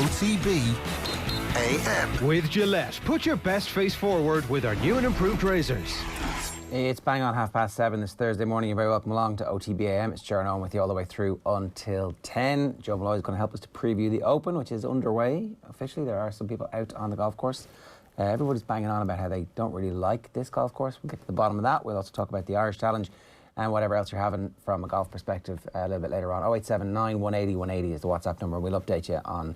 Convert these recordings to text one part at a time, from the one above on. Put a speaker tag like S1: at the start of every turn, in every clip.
S1: OTB AM.
S2: With Gillette, put your best face forward with our new and improved razors.
S3: It's bang on 7:30 this Thursday morning. You're very welcome along to OTB AM. It's Eoin with you all the way through until 10. Joe Molloy is going to help us to preview the Open, which is underway officially. There are some people out on the golf course. Everybody's banging on about how they don't really like this golf course. We'll get to the bottom of that. We'll also talk about the Irish Challenge and whatever else you're having from a golf perspective a little bit later on. 0879 180 180 is the WhatsApp number. We'll update you on,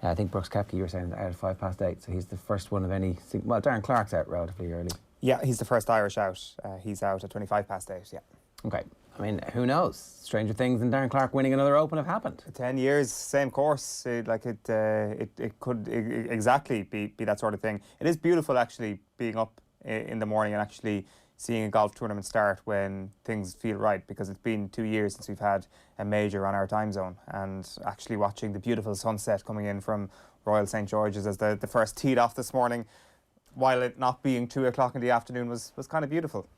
S3: I think Brooks Koepka, you were saying, out at 8:05, so he's the first one of any. Well, Darren Clark's out relatively early.
S4: Yeah, he's the first Irish out. He's out at 8:25, yeah.
S3: Okay. I mean, who knows? Stranger things than Darren Clark winning another Open have happened.
S4: 10 years, same course. It could exactly be that sort of thing. It is beautiful, actually, being up in the morning and actually seeing a golf tournament start when things feel right, because it's been 2 years since we've had a major on our time zone, and actually watching the beautiful sunset coming in from Royal St. George's as the first teed off this morning, while it not being 2 o'clock in the afternoon, was kind of beautiful.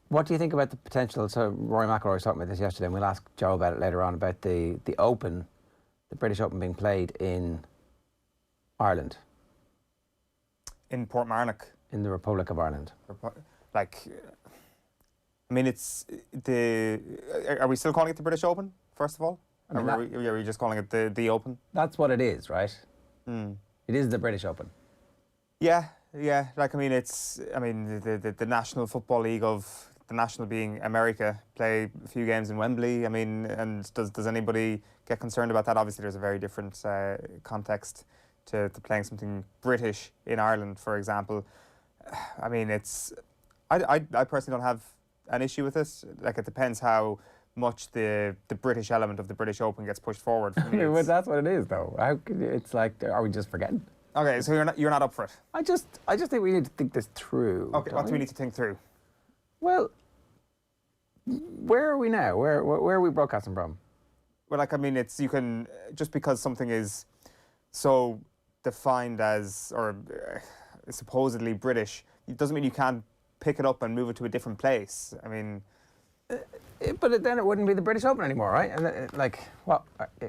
S3: What do you think about the potential? So Rory McIlroy was talking about this yesterday, and we'll ask Joe about it later on, about the Open, the British Open being played in Ireland.
S4: In Portmarnock.
S3: In the Republic of Ireland.
S4: Like, I mean, it's the. Are we still calling it the British Open, first of all?
S3: I mean,
S4: are we just calling it the Open?
S3: That's what it is, right?
S4: Mm.
S3: It is the British Open.
S4: Yeah. Like, I mean, it's. I mean, the National Football League of the national being America play a few games in Wembley. I mean, and does anybody get concerned about that? Obviously, there's a very different context to playing something British in Ireland, for example. I mean, it's. I personally don't have an issue with this. Like, it depends how much the British element of the British Open gets pushed forward. For me,
S3: well, that's what it is, though. It's like, are we just forgetting?
S4: Okay, so you're not up for it.
S3: I just think we need to think this through.
S4: Okay, what do we need to think through?
S3: Well, where are we now? Where are we broadcasting from?
S4: Well, like, I mean, it's, you can, just because something is so defined as, or supposedly British, it doesn't mean you can't pick it up and move it to a different place. I mean,
S3: but then it wouldn't be the British Open anymore, right? And like, what?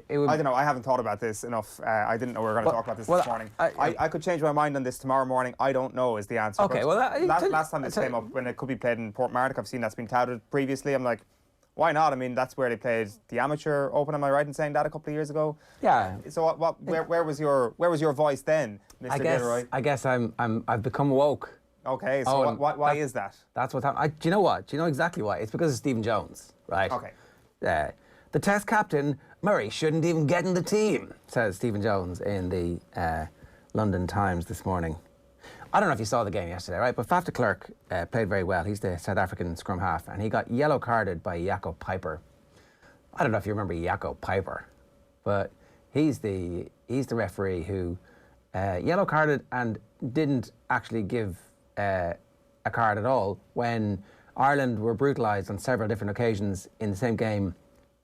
S3: It would.
S4: I don't know. I haven't thought about this enough. I didn't know we were going to talk about this this morning. I could change my mind on this tomorrow morning. I don't know is the answer.
S3: Okay.
S4: But
S3: well,
S4: last time this came up, when it could be played in Portmarnock, I've seen that's been touted previously. I'm like, why not? I mean, that's where they played the Amateur Open. Am I right in saying that a couple of years ago?
S3: Yeah.
S4: So where was your voice then, Mr. Gilroy?
S3: I guess I've become woke.
S4: Okay, so why is that?
S3: That's what's happening. Do you know what? Do you know exactly why? It's because of Stephen Jones, right?
S4: Okay.
S3: The Test captain, Murray, shouldn't even get in the team, says Stephen Jones in the London Times this morning. I don't know if you saw the game yesterday, right? But Faf de Klerk played very well. He's the South African scrum half, and he got yellow carded by Jaco Peyper. I don't know if you remember Jaco Peyper, but he's the referee who yellow carded and didn't actually give a card at all when Ireland were brutalised on several different occasions in the same game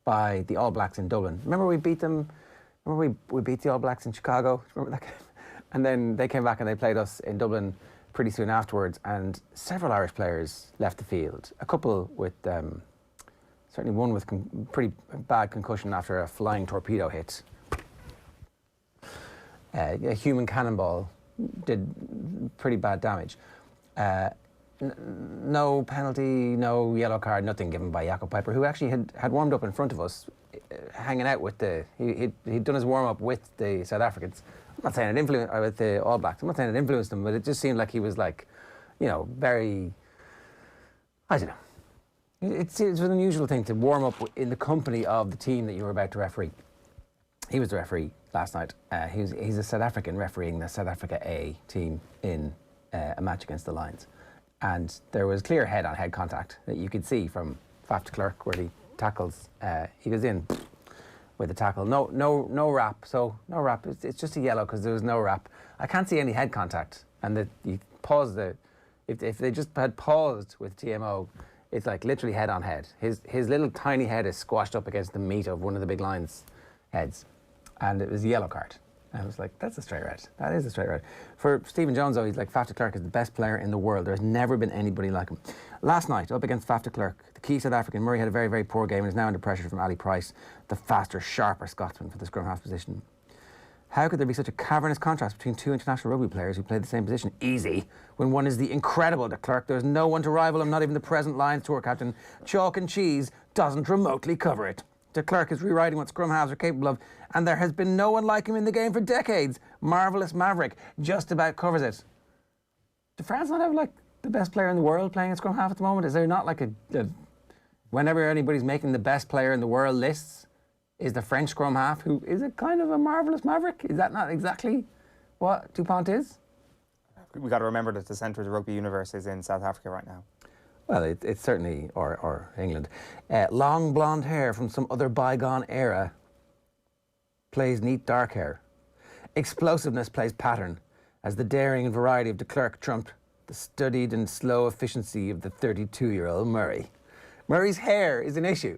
S3: by the All Blacks in Dublin. Remember we beat them? Remember we beat the All Blacks in Chicago? Remember that game? And then they came back and they played us in Dublin pretty soon afterwards, and several Irish players left the field. A couple with, certainly one with pretty bad concussion after a flying torpedo hit. A human cannonball did pretty bad damage. No penalty, no yellow card, nothing given by Jaco Peyper, who actually had warmed up in front of us, hanging out with he'd done his warm-up with the South Africans. I'm not saying it influenced, with the All Blacks, I'm not saying it influenced him, but it just seemed like he was like, very, I don't know. It's an unusual thing to warm up in the company of the team that you were about to referee. He was the referee last night. He's a South African refereeing the South Africa A team in a match against the Lions. And there was clear head-on-head contact that you could see from Faf de Klerk where he tackles. He goes in with a tackle. No wrap. So no wrap. It's just a yellow because there was no wrap. I can't see any head contact. And you pause if they just had paused with TMO, it's like literally head-on-head. His little tiny head is squashed up against the meat of one of the big Lions' heads. And it was a yellow card. I was like, that's a straight red. That is a straight red. For Stephen Jones, though, he's like, Faf de Klerk is the best player in the world. There's never been anybody like him. Last night, up against Faf de Klerk, the key South African, Murray had a very, very poor game and is now under pressure from Ali Price, the faster, sharper Scotsman for the scrum half position. How could there be such a cavernous contrast between two international rugby players who play the same position? Easy. When one is the incredible de Klerk, there's no one to rival him, not even the present Lions tour captain. Chalk and cheese doesn't remotely cover it. De Klerk is rewriting what scrum halves are capable of, and there has been no one like him in the game for decades. Marvellous maverick, just about covers it. Do France not have, like, the best player in the world playing at scrum half at the moment? Is there not, like, whenever anybody's making the best player in the world lists, is the French scrum half, who is a kind of a marvellous maverick? Is that not exactly what Dupont is?
S4: We got to remember that the centre of the rugby universe is in South Africa right now.
S3: Well, it's certainly, or England. Long blonde hair from some other bygone era plays neat dark hair. Explosiveness plays pattern, as the daring and variety of de Klerk trumped the studied and slow efficiency of the 32-year-old Murray. Murray's hair is an issue.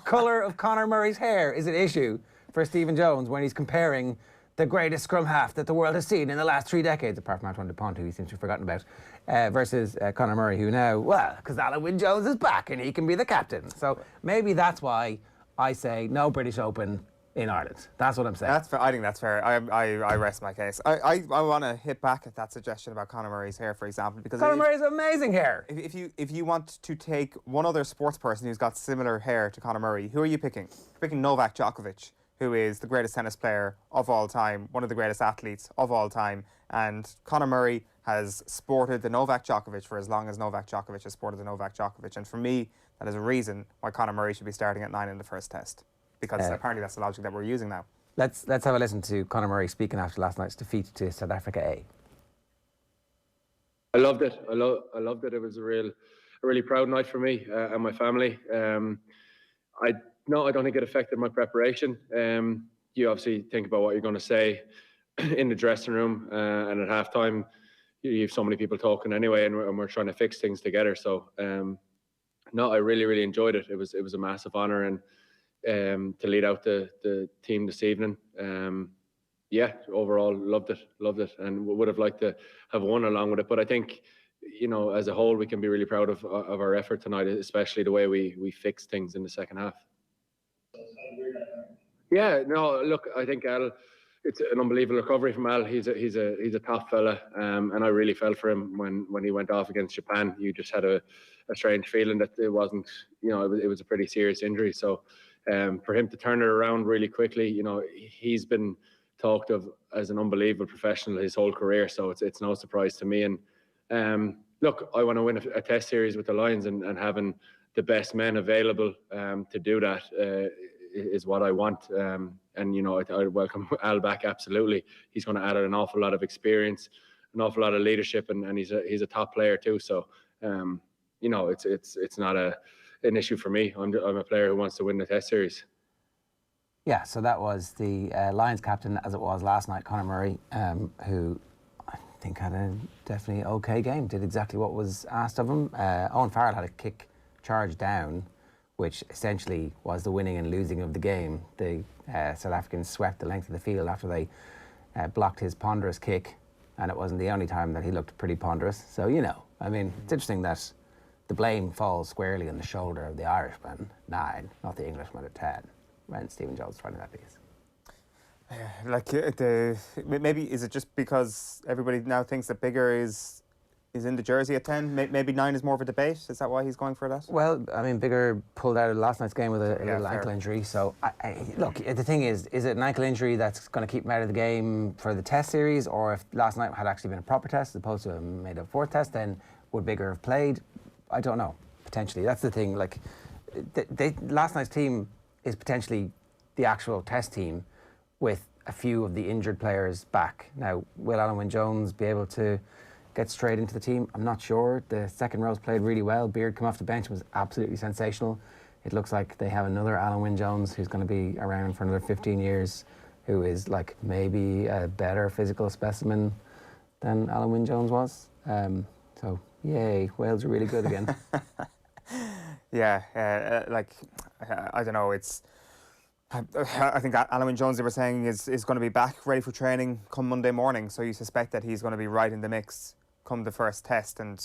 S3: Colour of Conor Murray's hair is an issue for Stephen Jones when he's comparing the greatest scrum half that the world has seen in the last 3 decades, apart from Antoine Dupont, who he seems to have forgotten about, versus Conor Murray, who now, well, because Alan Wynne-Jones is back and he can be the captain. So maybe that's why I say no British Open in Ireland. That's what I'm saying.
S4: That's fair. I think that's fair. I rest my case. I want to hit back at that suggestion about Conor Murray's hair, for example, because
S3: Conor Murray's amazing hair.
S4: If you want to take one other sports person who's got similar hair to Conor Murray, who are you picking? You're picking Novak Djokovic, who is the greatest tennis player of all time, one of the greatest athletes of all time, and Conor Murray has sported the Novak Djokovic for as long as Novak Djokovic has sported the Novak Djokovic, and for me, that is a reason why Conor Murray should be starting at 9 in the first test. Because apparently that's the logic that we're using now.
S3: Let's have a listen to Conor Murray speaking after last night's defeat to South Africa A.
S5: I loved it. I loved it. It was a really proud night for me and my family. I don't think it affected my preparation. You obviously think about what you're going to say in the dressing room, and at halftime, you have so many people talking anyway, and we're trying to fix things together. So, I really enjoyed it. It was a massive honour, and to lead out the team this evening. Overall loved it, and would have liked to have won along with it. But I think, as a whole, we can be really proud of our effort tonight, especially the way we fixed things in the second half. Yeah, no, look, I think Al, it's an unbelievable recovery from Al. He's a tough fella, and I really felt for him when he went off against Japan. You just had a strange feeling that it wasn't, it was a pretty serious injury. So. For him to turn it around really quickly, he's been talked of as an unbelievable professional his whole career, so it's no surprise to me. And look, I want to win a test series with the Lions, and having the best men available to do that is what I want. And I welcome Al back, absolutely. He's going to add an awful lot of experience, an awful lot of leadership, and he's a top player too. So it's not an issue for me. I'm a player who wants to win the test series.
S3: Yeah, so that was the Lions captain, as it was last night, Conor Murray, who I think had a definitely okay game, did exactly what was asked of him. Eoin Farrell had a kick charge down, which essentially was the winning and losing of the game. The South Africans swept the length of the field after they blocked his ponderous kick, and it wasn't the only time that he looked pretty ponderous. So, it's interesting that the blame falls squarely on the shoulder of the Irishman, 9, not the Englishman at 10, when Stephen Jones running that piece.
S4: Maybe is it just because everybody now thinks that Bigger is in the jersey at 10? Maybe 9 is more of a debate. Is that why he's going for that?
S3: Well, Bigger pulled out of last night's game with a little ankle injury. So, look, the thing is it an ankle injury that's going to keep him out of the game for the test series, or if last night had actually been a proper test as opposed to a made-up fourth test, then would Bigger have played? I don't know, potentially. That's the thing. Like, last night's team is potentially the actual test team with a few of the injured players back. Now, will Alan Wynne-Jones be able to get straight into the team? I'm not sure. The second row's played really well. Beard come off the bench was absolutely sensational. It looks like they have another Alan Wynne-Jones who's going to be around for another 15 years, who is like maybe a better physical specimen than Alan Wynne-Jones was. So, yay, Wales are really good again.
S4: I don't know, I think Alan Wynne-Jones, they were saying, is going to be back ready for training come Monday morning, so you suspect that he's going to be right in the mix come the first test, and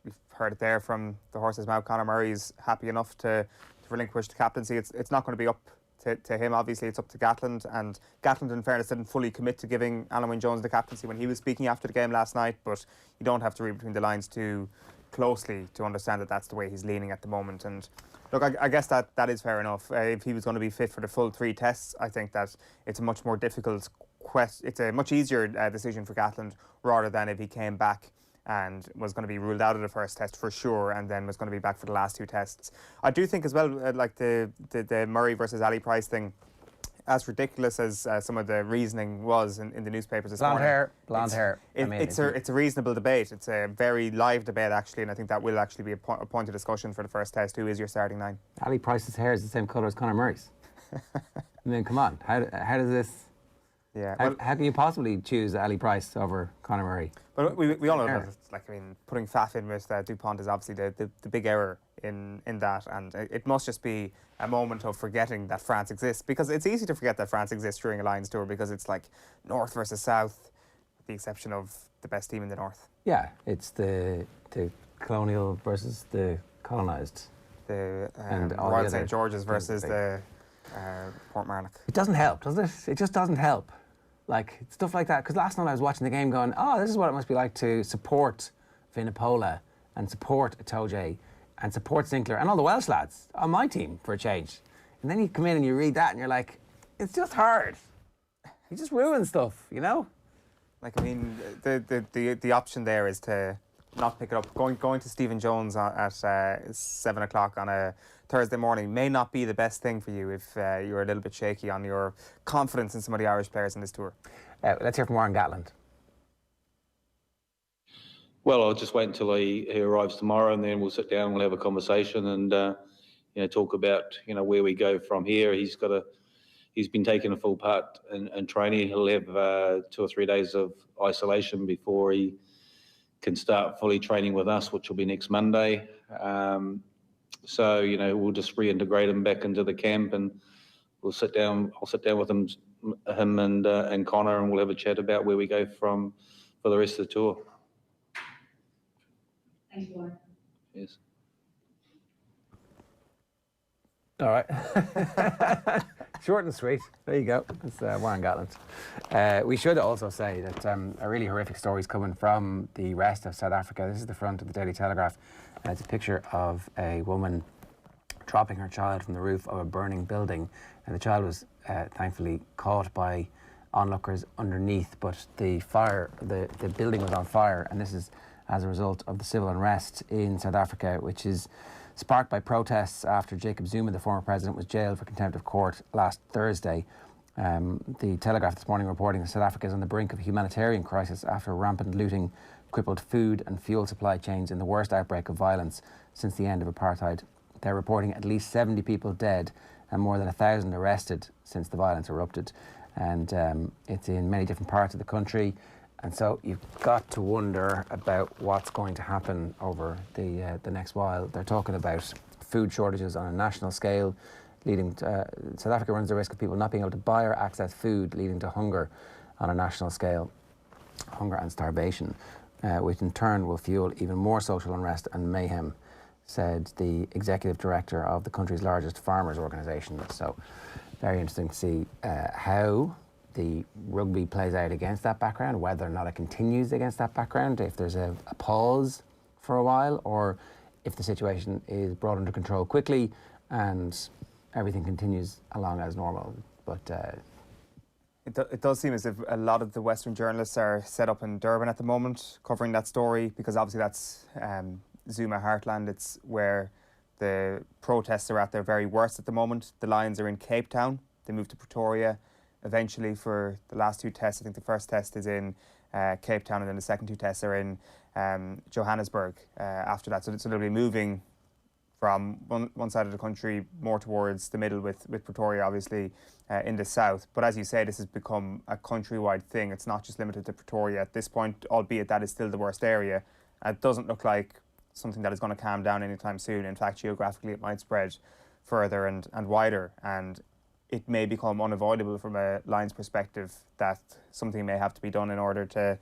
S4: we've heard it there from the horse's mouth. Conor Murray is happy enough to relinquish the captaincy. It's not going to be up to him. Obviously, it's up to Gatland, and Gatland, in fairness, didn't fully commit to giving Alan Wynne-Jones the captaincy when he was speaking after the game last night, but you don't have to read between the lines too closely to understand that that's the way he's leaning at the moment. And look, I guess that is fair enough. If he was going to be fit for the full 3 tests, I think that it's a much more difficult it's a much easier decision for Gatland, rather than if he came back and was going to be ruled out of the first test for sure, and then was going to be back for the last 2 tests. I do think as well, like the Murray versus Ali Price thing, as ridiculous as some of the reasoning was in the newspapers this morning.
S3: Blonde hair.
S4: It's a reasonable debate. It's a very live debate, actually, and I think that will actually be a point of discussion for the first test. Who is your starting 9?
S3: Ali Price's hair is the same colour as Conor Murray's. I mean, come on. How does this...
S4: Yeah.
S3: How can you possibly choose Ali Price over Conor Murray?
S4: But we all know that, like, I mean, putting Faf in with DuPont is obviously the big error in that, and it must just be a moment of forgetting that France exists, because it's easy to forget that France exists during a Lions tour, because it's like North versus South, with the exception of the best team in the North.
S3: Yeah, it's the colonial versus the colonised.
S4: The
S3: and
S4: Royal St. George's versus the Portmarnock.
S3: It doesn't help, does it? It just doesn't help. Like, stuff like that. Because last night I was watching the game going, oh, this is what it must be like to support Vinapola and support Itoje and support Sinclair and all the Welsh lads on my team for a change. And then you come in and you read that and you're like, it's just hard. You just ruin stuff, you know?
S4: Like, I mean, the option there is to not pick it up. Going to Stephen Jones at 7 o'clock on a Thursday morning may not be the best thing for you if you're a little bit shaky on your confidence in some of the Irish players in this tour.
S3: Let's hear from Warren Gatland.
S6: Well, I'll just wait until he arrives tomorrow, and then we'll sit down and we'll have a conversation and talk about where we go from here. He's been taking a full part in training. He'll have 2 or 3 days of isolation before he can start fully training with us, which will be next Monday. So we'll just reintegrate him back into the camp, and we'll sit down. I'll sit down with him and Connor, and we'll have a chat about where we go for the rest of the tour.
S7: Thanks, Warren.
S6: Yes.
S3: All right. Short and sweet. There you go. It's Warren Gatland. We should also say that a really horrific story is coming from the rest of South Africa. This is the front of the Daily Telegraph. It's a picture of a woman dropping her child from the roof of a burning building. And the child was thankfully caught by onlookers underneath, but the building was on fire. And this is as a result of the civil unrest in South Africa, which is sparked by protests after Jacob Zuma, the former president, was jailed for contempt of court last Thursday. The Telegraph this morning reporting that South Africa is on the brink of a humanitarian crisis after rampant looting crippled food and fuel supply chains in the worst outbreak of violence since the end of apartheid. They're reporting at least 70 people dead and more than 1,000 arrested since the violence erupted. And it's in many different parts of the country. And so you've got to wonder about what's going to happen over the next while. They're talking about food shortages on a national scale, leading to, South Africa runs the risk of people not being able to buy or access food, leading to hunger on a national scale, hunger and starvation, which in turn will fuel even more social unrest and mayhem, said the executive director of the country's largest farmers' organisation. So very interesting to see how the rugby plays out against that background, whether or not it continues against that background, if there's a pause for a while, or if the situation is brought under control quickly and everything continues along as normal. But
S4: it does seem as if a lot of the Western journalists are set up in Durban at the moment, covering that story, because obviously that's Zuma heartland. It's where the protests are at their very worst at the moment. The Lions are in Cape Town. They moved to Pretoria eventually for the last 2 tests. I think the first test is in Cape Town, and then the second 2 tests are in Johannesburg after that. So they'll be moving from one side of the country more towards the middle, with Pretoria obviously in the south. But as you say, this has become a countrywide thing. It's not just limited to Pretoria at this point, albeit that is still the worst area. It doesn't look like something that is going to calm down anytime soon. In fact, geographically it might spread further and wider, and it may become unavoidable from a Lions perspective that something may have to be done in order to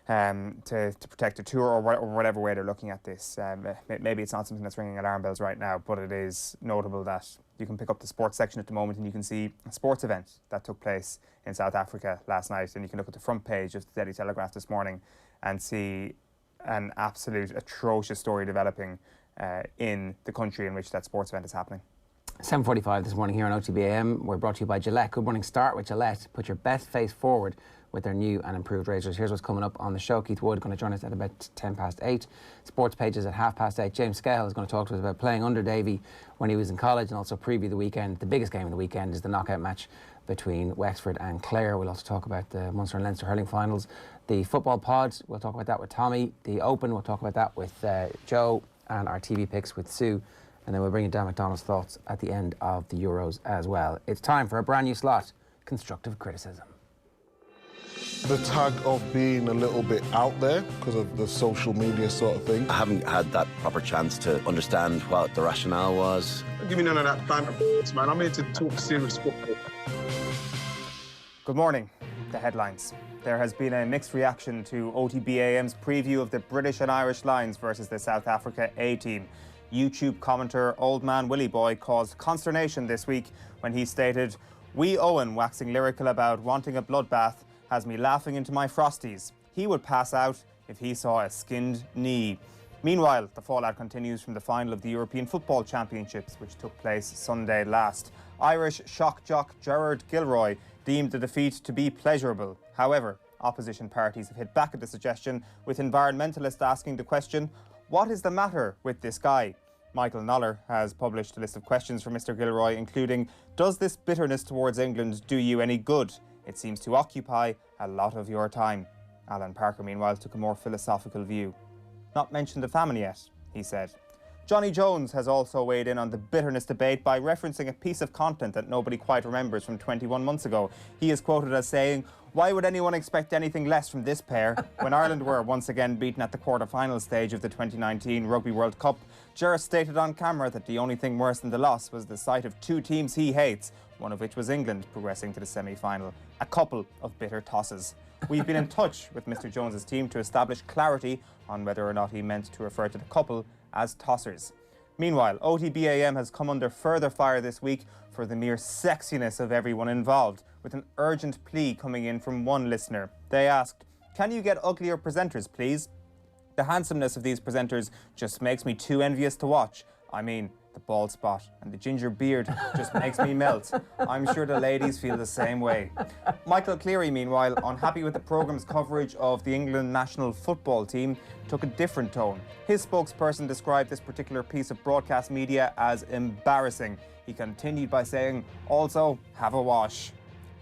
S4: to protect the tour, or whatever way they're looking at this. Maybe it's not something that's ringing alarm bells right now, but it is notable that you can pick up the sports section at the moment and you can see a sports event that took place in South Africa last night, and you can look at the front page of the Daily Telegraph this morning and see an absolute atrocious story developing in the country in which that sports event is happening.
S3: 7:45 this morning here on OTB AM. We're brought to you by Gillette. Good morning. Start with Gillette. Put your best face forward with their new and improved razors. Here's what's coming up on the show. Keith Wood going to join us at about 8:10. Sports pages at 8:30. James Skehill is going to talk to us about playing under Davy when he was in college, and also preview the weekend. The biggest game of the weekend is the knockout match between Wexford and Clare. We'll also talk about the Munster and Leinster hurling finals. The football pod, we'll talk about that with Tommy. The Open, we'll talk about that with Joe, and our TV picks with Sue. And then we'll bring you Dan McDonald's thoughts at the end of the Euros as well. It's time for a brand new slot, Constructive Criticism.
S7: The tag of being a little bit out there because of the social media sort of thing.
S8: I haven't had that proper chance to understand what the rationale was.
S9: Don't give me none of that banter, man. I'm here to talk serious football.
S4: Good morning. The headlines. There has been a mixed reaction to OTB AM's preview of the British and Irish Lions versus the South Africa A team. YouTube commenter Old Man Willie Boy caused consternation this week when he stated, "Wee Eoin waxing lyrical about wanting a bloodbath has me laughing into my frosties. He would pass out if he saw a skinned knee." Meanwhile, the fallout continues from the final of the European Football Championships, which took place Sunday last. Irish shock jock Gerard Gilroy deemed the defeat to be pleasurable. However, opposition parties have hit back at the suggestion, with environmentalists asking the question, what is the matter with this guy? Michael Noller has published a list of questions for Mr. Gilroy, including, does this bitterness towards England do you any good? It seems to occupy a lot of your time. Alan Parker, meanwhile, took a more philosophical view. Not mentioned the famine yet, he said. Johnny Jones has also weighed in on the bitterness debate by referencing a piece of content that nobody quite remembers from 21 months ago. He is quoted as saying, "Why would anyone expect anything less from this pair?" When Ireland were once again beaten at the quarter-final stage of the 2019 Rugby World Cup, Gerard stated on camera that the only thing worse than the loss was the sight of two teams he hates, one of which was England, progressing to the semi-final. A couple of bitter tosses. We've been in touch with Mr. Jones's team to establish clarity on whether or not he meant to refer to the couple as tossers. Meanwhile, OTB AM has come under further fire this week for the mere sexiness of everyone involved, with an urgent plea coming in from one listener. They asked, "Can you get uglier presenters, please? The handsomeness of these presenters just makes me too envious to watch. I mean, the bald spot and the ginger beard just makes me melt. I'm sure the ladies feel the same way." Michael Cleary, meanwhile, unhappy with the programme's coverage of the England national football team, took a different tone. His spokesperson described this particular piece of broadcast media as embarrassing. He continued by saying, "Also, have a wash."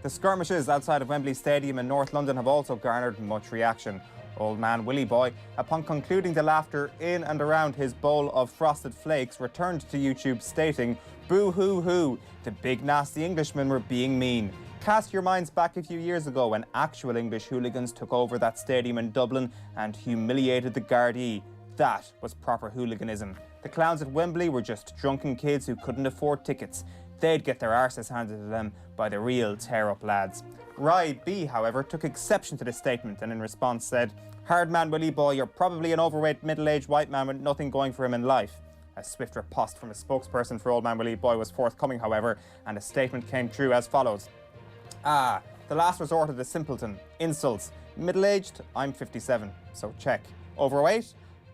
S4: The skirmishes outside of Wembley Stadium in North London have also garnered much reaction. Old Man Willie Boy, upon concluding the laughter in and around his bowl of frosted flakes, returned to YouTube stating, "Boo-hoo-hoo, the big nasty Englishmen were being mean. Cast your minds back a few years ago when actual English hooligans took over that stadium in Dublin and humiliated the Gardaí. That was proper hooliganism. The clowns at Wembley were just drunken kids who couldn't afford tickets. They'd get their arses handed to them by the real tear-up lads." Rye B, however, took exception to this statement and in response said, "Hard man Willie Boy, you're probably an overweight middle-aged white man with nothing going for him in life." A swift riposte from a spokesperson for Old Man Willie Boy was forthcoming, however, and a statement came through as follows. "Ah, the last resort of the simpleton. Insults. Middle-aged? I'm 57, so check. Overweight?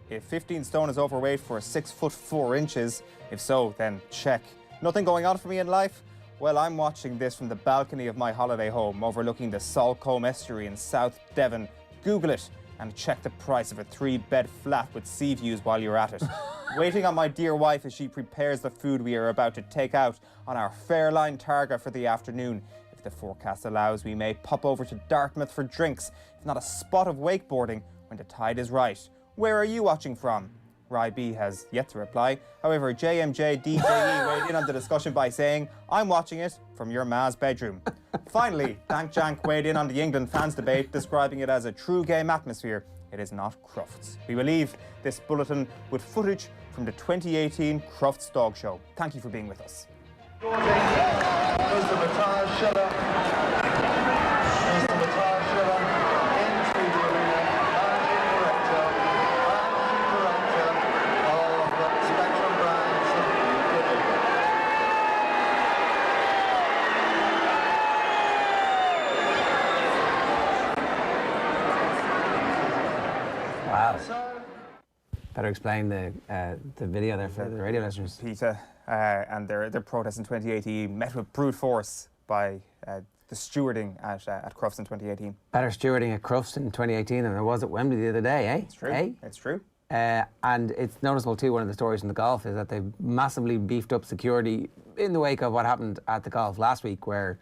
S4: If 15 stone is overweight for 6 foot 4 inches, if so, then check. Nothing going on for me in life? Well, I'm watching this from the balcony of my holiday home overlooking the Salcombe estuary in South Devon. Google it and check the price of a 3-bed flat with sea views while you're at it. Waiting on my dear wife as she prepares the food we are about to take out on our Fairline Targa for the afternoon. If the forecast allows, we may pop over to Dartmouth for drinks, if not a spot of wakeboarding when the tide is right. Where are you watching from?" Rye B has yet to reply. However, JMJ-DJE weighed in on the discussion by saying, "I'm watching it from your ma's bedroom." Finally, Dank Jank weighed in on the England fans debate, describing it as a true game atmosphere. It is not Crufts. We will leave this bulletin with footage from the 2018 Crufts Dog Show. Thank you for being with us.
S3: Better explain the video there for the radio listeners.
S4: PETA and their protest in 2018 met with brute force by the stewarding at Crufts in 2018.
S3: Better stewarding at Crufts in 2018 than there was at Wembley the other day, eh?
S4: It's true.
S3: Eh?
S4: It's true.
S3: And it's noticeable too, one of the stories in the golf is that they've massively beefed up security in the wake of what happened at the golf last week, where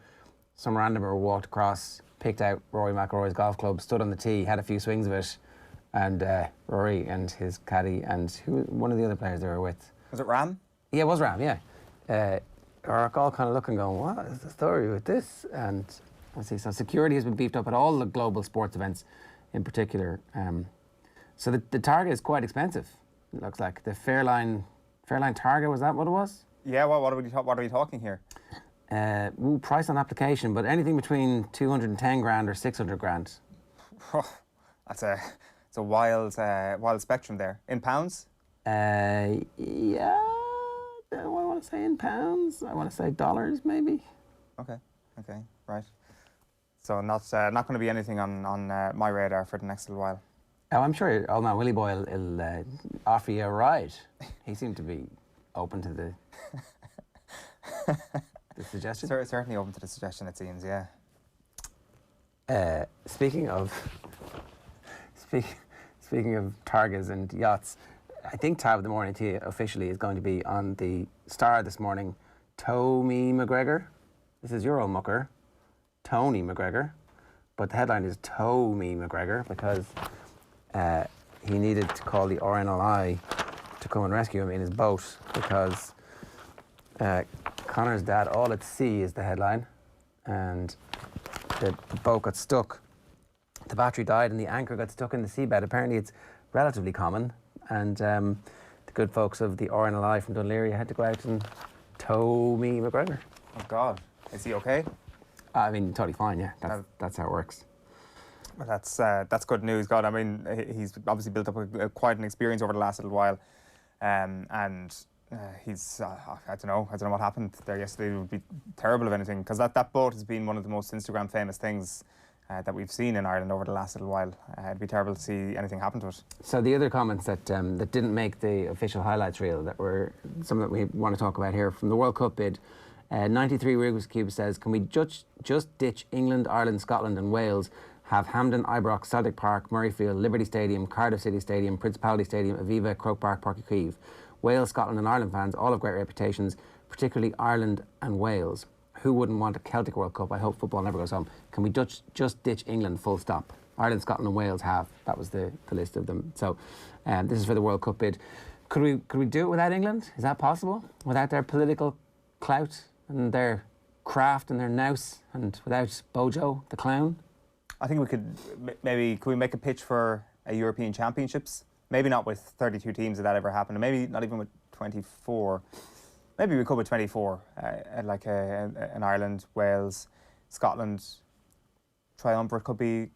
S3: some randomer walked across, picked out Rory McIlroy's golf club, stood on the tee, had a few swings of it, and Rory and his caddy and one of the other players they were with.
S4: Was it Ram?
S3: Yeah, it was Ram, yeah. Are all kind of looking, going, what is the story with this? And let's see, so security has been beefed up at all the global sports events in particular. So the target is quite expensive, it looks like. The Fairline target, was that what it was? Yeah,
S4: what are we talking here?
S3: Price on application, but anything between 210 grand or 600 grand.
S4: It's a wild spectrum there. In pounds?
S3: Yeah. I want to say in pounds. I want to say dollars, maybe.
S4: Okay, right. So not going to be anything on my radar for the next little while.
S3: Oh, I'm sure old man Willie Boy will offer you a ride. He seemed to be open to the suggestion.
S4: Certainly open to the suggestion, it seems, yeah.
S3: Speaking of targas and yachts, I think Tab of the Morning Tea officially is going to be on the Star this morning. Tommy McGregor. This is your old mucker, Tony McGregor. But the headline is Tommy McGregor because he needed to call the RNLI to come and rescue him in his boat because Connor's dad, all at sea is the headline, and the boat got stuck. The battery died and the anchor got stuck in the seabed. Apparently it's relatively common, and the good folks of the RNLI from Dunleary had to go out and tow me McGregor.
S4: Oh God, is he okay?
S3: I mean, totally fine, yeah. That's how it works.
S4: Well, that's good news, God. I mean, he's obviously built up quite an experience over the last little while, and he's I don't know what happened there yesterday. It would be terrible if anything, because that boat has been one of the most Instagram famous things that we've seen in Ireland over the last little while. It'd be terrible to see anything happen to it.
S3: So the other comments that didn't make the official highlights reel, that were some that we want to talk about here from the World Cup bid. 93 Rubik's Cube says, can we just ditch England, Ireland, Scotland and Wales, have Hampden, Ibrox, Celtic Park, Murrayfield, Liberty Stadium, Cardiff City Stadium, Principality Stadium, Aviva, Croke Park, Páirc Uí Chaoimh. Wales, Scotland and Ireland fans all have great reputations, particularly Ireland and Wales. Who wouldn't want a Celtic World Cup? I hope football never goes home. Can we just ditch England, full stop? Ireland, Scotland and Wales have. That was the list of them. So this is for the World Cup bid. Could we do it without England? Is that possible? Without their political clout and their craft and their nous, and without Bojo, the clown?
S4: I think we could could we make a pitch for a European Championships? Maybe not with 32 teams if that ever happened, and maybe not even with 24. Maybe we could with 24, like an Ireland, Wales, Scotland triumvirate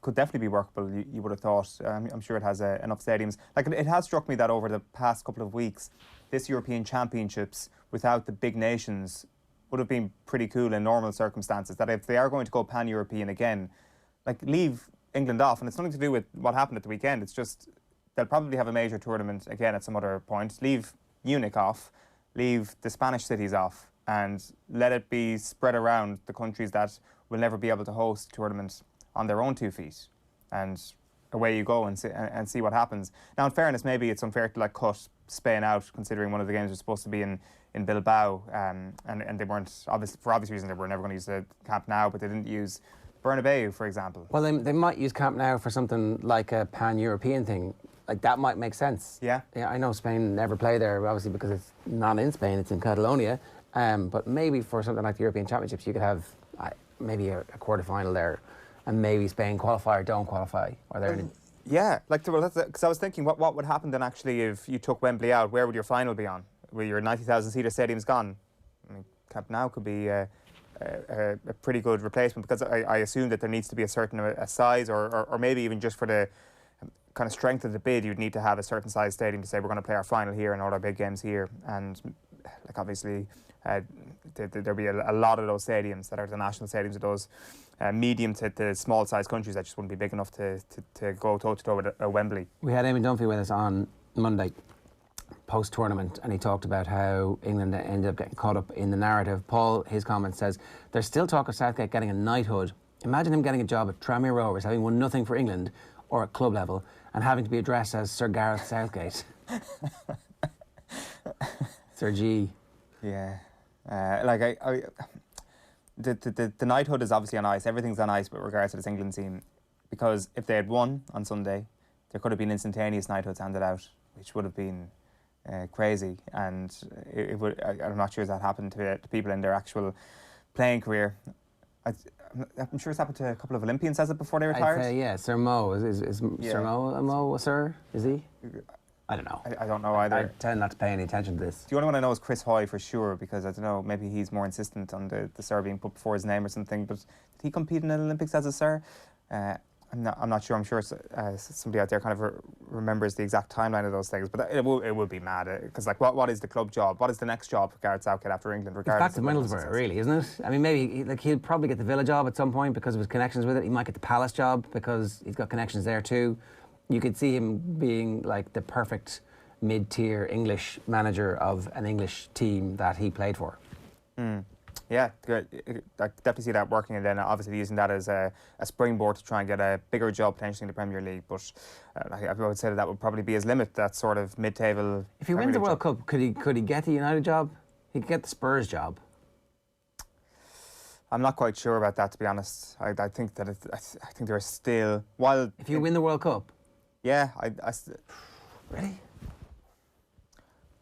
S4: could definitely be workable. You would have thought. I'm sure it has enough stadiums. Like it has struck me that over the past couple of weeks, this European Championships without the big nations would have been pretty cool in normal circumstances. That if they are going to go pan-European again, like leave England off, and it's nothing to do with what happened at the weekend. It's just they'll probably have a major tournament again at some other point. Leave Munich off, leave the Spanish cities off, and let it be spread around the countries that will never be able to host tournaments on their own 2 feet. And away you go and see what happens. Now, in fairness, maybe it's unfair to like cut Spain out, considering one of the games was supposed to be in Bilbao, and they weren't, for obvious reasons, they were never going to use the Camp Nou, but they didn't use Bernabeu, for example.
S3: Well, they might use Camp Nou for something like a pan-European thing. Like, that might make sense.
S4: Yeah?
S3: Yeah, I know Spain never play there, obviously, because it's not in Spain, it's in Catalonia. But maybe for something like the European Championships, you could have maybe a quarter-final there, and maybe Spain qualify or don't qualify. Or they're
S4: yeah, like, because I was thinking, what would happen then actually if you took Wembley out? Where would your final be on? With your 90,000-seater stadium's gone? I mean, Camp Nou could be a pretty good replacement, because I assume that there needs to be a certain size, or maybe even just for the kind of strength of the bid, you'd need to have a certain size stadium to say we're going to play our final here and all our big games here. And like obviously there'll be a lot of those stadiums that are the national stadiums of those medium to small size countries that just wouldn't be big enough to go toe to toe with Wembley.
S3: We had Eamon Dunphy with us on Monday, post-tournament, and he talked about how England ended up getting caught up in the narrative. Paul, his comment says, there's still talk of Southgate getting a knighthood. Imagine him getting a job at Tranmere Rovers, having won nothing for England or at club level, and having to be addressed as Sir Gareth Southgate. Sir G.
S4: Yeah. The knighthood is obviously on ice. Everything's on ice with regards to this England team. Because if they had won on Sunday, there could have been instantaneous knighthoods handed out, which would have been crazy. And I'm not sure if that happened to people in their actual playing career. I'm sure it's happened to a couple of Olympians, has it, before they retired?
S3: I'd say, yeah. Sir Mo. Is
S4: Yeah.
S3: Sir Mo a Mo, sir? Is he? I don't know.
S4: I don't know either.
S3: I tend not to pay any attention to this.
S4: The only one I know is Chris Hoy for sure, because I don't know, maybe he's more insistent on the Sir being put before his name or something. But did he compete in the Olympics as a Sir? I'm not sure. I'm sure somebody out there kind of remembers the exact timeline of those things. But it would be mad, because like what is the club job? What is the next job for Gareth Southgate after England?
S3: It's back to Middlesbrough, really, isn't it? I mean, maybe he'll probably get the Villa job at some point because of his connections with it. He might get the Palace job because he's got connections there too. You could see him being like the perfect mid-tier English manager of an English team that he played for.
S4: Yeah, good. I definitely see that working, and then obviously using that as a springboard to try and get a bigger job potentially in the Premier League. But I would say that would probably be his limit, that sort of mid-table.
S3: If he wins the World Cup, could he get the United job? He could get the Spurs job.
S4: I'm not quite sure about that, to be honest. I think that I think there's still, while
S3: if you win the World Cup.
S4: Yeah,
S3: Really?
S4: I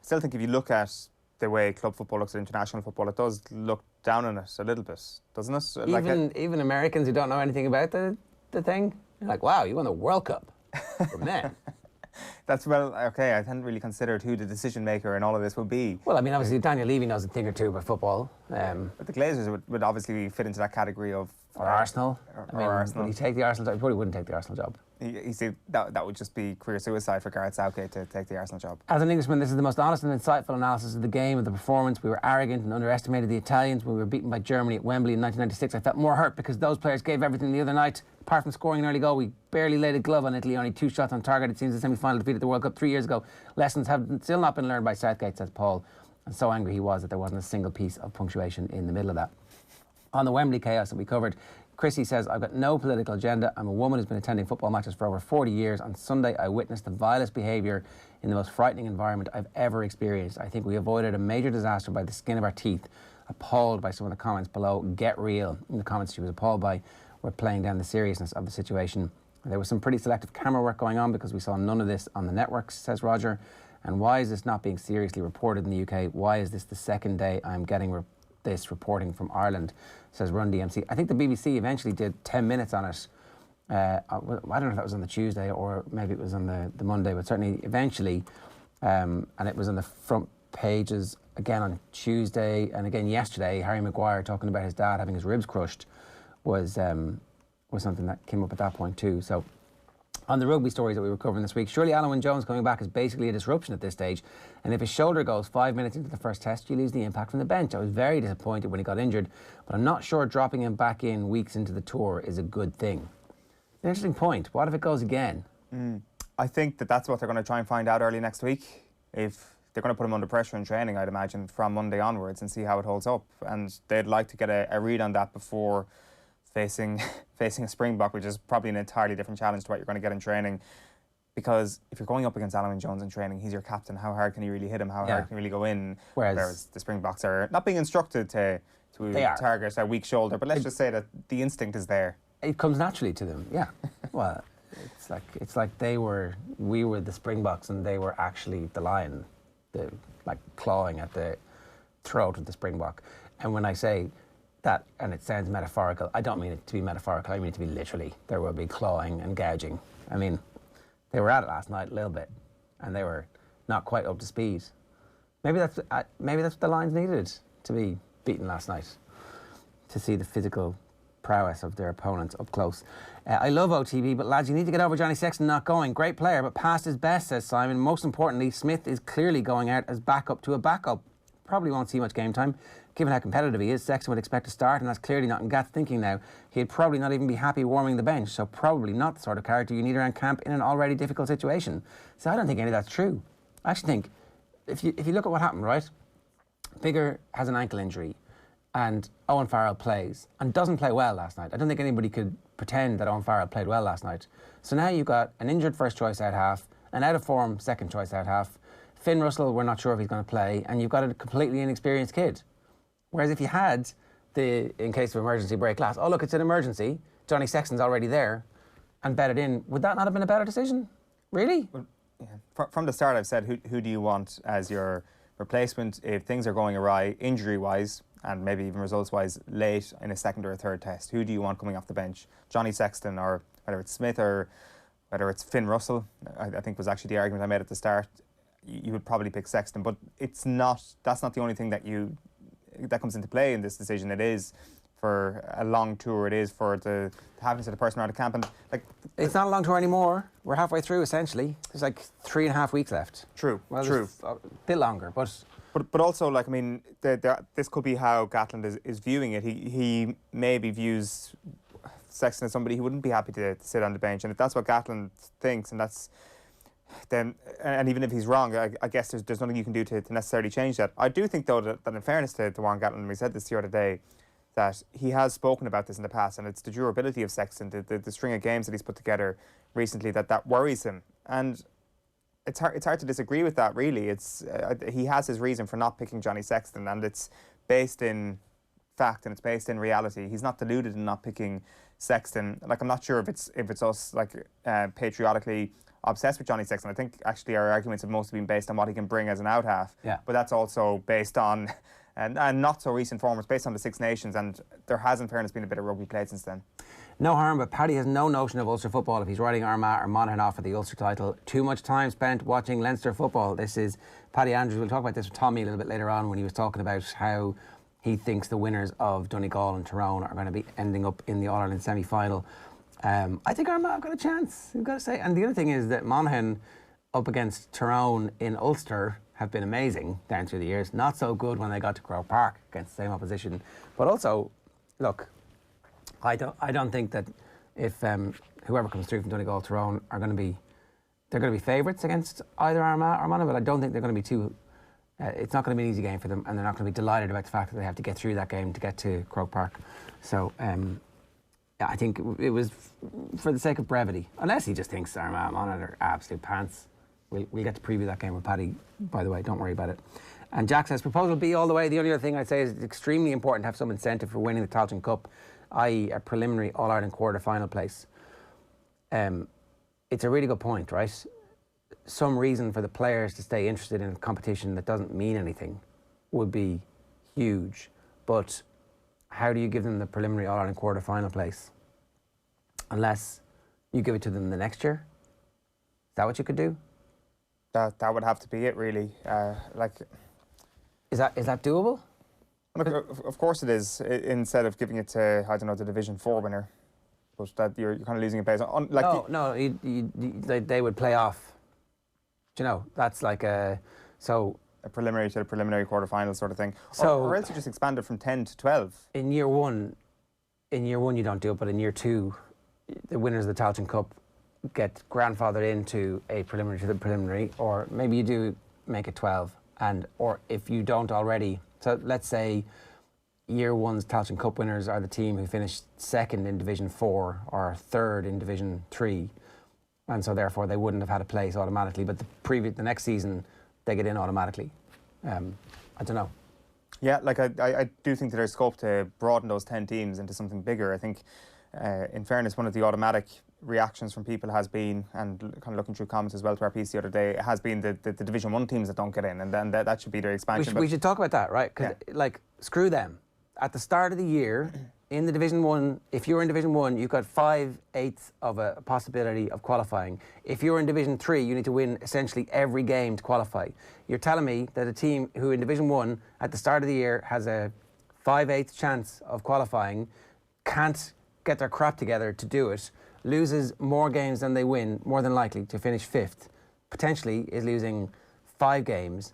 S4: still think if you look at the way club football looks at international football, it does look down on it a little bit, doesn't it?
S3: Even Americans who don't know anything about the thing, they're like, wow, you won the World Cup for men.
S4: That's, well, okay, I hadn't really considered who the decision maker in all of this would be.
S3: Well, I mean, obviously Daniel Levy knows a thing or two about football.
S4: But the Glazers would obviously fit into that category of...
S3: Or Arsenal.
S4: Or Arsenal.
S3: Would he take the Arsenal job? He probably wouldn't take the Arsenal job.
S4: You see, that would just be career suicide for Gareth Southgate to take the Arsenal job.
S3: As an Englishman, this is the most honest and insightful analysis of the game, of the performance. We were arrogant and underestimated the Italians when we were beaten by Germany at Wembley in 1996. I felt more hurt because those players gave everything the other night. Apart from scoring an early goal, we barely laid a glove on Italy, only 2 shots on target. It seems the semi-final defeat at the World Cup 3 years ago. Lessons have still not been learned by Southgate, says Paul. And so angry he was that there wasn't a single piece of punctuation in the middle of that. On the Wembley chaos that we covered, Chrissy says, I've got no political agenda. I'm a woman who's been attending football matches for over 40 years. On Sunday, I witnessed the vilest behaviour in the most frightening environment I've ever experienced. I think we avoided a major disaster by the skin of our teeth. Appalled by some of the comments below. Get real. In the comments she was appalled by were playing down the seriousness of the situation. There was some pretty selective camera work going on because we saw none of this on the networks, says Roger. And why is this not being seriously reported in the UK? Why is this the second day I'm getting this reporting from Ireland, says Run DMC. I think the BBC eventually did 10 minutes on it. I don't know if that was on the Tuesday or maybe it was on the Monday, but certainly eventually, and it was on the front pages again on Tuesday and again yesterday. Harry Maguire talking about his dad having his ribs crushed was something that came up at that point too. So on the rugby stories that we were covering this week, surely Alan Wynne-Jones coming back is basically a disruption at this stage. And if his shoulder goes 5 minutes into the first test, you lose the impact from the bench. I was very disappointed when he got injured, but I'm not sure dropping him back in weeks into the tour is a good thing. An interesting point. What if it goes again?
S4: I think that's what they're going to try and find out early next week. If they're going to put him under pressure in training, I'd imagine, from Monday onwards and see how it holds up. And they'd like to get a read on that before facing a Springbok, which is probably an entirely different challenge to what you're going to get in training. Because if you're going up against Alan Wynne-Jones in training, he's your captain. How hard can you really hit him? How hard can you really go in? Whereas the Springboks are not being instructed to target a weak shoulder. But let's just say that the instinct is there.
S3: It comes naturally to them, yeah. Well, it's like we were the Springboks and they were actually the lion, like clawing at the throat of the Springbok. And when I say that, and it sounds metaphorical, I don't mean it to be metaphorical, I mean it to be literally. There will be clawing and gouging. I mean, they were at it last night a little bit, and they were not quite up to speed. Maybe that's what the Lions needed to be beaten last night, to see the physical prowess of their opponents up close. I love OTB, but lads, you need to get over Johnny Sexton not going. Great player, but past his best, says Simon. Most importantly, Smith is clearly going out as backup to a backup. Probably won't see much game time. given how competitive he is, Sexton would expect to start, and that's clearly not in Gat's thinking now. He'd probably not even be happy warming the bench, so probably not the sort of character you need around camp in an already difficult situation. So I don't think any of that's true. I actually think, if you look at what happened, right? Bigger has an ankle injury, and Owen Farrell plays, and doesn't play well last night. I don't think anybody could pretend that Owen Farrell played well last night. So now you've got an injured first choice out half, an out of form second choice out half. Finn Russell, we're not sure if he's going to play, and you've got a completely inexperienced kid. Whereas if you had the, in case of emergency, break glass, oh look, it's an emergency, Johnny Sexton's already there, and bet it in, would that not have been a better decision? Really?
S4: Well, yeah. From the start I've said, who do you want as your replacement if things are going awry, injury-wise, and maybe even results-wise, late in a second or a third test? Who do you want coming off the bench? Johnny Sexton, or whether it's Smith, or whether it's Finn Russell, I think was actually the argument I made at the start. You would probably pick Sexton, but it's not. That's not the only thing that comes into play in this decision. It is for a long tour. It is for the happiness of the person around the camp, and like
S3: it's not a long tour anymore. We're halfway through essentially. There's like 3.5 weeks left.
S4: True.
S3: Well,
S4: true.
S3: A bit longer,
S4: but also, like, I mean, this could be how Gatland is viewing it. He maybe views Sexton as somebody who wouldn't be happy to sit on the bench, and if that's what Gatland thinks, and that's then, and even if he's wrong, I guess there's nothing you can do to necessarily change that. I do think, though, that in fairness to Warren Gatland, we said this the other day, that he has spoken about this in the past, and it's the durability of Sexton, the string of games that he's put together recently that worries him. And it's hard to disagree with that, really. He has his reason for not picking Johnny Sexton, and it's based in fact and it's based in reality. He's not deluded in not picking Sexton. Like, I'm not sure if it's us, like, patriotically obsessed with Johnny Sexton. I think actually our arguments have mostly been based on what he can bring as an out half.
S3: Yeah.
S4: But that's also based on, and not so recent form, it's based on the Six Nations, and there has in fairness been a bit of rugby played since then.
S3: No harm, but Paddy has no notion of Ulster football if he's riding Armagh or Monaghan off for the Ulster title. Too much time spent watching Leinster football. This is Paddy Andrews. We'll talk about this with Tommy a little bit later on when he was talking about how he thinks the winners of Donegal and Tyrone are going to be ending up in the All-Ireland semi-final. I think Armagh have got a chance, I've got to say. And the other thing is that Monaghan up against Tyrone in Ulster have been amazing down through the years. Not so good when they got to Croke Park against the same opposition. But also, look, I don't think that if whoever comes through from Donegal, Tyrone they're going to be favourites against either Armagh or Monaghan, but I don't think they're going to be too. It's not going to be an easy game for them, and they're not going to be delighted about the fact that they have to get through that game to get to Croke Park. So I think it was for the sake of brevity, unless he just thinks Armagh Monaghan are absolute pants. We'll get to preview that game with Paddy, by the way, don't worry about it. And Jack says, proposal B all the way. The only other thing I'd say is it's extremely important to have some incentive for winning the Tailteann Cup, i.e. a preliminary All-Ireland quarter-final place. It's a really good point, right? Some reason for the players to stay interested in a competition that doesn't mean anything would be huge. But how do you give them the preliminary All-Ireland quarter-final place? Unless you give it to them the next year? Is that what you could do?
S4: That would have to be it, really.
S3: Is that doable?
S4: Look, of course it is. Instead of giving it to, I don't know, the Division 4 winner, but that you're kind of losing a base.
S3: They would play off. Do you know, that's like a
S4: preliminary to the preliminary quarter-final sort of thing.
S3: So,
S4: or else you just expand it from 10 to 12.
S3: In year one you don't do it, but in year two, the winners of the Tailteann Cup get grandfathered into a preliminary to the preliminary, or maybe you do make it 12, or if you don't already. So let's say year one's Tailteann Cup winners are the team who finished second in Division 4 or third in Division 3, and so therefore they wouldn't have had a place automatically, but the next season they get in automatically. I don't know.
S4: Yeah, like I do think that there's scope to broaden those 10 teams into something bigger. I think, in fairness, one of the automatic reactions from people has been, and kind of looking through comments as well to our piece the other day, it has been the Division 1 teams that don't get in, and then that should be their expansion.
S3: We should talk about that, right? Because, screw them. At the start of the year, in the Division 1, if you're in Division 1, you've got 5/8 of a possibility of qualifying. If you're in Division 3, you need to win essentially every game to qualify. You're telling me that a team who in Division 1 at the start of the year has a 5/8 chance of qualifying, can't get their crap together to do it, loses more games than they win, more than likely to finish 5th, potentially is losing 5 games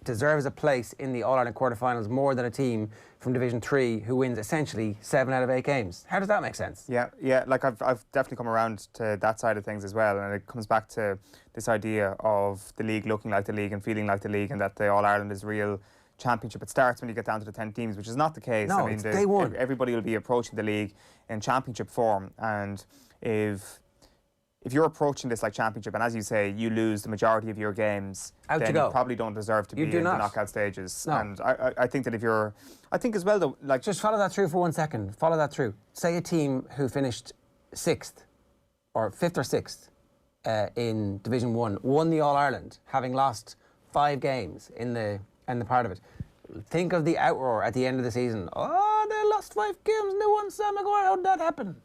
S3: deserves a place in the All-Ireland quarterfinals more than a team from Division 3 who wins essentially 7 out of 8 games. How does that make sense?
S4: Yeah. Like I've definitely come around to that side of things as well, and it comes back to this idea of the league looking like the league and feeling like the league, and that the All-Ireland is real championship. It starts when you get down to the 10 teams, which is not the case.
S3: No, it's day one.
S4: Everybody will be approaching the league in championship form, and if you're approaching this like championship, and as you say, you lose the majority of your games,
S3: Out
S4: then
S3: you go.
S4: you probably don't deserve to be in the knockout stages.
S3: No.
S4: And I think that I think as well though, like...
S3: Just follow that through for 1 second. Follow that through. Say a team who finished 6th, or 5th or 6th in Division 1, won the All-Ireland, having lost 5 games in the part of it. Think of the outroar at the end of the season. Oh, they lost 5 games and they won Sam McGuire. How did that happen?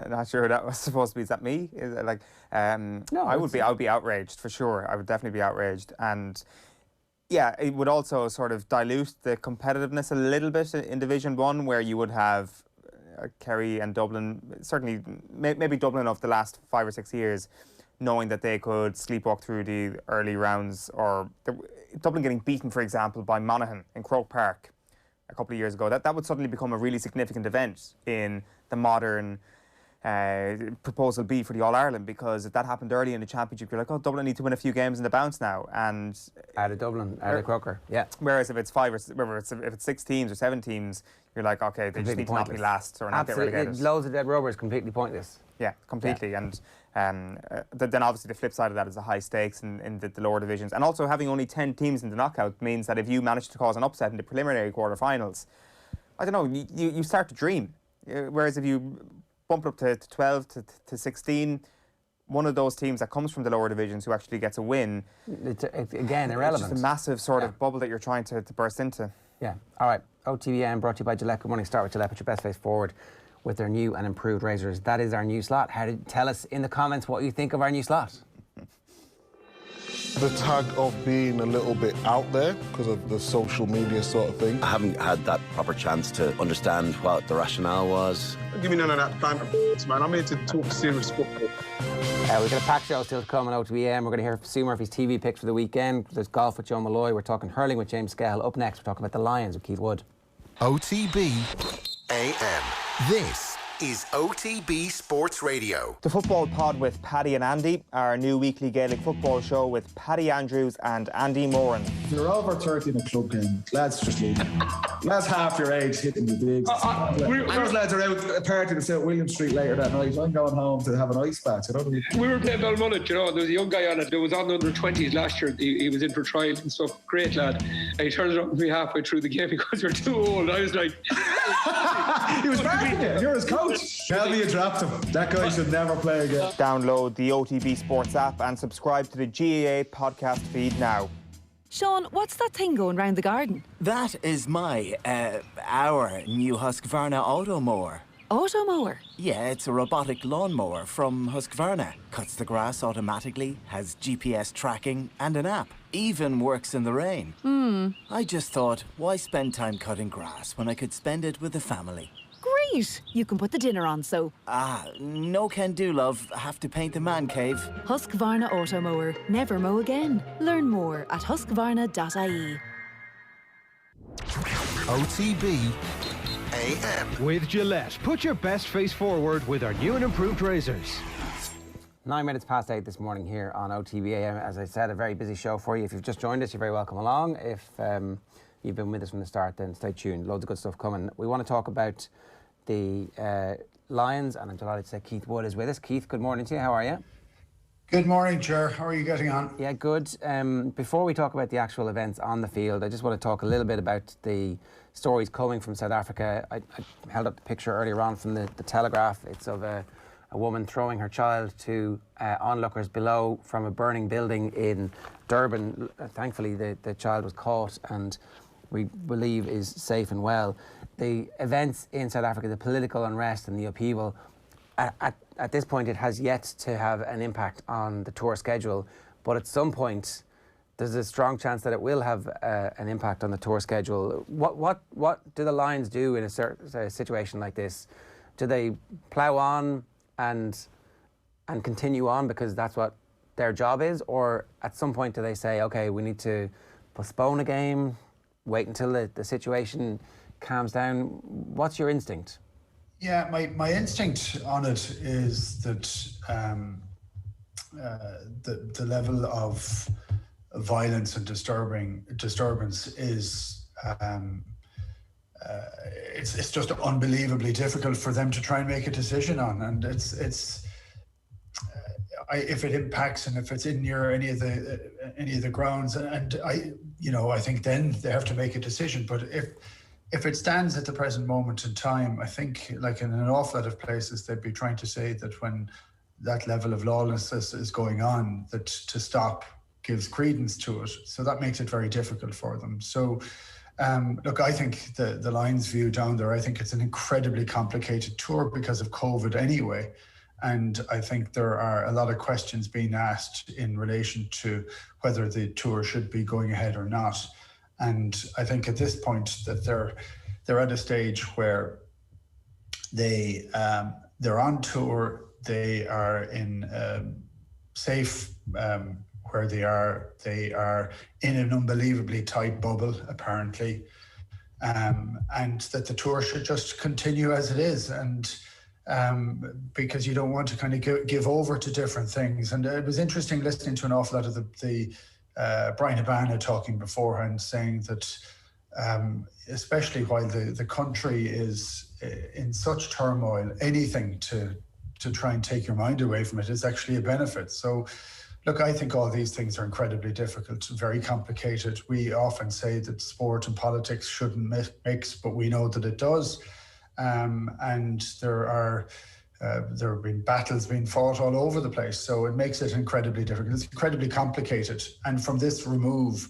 S4: Not sure that was supposed to be. Is that me? Is it like,
S3: no,
S4: I would be outraged for sure. I would definitely be outraged, and yeah, it would also sort of dilute the competitiveness a little bit in Division 1, where you would have Kerry and Dublin, certainly maybe Dublin of the last 5 or 6 years, knowing that they could sleepwalk through the early rounds, or Dublin getting beaten, for example, by Monaghan in Croke Park a couple of years ago. That would suddenly become a really significant event in the modern proposal B for the All-Ireland, because if that happened early in the championship, you're like, oh, Dublin need to win a few games in the bounce now. And
S3: out of Dublin, out of Croker, yeah.
S4: Whereas if it's if it's 6 teams or 7 teams, you're like, okay, they just need to not be last or not get relegated.
S3: Loads of dead rubbers, completely pointless.
S4: Yeah, completely. Yeah. And then obviously the flip side of that is the high stakes in the lower divisions. And also having only 10 teams in the knockout means that if you manage to cause an upset in the preliminary quarterfinals, I don't know, you start to dream. Whereas if you bump it up to 12 to 16, one of those teams that comes from the lower divisions who actually gets a win,
S3: it's again irrelevant.
S4: It's just a massive sort of bubble that you're trying to burst into.
S3: Yeah. All right. OTB AM brought to you by Gillette. Good morning. Start with Gillette. Put your best face forward with their new and improved razors. That is our new slot. Tell us in the comments what you think of our new slot.
S7: The tag of being a little bit out there because of the social media sort of thing.
S8: I haven't had that proper chance to understand what the rationale was.
S9: Give me none of that banter, man. I'm here to talk serious football.
S3: We've got a packed show still to come on OTB AM. We're going to hear Sue Murphy's TV picks for the weekend. There's golf with Joe Molloy. We're talking hurling with James Skehill. Up next, we're talking about the Lions with Keith Wood.
S1: OTB AM. This is OTB Sports Radio.
S4: The Football Pod with Paddy and Andy, our new weekly Gaelic football show with Paddy Andrews and Andy Moran.
S10: If you're over 30 in a club game, lads just leave. Lads half your age hitting the digs. Those lads are out at a party to St William Street later that night. I'm going home to have an ice bath.
S11: We were playing Belmullet, you know, there was a young guy on it that was on the under 20s last year. He was in for trials and stuff. Great lad. And he turns around to me halfway through the game because we're too old. I was like...
S10: He was backing you. You're his coach. Tell me you dropped him. That guy should never play again.
S4: Download the OTB Sports app and subscribe to the GAA podcast feed now.
S12: Sean, what's that thing going round the garden?
S13: That is our new Husqvarna Automower.
S12: Automower?
S13: Yeah, it's a robotic lawnmower from Husqvarna. Cuts the grass automatically, has GPS tracking and an app. Even works in the rain. I just thought, why spend time cutting grass when I could spend it with the family?
S12: Great! You can put the dinner on, so...
S13: No can do, love. Have to paint the man cave.
S12: Husqvarna Automower. Never mow again. Learn more at husqvarna.ie.
S1: OTB AM.
S2: With Gillette. Put your best face forward with our new and improved razors.
S3: 9 minutes past 8 this morning here on OTB AM. As I said, a very busy show for you. If you've just joined us, you're very welcome along. If you've been with us from the start, then stay tuned. Loads of good stuff coming. We want to talk about the Lions, and I'm delighted to say Keith Wood is with us. Keith, good morning to you. How are you?
S10: Good morning, Chair. How are you getting on?
S3: Yeah, good. Before we talk about the actual events on the field, I just want to talk a little bit about the stories coming from South Africa. I held up the picture earlier on from the Telegraph. It's of a woman throwing her child to onlookers below from a burning building in Durban. Thankfully, the child was caught and we believe is safe and well. The events in South Africa, the political unrest and the upheaval, at this point it has yet to have an impact on the tour schedule, but at some point there's a strong chance that it will have an impact on the tour schedule. What do the Lions do in a situation like this? Do they plough on and continue on because that's what their job is, or at some point do they say, okay, we need to postpone a game, wait until the situation calms down? What's your instinct?
S14: Yeah, my instinct on it is that the level of violence and disturbance is it's just unbelievably difficult for them to try and make a decision on, and it's if it impacts and if it's in near any of the grounds, and I think then they have to make a decision. But if it stands at the present moment in time, I think, like in an awful lot of places, they'd be trying to say that when that level of lawlessness is going on, that to stop gives credence to it. So that makes it very difficult for them. So look, I think the Lions view down there, I think it's an incredibly complicated tour because of COVID anyway. And I think there are a lot of questions being asked in relation to whether the tour should be going ahead or not. And I think at this point that they're at a stage where they're on tour, they are in safe where they are. They are in an unbelievably tight bubble, apparently, and that the tour should just continue as it is. And because you don't want to kind of give over to different things. And it was interesting listening to an awful lot of the Brian Habana talking beforehand, saying that especially while the country is in such turmoil, anything to try and take your mind away from it is actually a benefit. So look, I think all these things are incredibly difficult, very complicated. We often say that sport and politics shouldn't mix, but we know that it does. And there have been battles being fought all over the place. So it makes it incredibly difficult. It's incredibly complicated. And from this remove,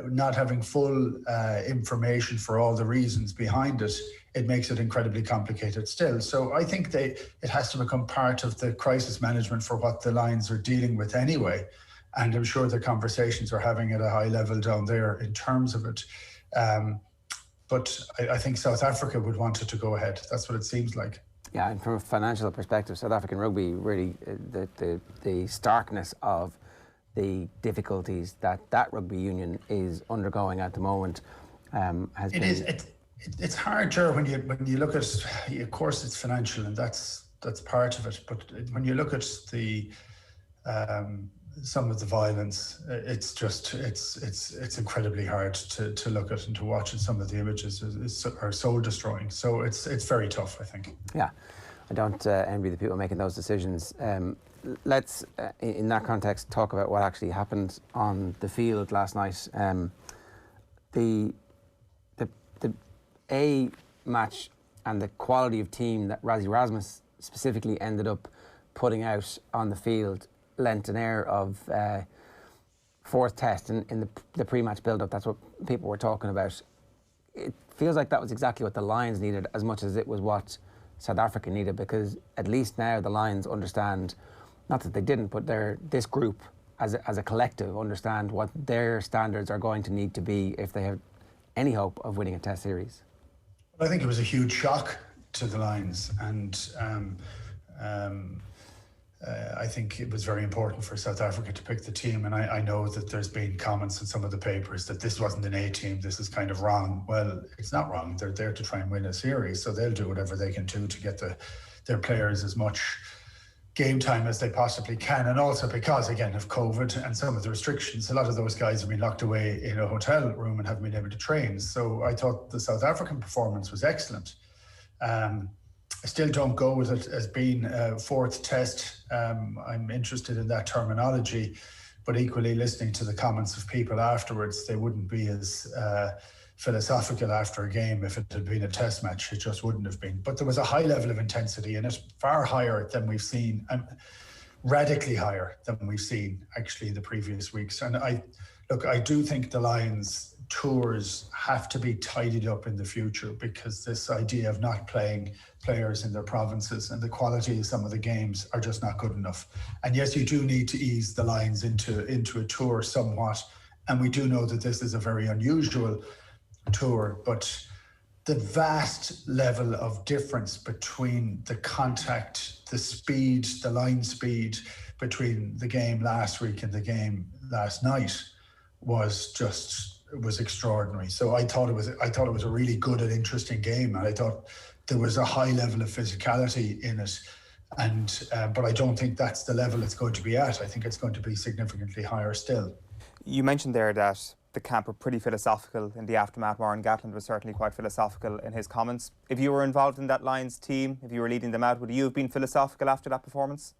S14: not having full information for all the reasons behind it, it makes it incredibly complicated still. So I think it has to become part of the crisis management for what the Lions are dealing with anyway. And I'm sure the conversations are having at a high level down there in terms of it. But I think South Africa would want it to go ahead. That's what it seems like.
S3: Yeah, and from a financial perspective, South African rugby, really, the starkness of the difficulties that rugby union is undergoing at the moment has been...
S14: It's hard, Ger, when you look at, of course, it's financial, and that's part of it. But when you look at the some of the violence, it's incredibly hard to look at and to watch, and some of the images are soul destroying. So it's very tough, I think. Yeah,
S3: I don't envy the people making those decisions. Let's, in that context, talk about what actually happened on the field last night. The A match and the quality of team that Rassie Erasmus specifically ended up putting out on the field lent an air of fourth test in the pre-match build-up. That's what people were talking about. It feels like that was exactly what the Lions needed as much as it was what South Africa needed, because at least now the Lions understand, not that they didn't, but this group as a collective understand what their standards are going to need to be if they have any hope of winning a test series.
S14: I think it was a huge shock to the Lions, and I think it was very important for South Africa to pick the team. And I know that there's been comments in some of the papers that this wasn't an A team, this is kind of wrong. Well, it's not wrong. They're there to try and win a series, so they'll do whatever they can do to get their players as much game time as they possibly can. And also because, again, of COVID and some of the restrictions, a lot of those guys have been locked away in a hotel room and haven't been able to train. So I thought the South African performance was excellent. I still don't go with it as being a fourth test. I'm interested in that terminology, but equally listening to the comments of people afterwards, they wouldn't be as philosophical after a game if it had been a test match. It just wouldn't have been. But there was a high level of intensity in it, far higher than we've seen, radically higher than we've seen actually in the previous weeks. And I do think the Lions tours have to be tidied up in the future, because this idea of not playing players in their provinces and the quality of some of the games are just not good enough. And yes, you do need to ease the Lions into a tour somewhat. And we do know that this is a very unusual tour, but the vast level of difference between the contact, the speed, the line speed, between the game last week and the game last night was extraordinary. So I thought it was a really good and interesting game, and I thought there was a high level of physicality in it. And but I don't think that's the level it's going to be at. I think it's going to be significantly higher still.
S4: You mentioned there that the camp were pretty philosophical in the aftermath. Warren Gatland was certainly quite philosophical in his comments. If you were involved in that Lions team, if you were leading them out, would you have been philosophical after that performance?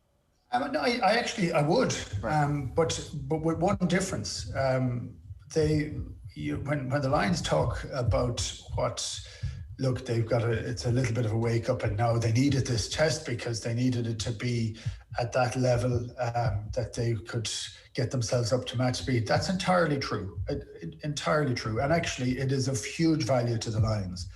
S14: No, I would, right. but with one difference. When the Lions talk about look, it's a little bit of a wake up, and now they needed this test because they needed it to be at that level that they could get themselves up to match speed. That's entirely true, entirely true. And actually it is of huge value to the Lions,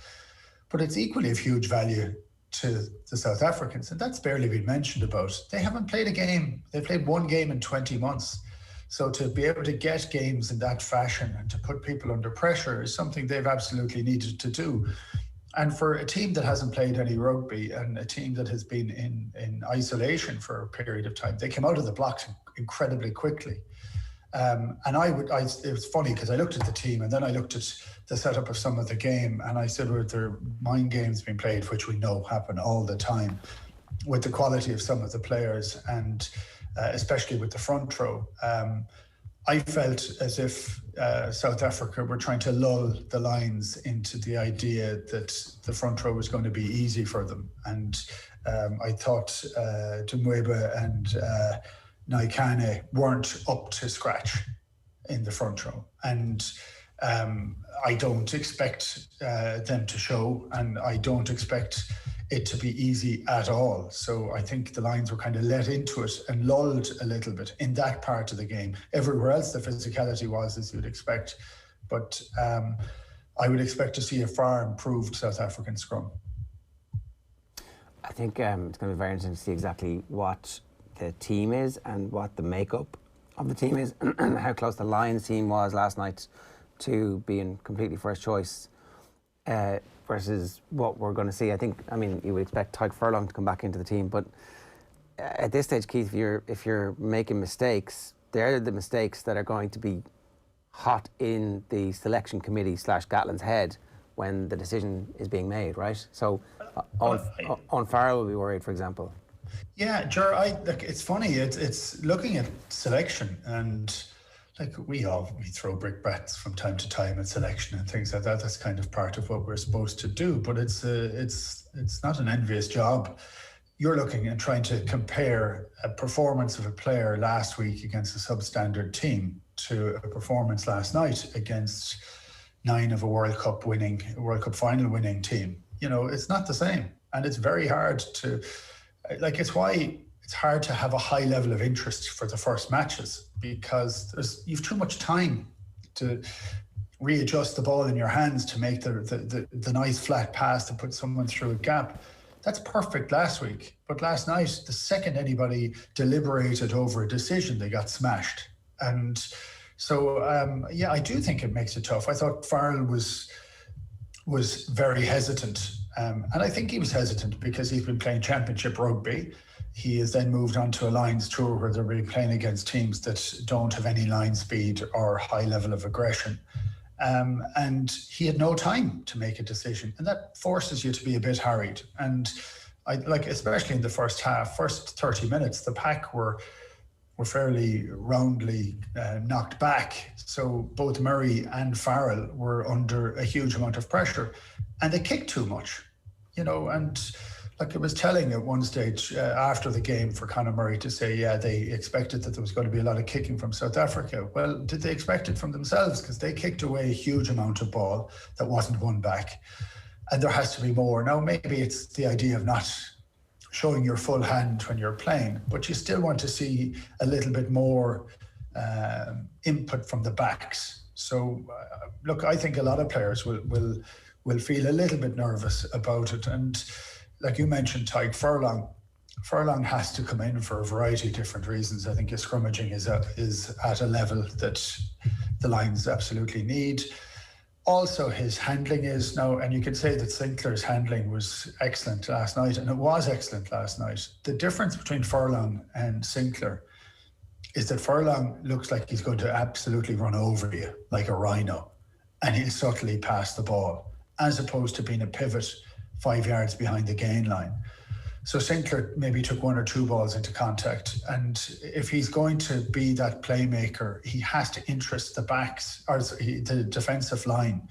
S14: but it's equally of huge value to the South Africans. And that's barely been mentioned about. They haven't played a game. They played one game in 20 months. So to be able to get games in that fashion and to put people under pressure is something they've absolutely needed to do. And for a team that hasn't played any rugby and a team that has been in isolation for a period of time, they came out of the blocks incredibly quickly. And it was funny because I looked at the team and then I looked at the setup of some of the game, and I said, were there mind games being played, which we know happen all the time, with the quality of some of the players and especially with the front row. I felt as if South Africa were trying to lull the Lions into the idea that the front row was going to be easy for them. And I thought Dumweba and Naikane weren't up to scratch in the front row. And I don't expect them to show, and I don't expect it to be easy at all. So I think the Lions were kind of let into it and lulled a little bit in that part of the game. Everywhere else the physicality was as you'd expect, but I would expect to see a far improved South African scrum.
S3: I think it's going to be very interesting to see exactly what the team is and what the makeup of the team is and how close the Lions team was last night to being completely first choice versus what we're going to see. I mean, you would expect Tyke Furlong to come back into the team, but at this stage, Keith, if you're making mistakes, they're the mistakes that are going to be hot in the selection committee / Gatland's head when the decision is being made, right? So Owen Farrell will be worried, for example.
S14: Yeah, Ger, it's funny. It's looking at selection, and like we throw brickbats from time to time at selection and things like that. That's kind of part of what we're supposed to do. But it's not an envious job. You're looking and trying to compare a performance of a player last week against a substandard team to a performance last night against 9 of a World Cup final winning team. You know, it's not the same, and it's very hard to. It's why it's hard to have a high level of interest for the first matches, because you've too much time to readjust the ball in your hands to make the nice flat pass to put someone through a gap. That's perfect last week. But last night, the second anybody deliberated over a decision, they got smashed. And so, I do think it makes it tough. I thought Farrell was very hesitant. And I think he was hesitant because he's been playing championship rugby. He has then moved on to a Lions tour where they're really playing against teams that don't have any line speed or high level of aggression. And he had no time to make a decision. And that forces you to be a bit harried. And especially in the first 30 minutes, the pack were fairly roundly knocked back. So both Murray and Farrell were under a huge amount of pressure, and they kicked too much, and it was telling at one stage after the game for Conor Murray to say, they expected that there was going to be a lot of kicking from South Africa. Well, did they expect it from themselves? Because they kicked away a huge amount of ball that wasn't won back. And there has to be more. Now, maybe it's the idea of not showing your full hand when you're playing, but you still want to see a little bit more input from the backs. So, look, I think a lot of players will feel a little bit nervous about it. And like you mentioned, Tyke Furlong has to come in for a variety of different reasons. I think his scrummaging is at a level that the Lions absolutely need. Also, his handling is now, and you could say that Sinclair's handling was excellent last night, and it was excellent last night. The difference between Furlong and Sinclair is that Furlong looks like he's going to absolutely run over you like a rhino, and he'll subtly pass the ball, as opposed to being a pivot 5 yards behind the gain line. So Sinclair maybe took 1 or 2 balls into contact, and if he's going to be that playmaker, he has to interest the backs or the defensive line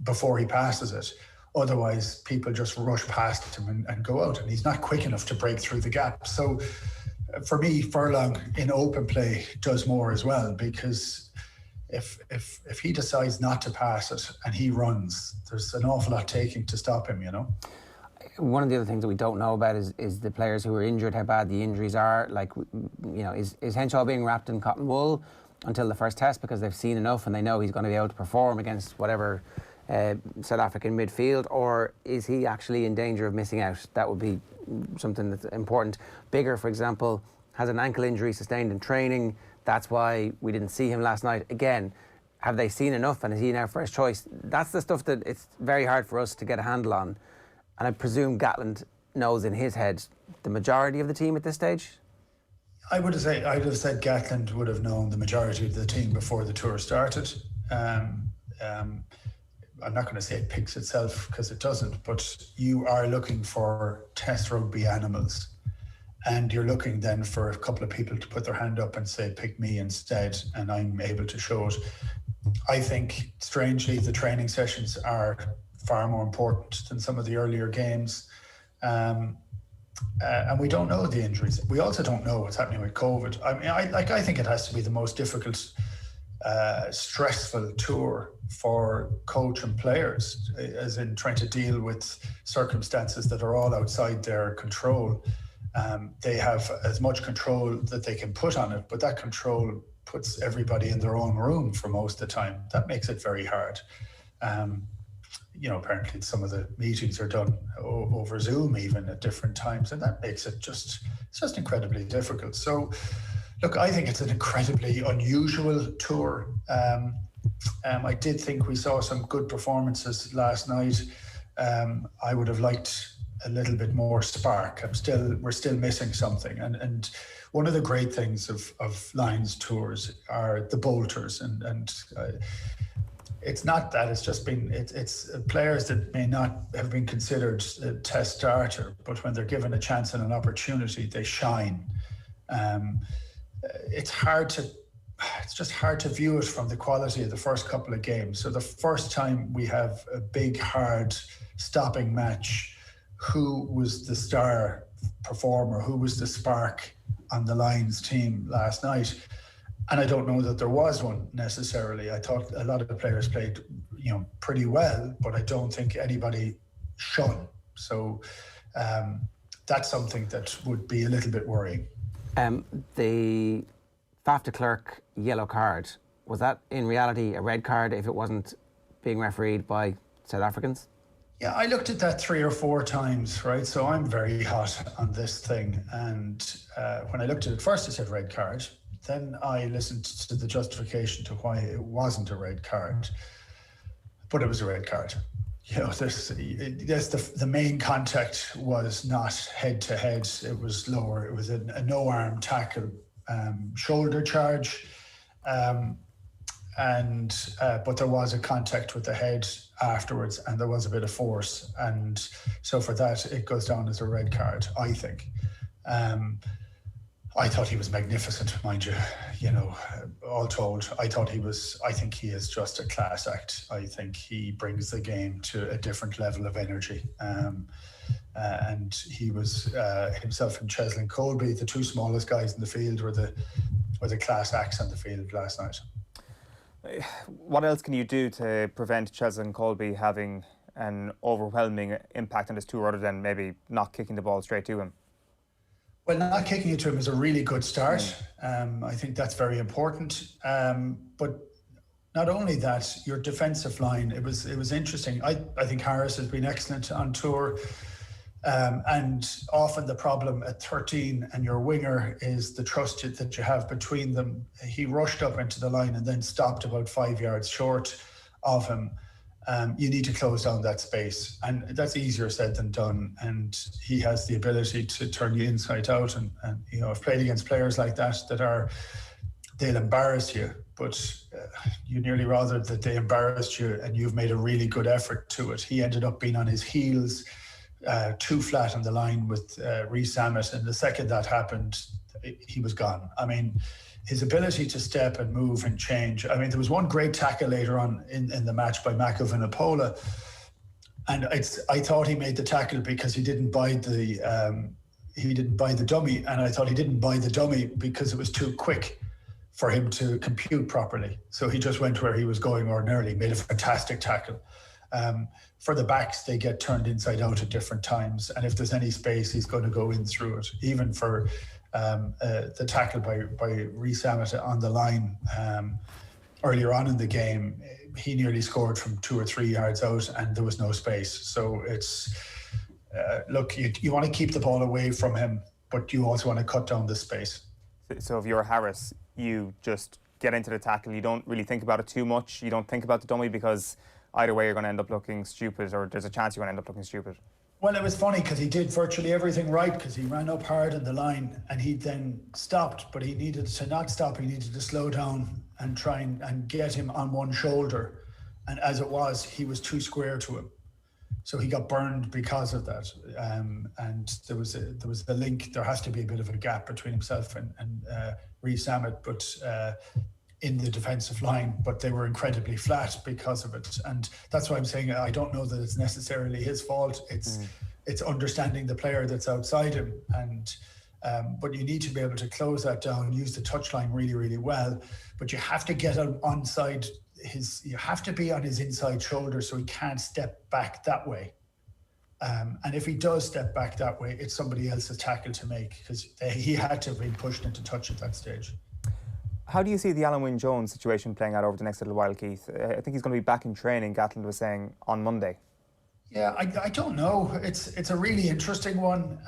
S14: before he passes it. Otherwise, people just rush past him and go out, and he's not quick enough to break through the gap. So for me, Furlong in open play does more as well, because if he decides not to pass it and he runs, there's an awful lot taking to stop him, you know.
S3: One of the other things that we don't know about is the players who are injured, how bad the injuries are. Like, you know, is Henshaw being wrapped in cotton wool until the first test because they've seen enough and they know he's going to be able to perform against whatever South African midfield, or is he actually in danger of missing out? That would be something that's important. Bigger, for example, has an ankle injury sustained in training. That's why we didn't see him last night. Again, have they seen enough, and is he now first choice? That's the stuff that it's very hard for us to get a handle on. And I presume Gatland knows in his head the majority of the team at this stage?
S14: I would have said Gatland would have known the majority of the team before the tour started. I'm not going to say it picks itself, because it doesn't, but you are looking for test rugby animals, and you're looking then for a couple of people to put their hand up and say, pick me instead, and I'm able to show it. I think, strangely, the training sessions are far more important than some of the earlier games. And we don't know the injuries. We also don't know what's happening with COVID. I mean, I think it has to be the most difficult, stressful tour for coach and players, as in trying to deal with circumstances that are all outside their control. They have as much control that they can put on it, but that control puts everybody in their own room for most of the time. That makes it very hard. You know, apparently some of the meetings are done over Zoom even at different times, and that makes it it's just incredibly difficult. So, look, I think it's an incredibly unusual tour. I did think we saw some good performances last night. I would have liked a little bit more spark. We're still missing something. And one of the great things of Lions tours are the bolters, and it's not that, it's players that may not have been considered a test starter, but when they're given a chance and an opportunity, they shine. It's just hard to view it from the quality of the first couple of games. So the first time we have a big, hard stopping match, who was the star performer, who was the spark on the Lions team last night? And I don't know that there was one necessarily. I thought a lot of the players played, you know, pretty well, but I don't think anybody shone. So that's something that would be a little bit worrying.
S3: The Faf de Klerk yellow card, was that in reality a red card if it wasn't being refereed by South Africans?
S14: Yeah, I looked at that 3 or 4 times, right? So I'm very hot on this thing. And when I looked at it first, it said red card. Then I listened to the justification to why it wasn't a red card, but it was a red card. You know, the main contact was not head to head. It was lower. It was a no arm tackle, shoulder charge, but there was a contact with the head afterwards, and there was a bit of force, and so for that it goes down as a red card, I think. I thought he was magnificent, mind you. You know, all told, I think he is just a class act. I think he brings the game to a different level of energy. And he was himself and Cheslin Colby, the 2 smallest guys in the field, were the class acts on the field last night.
S4: What else can you do to prevent Cheslin Colby having an overwhelming impact on his tour, other than maybe not kicking the ball straight to him?
S14: Well, not kicking it to him is a really good start. I think that's very important. But not only that, your defensive line, it was interesting. I think Harris has been excellent on tour. And often the problem at 13 and your winger is the trust that you have between them. He rushed up into the line and then stopped about 5 yards short of him. You need to close down that space, and that's easier said than done. And he has the ability to turn you inside out. And you know, I've played against players like that are they'll embarrass you, but you nearly rather that they embarrassed you and you've made a really good effort to it. He ended up being on his heels, too flat on the line with Rhys Sammet, and the second that happened, he was gone. I mean, his ability to step and move and change. I mean, there was one great tackle later on in the match by Makavinapola, and I thought he made the tackle because he didn't buy the dummy, and I thought he didn't buy the dummy because it was too quick for him to compute properly. So he just went where he was going ordinarily, made a fantastic tackle. For the backs, they get turned inside out at different times, and if there's any space, he's going to go in through it. Even for the tackle by Rhys Sammet on the line earlier on in the game, he nearly scored from 2 or 3 yards out, and there was no space. So it's look, you want to keep the ball away from him, but you also want to cut down the space.
S4: So if you're Harris, you just get into the tackle. You don't really think about it too much. You don't think about the dummy because either way you're going to end up looking stupid, or there's a chance you're going to end up looking stupid.
S14: Well, it was funny because he did virtually everything right, because he ran up hard in the line and he then stopped, but he needed to not stop. He needed to slow down and try and get him on one shoulder. And as it was, he was too square to him. So he got burned because of that. And there was the link. There has to be a bit of a gap between himself and Rhys Sammet, but in the defensive line, but they were incredibly flat because of it. And that's why I'm saying I don't know that it's necessarily his fault. It's understanding the player that's outside him. And but you need to be able to close that down, use the touchline really, really well. But you have to get onside you have to be on his inside shoulder so he can't step back that way. And if he does step back that way, it's somebody else's tackle to make, because he had to have been pushed into touch at that stage.
S4: How do you see the Alan Wynne-Jones situation playing out over the next little while, Keith? I think he's going to be back in training, Gatland was saying, on Monday.
S14: Yeah, I don't know. It's a really interesting one.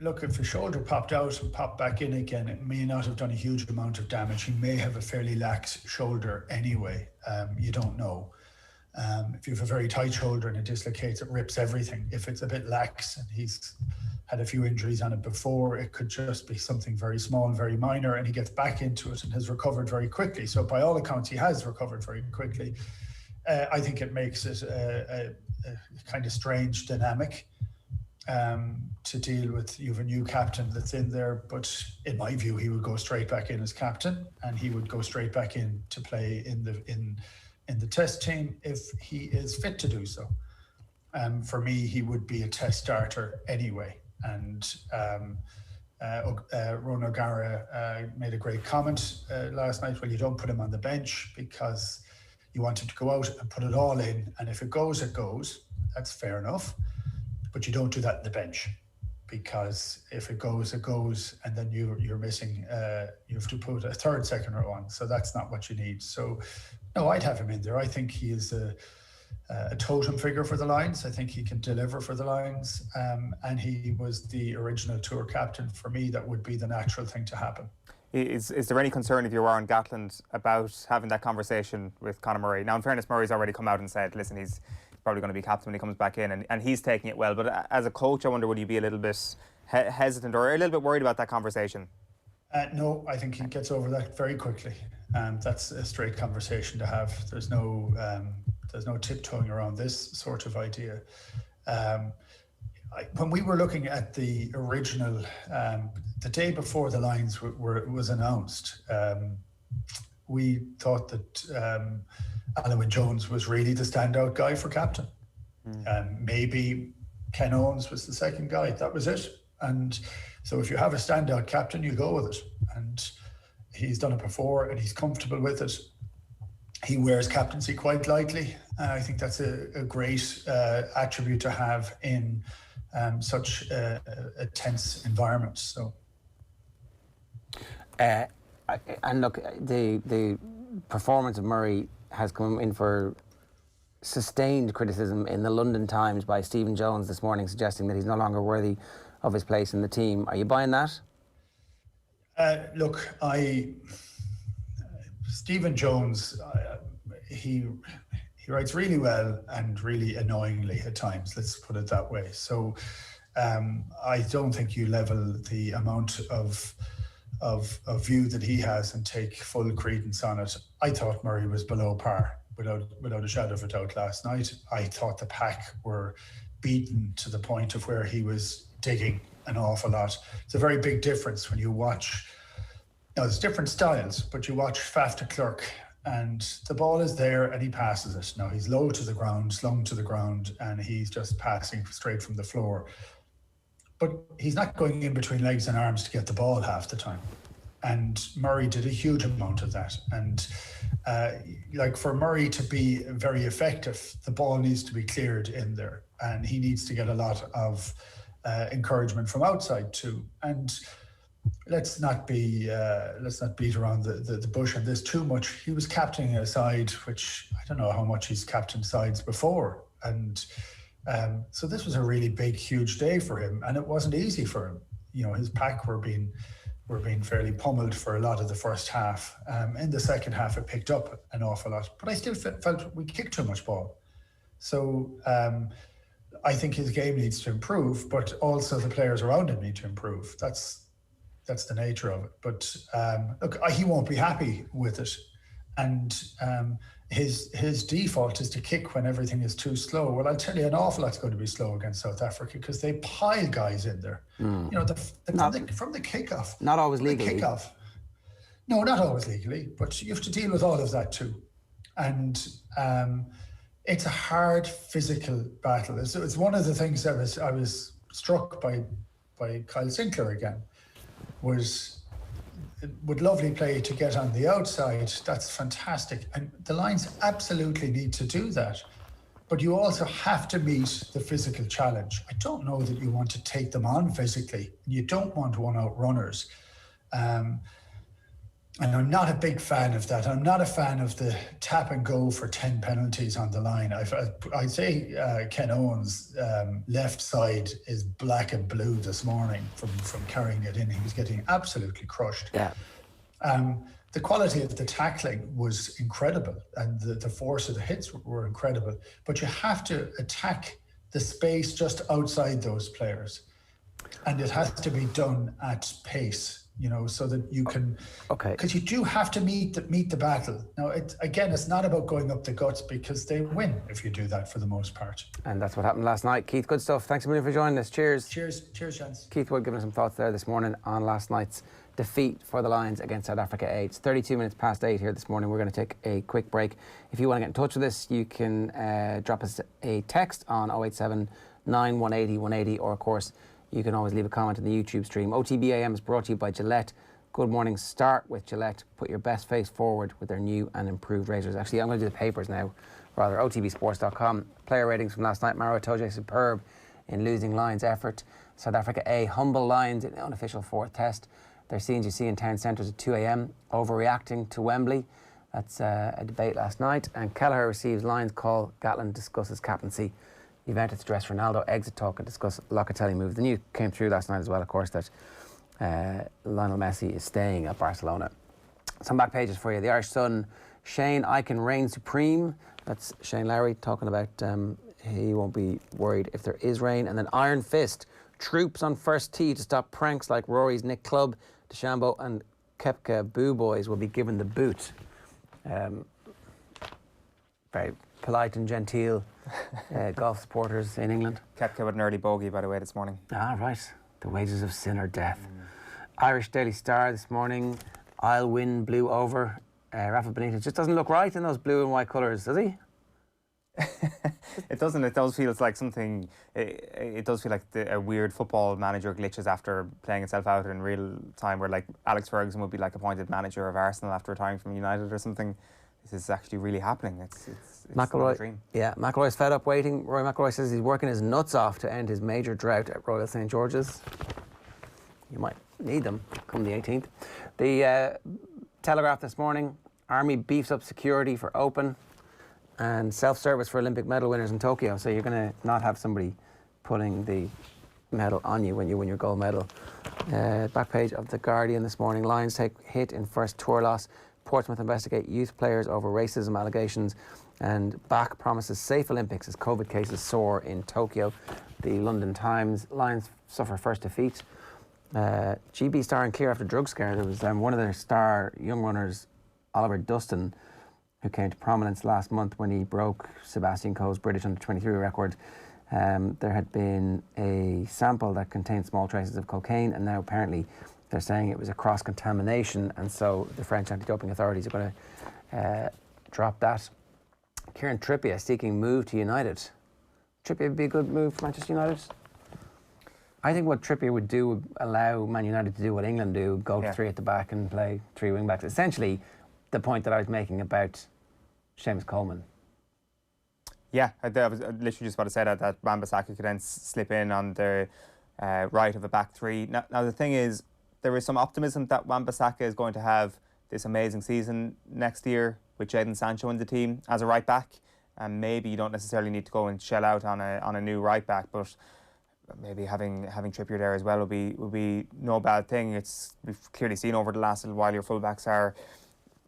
S14: Look, if his shoulder popped out and popped back in again, it may not have done a huge amount of damage. He may have a fairly lax shoulder anyway. You don't know. If you have a very tight shoulder and it dislocates, it rips everything. If it's a bit lax and he's had a few injuries on it before, it could just be something very small and very minor, and he gets back into it and has recovered very quickly. So by all accounts, he has recovered very quickly. I think it makes it a kind of strange dynamic to deal with. You have a new captain that's in there, but in my view, he would go straight back in as captain, and he would go straight back in to play in the test team if he is fit to do so. For me, he would be a test starter anyway. And Ron O'Gara made a great comment last night. Well, you don't put him on the bench because you want him to go out and put it all in, and if it goes, it goes. That's fair enough. But you don't do that in the bench, because if it goes, it goes, and then you're missing. You have to put a third second row on, so that's not what you need. So, no, I'd have him in there. I think he is a totem figure for the Lions. I think he can deliver for the Lions, and he was the original tour captain. For me, that would be the natural thing to happen.
S4: Is there any concern, if you are on Gatland, about having that conversation with Conor Murray? Now, in fairness, Murray's already come out and said, listen, he's probably going to be captain when he comes back in, and he's taking it well. But as a coach, I wonder, would you be a little bit hesitant or a little bit worried about that conversation?
S14: No, I think he gets over that very quickly. That's a straight conversation to have. There's no tiptoeing around this sort of idea. When we were looking at the original, the day before the Lions was announced, we thought that Alan Wynne-Jones was really the standout guy for captain. Maybe Ken Owens was the second guy. That was it. And so if you have a standout captain, you go with it. And he's done it before, and he's comfortable with it. He wears captaincy quite lightly. I think that's a great attribute to have in such a tense environment. So,
S3: and look, the performance of Murray has come in for sustained criticism in the London Times by Stephen Jones this morning, suggesting that he's no longer worthy of his place in the team. Are you buying that?
S14: Look, Stephen Jones, he writes really well and really annoyingly at times, let's put it that way. So I don't think you level the amount of view that he has and take full credence on it. I thought Murray was below par, without a shadow of a doubt last night. I thought the pack were beaten to the point of where he was digging an awful lot. It's a very big difference when you watch. Now, there's different styles, but you watch Faf de Klerk and the ball is there and he passes it. Now, he's low to the ground, slung to the ground, and he's just passing straight from the floor. But he's not going in between legs and arms to get the ball half the time. And Murray did a huge amount of that. And like for Murray to be very effective, the ball needs to be cleared in there. And he needs to get a lot of encouragement from outside too. And let's not beat around the bush on this too much. He was captaining a side, which I don't know how much he's captained sides before. And so this was a really big, huge day for him, and it wasn't easy for him. You know, his pack were being fairly pummeled for a lot of the first half. In the second half, it picked up an awful lot, but I still felt we kicked too much ball. So I think his game needs to improve, but also the players around him need to improve. That's the nature of it. But look, he won't be happy with it, and his default is to kick when everything is too slow. Well, I'll tell you, an awful lot's going to be slow against South Africa because they pile guys in there. You know, from the kickoff.
S3: Not always legally.
S14: Kickoff. No, not always legally, but you have to deal with all of that too. And it's a hard physical battle. It's one of the things I was struck by Kyle Sinclair again, was with lovely play to get on the outside. That's fantastic. And the Lions absolutely need to do that. But you also have to meet the physical challenge. I don't know that you want to take them on physically. You don't want one-out runners. And I'm not a big fan of that. I'm not a fan of the tap and go for 10 penalties on the line. I'd say Ken Owen's left side is black and blue this morning from carrying it in. He was getting absolutely crushed.
S3: Yeah.
S14: The quality of the tackling was incredible, and the force of the hits were incredible. But you have to attack the space just outside those players. And it has to be done at pace. You know, so that you can, because you do have to meet the battle. Now, it's not about going up the guts, because they win if you do that for the most part.
S3: And that's what happened last night. Keith, good stuff. Thanks a million for joining us. Cheers.
S14: Cheers, Chance.
S3: Keith Wood giving us some thoughts there this morning on last night's defeat for the Lions against South Africa 8. It's 32 minutes past 8 here this morning. We're going to take a quick break. If you want to get in touch with us, you can drop us a text on 087 9180 180, or of course, you can always leave a comment in the YouTube stream. OTB AM is brought to you by Gillette. Good morning. Start with Gillette. Put your best face forward with their new and improved razors. Actually, I'm going to do the papers now, rather. OTBSports.com. Player ratings from last night. Maro Itoje, superb in losing Lions' effort. South Africa A, humble Lions in the unofficial fourth test. Their scenes you see in town centres at 2 a.m. Overreacting to Wembley. That's a debate last night. And Kelleher receives Lions call. Gatlin discusses captaincy. Juventus address Ronaldo, exit talk, and discuss Locatelli move. The news came through last night as well, of course, that Lionel Messi is staying at Barcelona. Some back pages for you. The Irish Sun, Shane, I can reign supreme. That's Shane Lowry talking about he won't be worried if there is rain. And then Iron Fist, troops on first tee to stop pranks like Rory's Nick Clubb, DeChambeau and Koepka Boo Boys will be given the boot. Very polite and genteel golf supporters in England.
S4: Koepka with an early bogey, by the way, this morning.
S3: Ah, right. The wages of sin are death. Irish Daily Star this morning. I'll win blue over. Rafa Benitez just doesn't look right in those blue and white colours, does he?
S4: It doesn't. It does feel like something. It does feel like a weird football manager glitches after playing itself out in real time, where like Alex Ferguson would be like appointed manager of Arsenal after retiring from United or something. This is actually really happening. It's
S3: McIlroy,
S4: a dream.
S3: Yeah, McIlroy's fed up waiting. Rory McIlroy says he's working his nuts off to end his major drought at Royal St George's. You might need them come the 18th. The Telegraph this morning, Army beefs up security for Open and self-service for Olympic medal winners in Tokyo. So you're going to not have somebody putting the medal on you when you win your gold medal. Back page of The Guardian this morning, Lions take hit in first tour loss. Portsmouth investigate youth players over racism allegations, and Bach promises safe Olympics as COVID cases soar in Tokyo. The London Times, Lions suffer first defeat. GB star and clear after drug scare. There was one of their star young runners, Oliver Dustin, who came to prominence last month when he broke Sebastian Coe's British under-23 record. There had been a sample that contained small traces of cocaine, and now apparently they're saying it was a cross-contamination, and so the French anti-doping authorities are going to drop that. Kieran Trippier seeking move to United. Trippier would be a good move for Manchester United. I think what Trippier would do would allow Man United to do what England do, go to three at the back and play three wing-backs. Essentially, the point that I was making about Seamus Coleman.
S4: Yeah, I was literally just about to say that Wan-Bissaka could then slip in on the right of a back three. Now, the thing is, there is some optimism that Wan-Bissaka is going to have this amazing season next year with Jadon Sancho in the team as a right back. And maybe you don't necessarily need to go and shell out on a new right back, but maybe having Trippier there as well would be no bad thing. We've clearly seen over the last little while your fullbacks are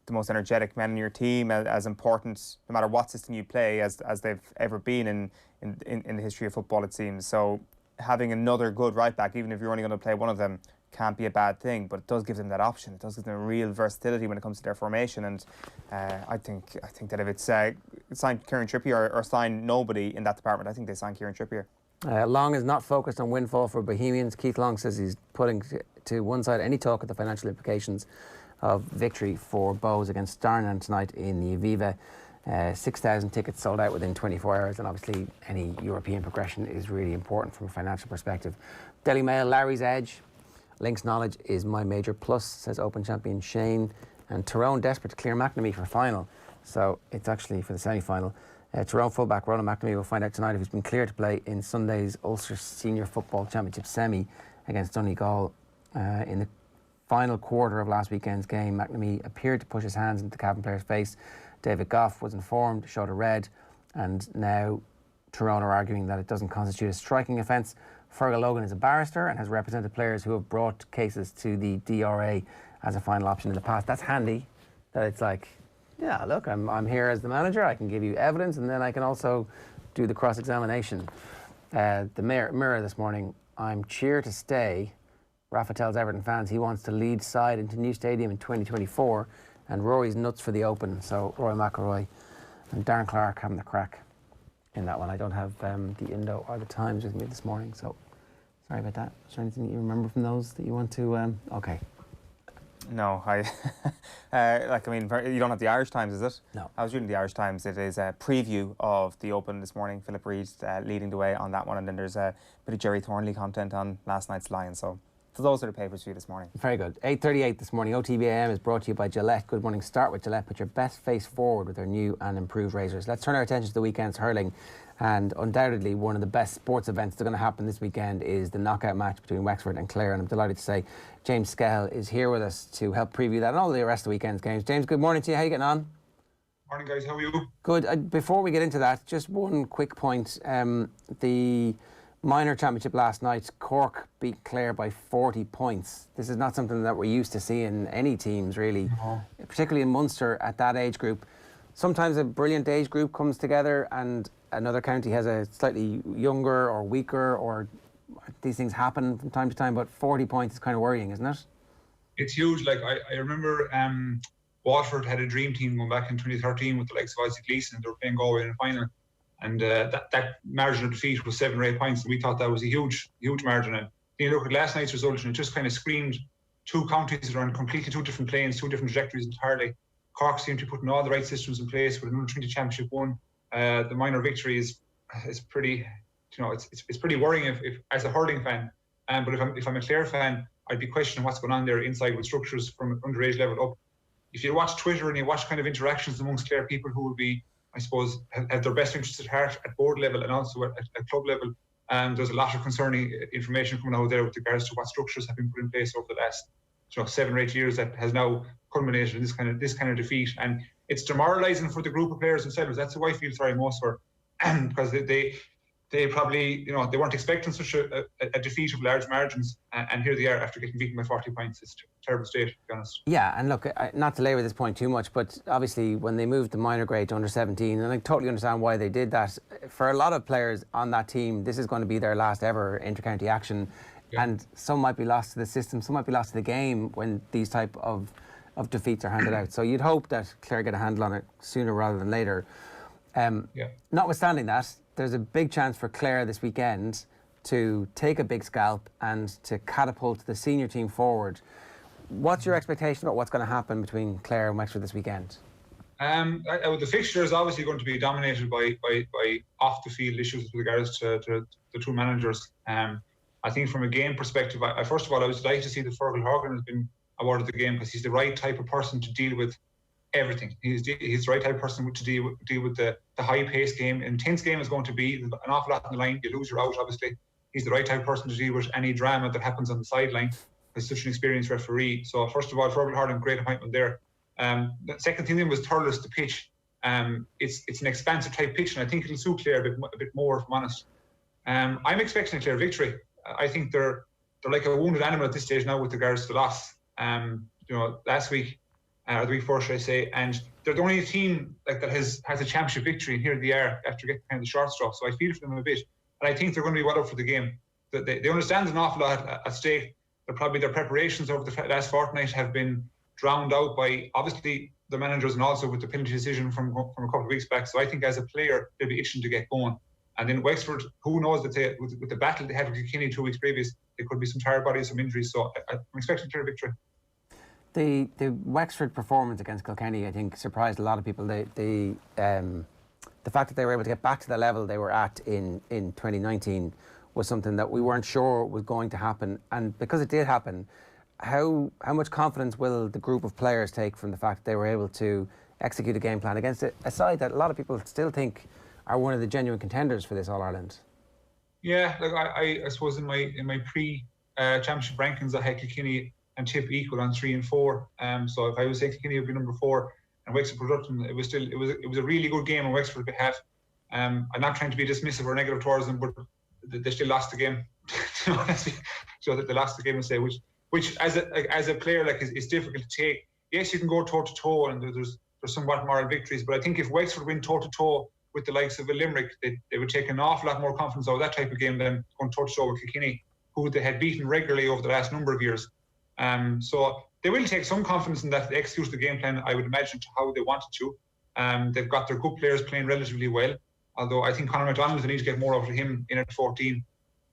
S4: the most energetic men in your team, as important, no matter what system you play, as they've ever been in the history of football, it seems. So having another good right back, even if you're only going to play one of them, can't be a bad thing, but it does give them that option. It does give them real versatility when it comes to their formation, and I think that if it's sign Kieran Trippier or sign nobody in that department, I think they sign Kieran Trippier.
S3: Long is not focused on windfall for Bohemians. Keith Long says he's putting to one side any talk of the financial implications of victory for Bows against Starnan tonight in the Aviva. 6,000 tickets sold out within 24 hours, and obviously any European progression is really important from a financial perspective. Daily Mail, Larry's edge. Link's knowledge is my major plus, says Open champion Sheahan. And Tyrone desperate to clear McNamee for final. So it's actually for the semi-final. Tyrone fullback Ronan McNamee will find out tonight if he's been cleared to play in Sunday's Ulster Senior Football Championship semi against Donegal. In the final quarter of last weekend's game, McNamee appeared to push his hands into the Cavan player's face. David Goff was informed, showed a red, and now Tyrone are arguing that it doesn't constitute a striking offence. Fergal Logan is a barrister and has represented players who have brought cases to the DRA as a final option in the past. That's handy, that it's like, yeah, look, I'm here as the manager, I can give you evidence, and then I can also do the cross-examination. The Mirror this morning, I'm cheer to stay. Rafa tells Everton fans he wants to lead side into new stadium in 2024, and Rory's nuts for the Open. So Rory McIlroy and Darren Clark having the crack in that one. I don't have the Indo or the Times with me this morning, so sorry about that. Is there anything that you remember from those that you want to... Okay.
S4: No, you don't have the Irish Times, is it?
S3: No.
S4: I was reading the Irish Times. It is a preview of the Open this morning. Philip Reid leading the way on that one, and then there's a bit of Jerry Thornley content on last night's Lions. So those are the papers for you this morning.
S3: Very good. 8:38 this morning. OTB AM is brought to you by Gillette. Good morning. Start with Gillette. Put your best face forward with their new and improved razors. Let's turn our attention to the weekend's hurling. And undoubtedly one of the best sports events that are going to happen this weekend is the knockout match between Wexford and Clare. And I'm delighted to say James Skehill is here with us to help preview that and all the rest of the weekend's games. James, good morning to you. How are you getting on?
S9: Morning, guys. How are you?
S3: Good. Before we get into that, just one quick point. The minor championship last night, Cork beat Clare by 40 points. This is not something that we're used to seeing any teams, really, particularly in Munster at that age group. Sometimes a brilliant age group comes together and another county has a slightly younger or weaker, or these things happen from time to time, but 40 points is kind of worrying, isn't it?
S9: It's huge. Like, I remember Waterford had a dream team going back in 2013 with the likes of Isaac Leeson. They were playing Galway in the final, and that margin of defeat was 7 or 8 points, and we thought that was a huge margin. And you look at last night's result, and it just kind of screamed two counties that are on completely two different planes, two different trajectories entirely. Cork seemed to be putting all the right systems in place with another 20 championship won. The minor victory is pretty, it's pretty worrying if as a hurling fan. But if I'm a Clare fan, I'd be questioning what's going on there inside with structures from underage level up. If you watch Twitter and you watch kind of interactions amongst Clare people who will be, I suppose, have their best interests at heart at board level and also at club level, there's a lot of concerning information coming out there with regards to what structures have been put in place over the last 7 or 8 years that has now culminated in this kind of defeat. And it's demoralising for the group of players themselves. That's who I feel sorry most for, because they probably, they weren't expecting such a defeat of large margins, and here they are after getting beaten by 40 points. It's a terrible state, to be honest. Yeah,
S3: and look, not to labour this point too much, but obviously when they moved the minor grade to under 17, and I totally understand why they did that, for a lot of players on that team, this is going to be their last ever inter-county action. And some might be lost to the system, some might be lost to the game when these type of defeats are handed out. So you'd hope that Clare get a handle on it sooner rather than later. Notwithstanding that, there's a big chance for Clare this weekend to take a big scalp and to catapult the senior team forward. What's your expectation about what's going to happen between Clare and Wexford this weekend?
S9: The fixture is obviously going to be dominated by off-the-field issues with regards to the two managers. I think from a game perspective, first of all, I was delighted to see that Fergal Horgan has been awarded the game because he's the right type of person to deal with everything. He's the right type of person to deal with the high-paced game. Intense game is going to be an awful lot on the line. You lose, you're out, obviously. He's the right type of person to deal with any drama that happens on the sideline. He's such an experienced referee. So first of all, Fergal Horgan, great appointment there. The second thing then was Thurles, the pitch. It's an expansive type pitch, and I think it'll suit Clare a bit more, if I'm honest. I'm expecting a Clare victory. I think they're like a wounded animal at this stage now with regards to the loss. Last week, or the week before, should I say, and they're the only team that has a championship victory, and here they are after getting kind of the short straw. So I feel for them a bit, and I think they're going to be well up for the game. They understand an awful lot at stake. Their preparations over the last fortnight have been drowned out by obviously the managers and also with the penalty decision from a couple of weeks back. So I think as a player they'll be itching to get going. And then Wexford, who knows that with the battle they had with Kilkenny 2 weeks previous, there could be some tired bodies, some injuries. So I'm expecting a clear victory.
S3: The Wexford performance against Kilkenny, I think, surprised a lot of people. The fact that they were able to get back to the level they were at in 2019 was something that we weren't sure was going to happen. And because it did happen, how much confidence will the group of players take from the fact that they were able to execute a game plan against a side that a lot of people still think are one of the genuine contenders for this All-Ireland?
S9: Yeah, like I suppose in my pre-championship rankings I had Kilkenny and Tip equal on 3 and 4. So if I was saying Kilkenny would be number 4 and Wexford Production, it was a really good game on Wexford's behalf. I'm not trying to be dismissive or negative towards them, but they still lost the game. So that they lost the game and say which as a player is difficult to take. Yes, you can go toe to toe and there's somewhat moral victories, but I think if Wexford win toe to toe with the likes of a Limerick, they would take an awful lot more confidence out of that type of game than going toe to toe with Kilkenny, who they had beaten regularly over the last number of years. So they will take some confidence in that they execute the game plan, I would imagine, to how they wanted to. They've got their good players playing relatively well, although I think Conor McDonald, they need to get more out of him in at 14.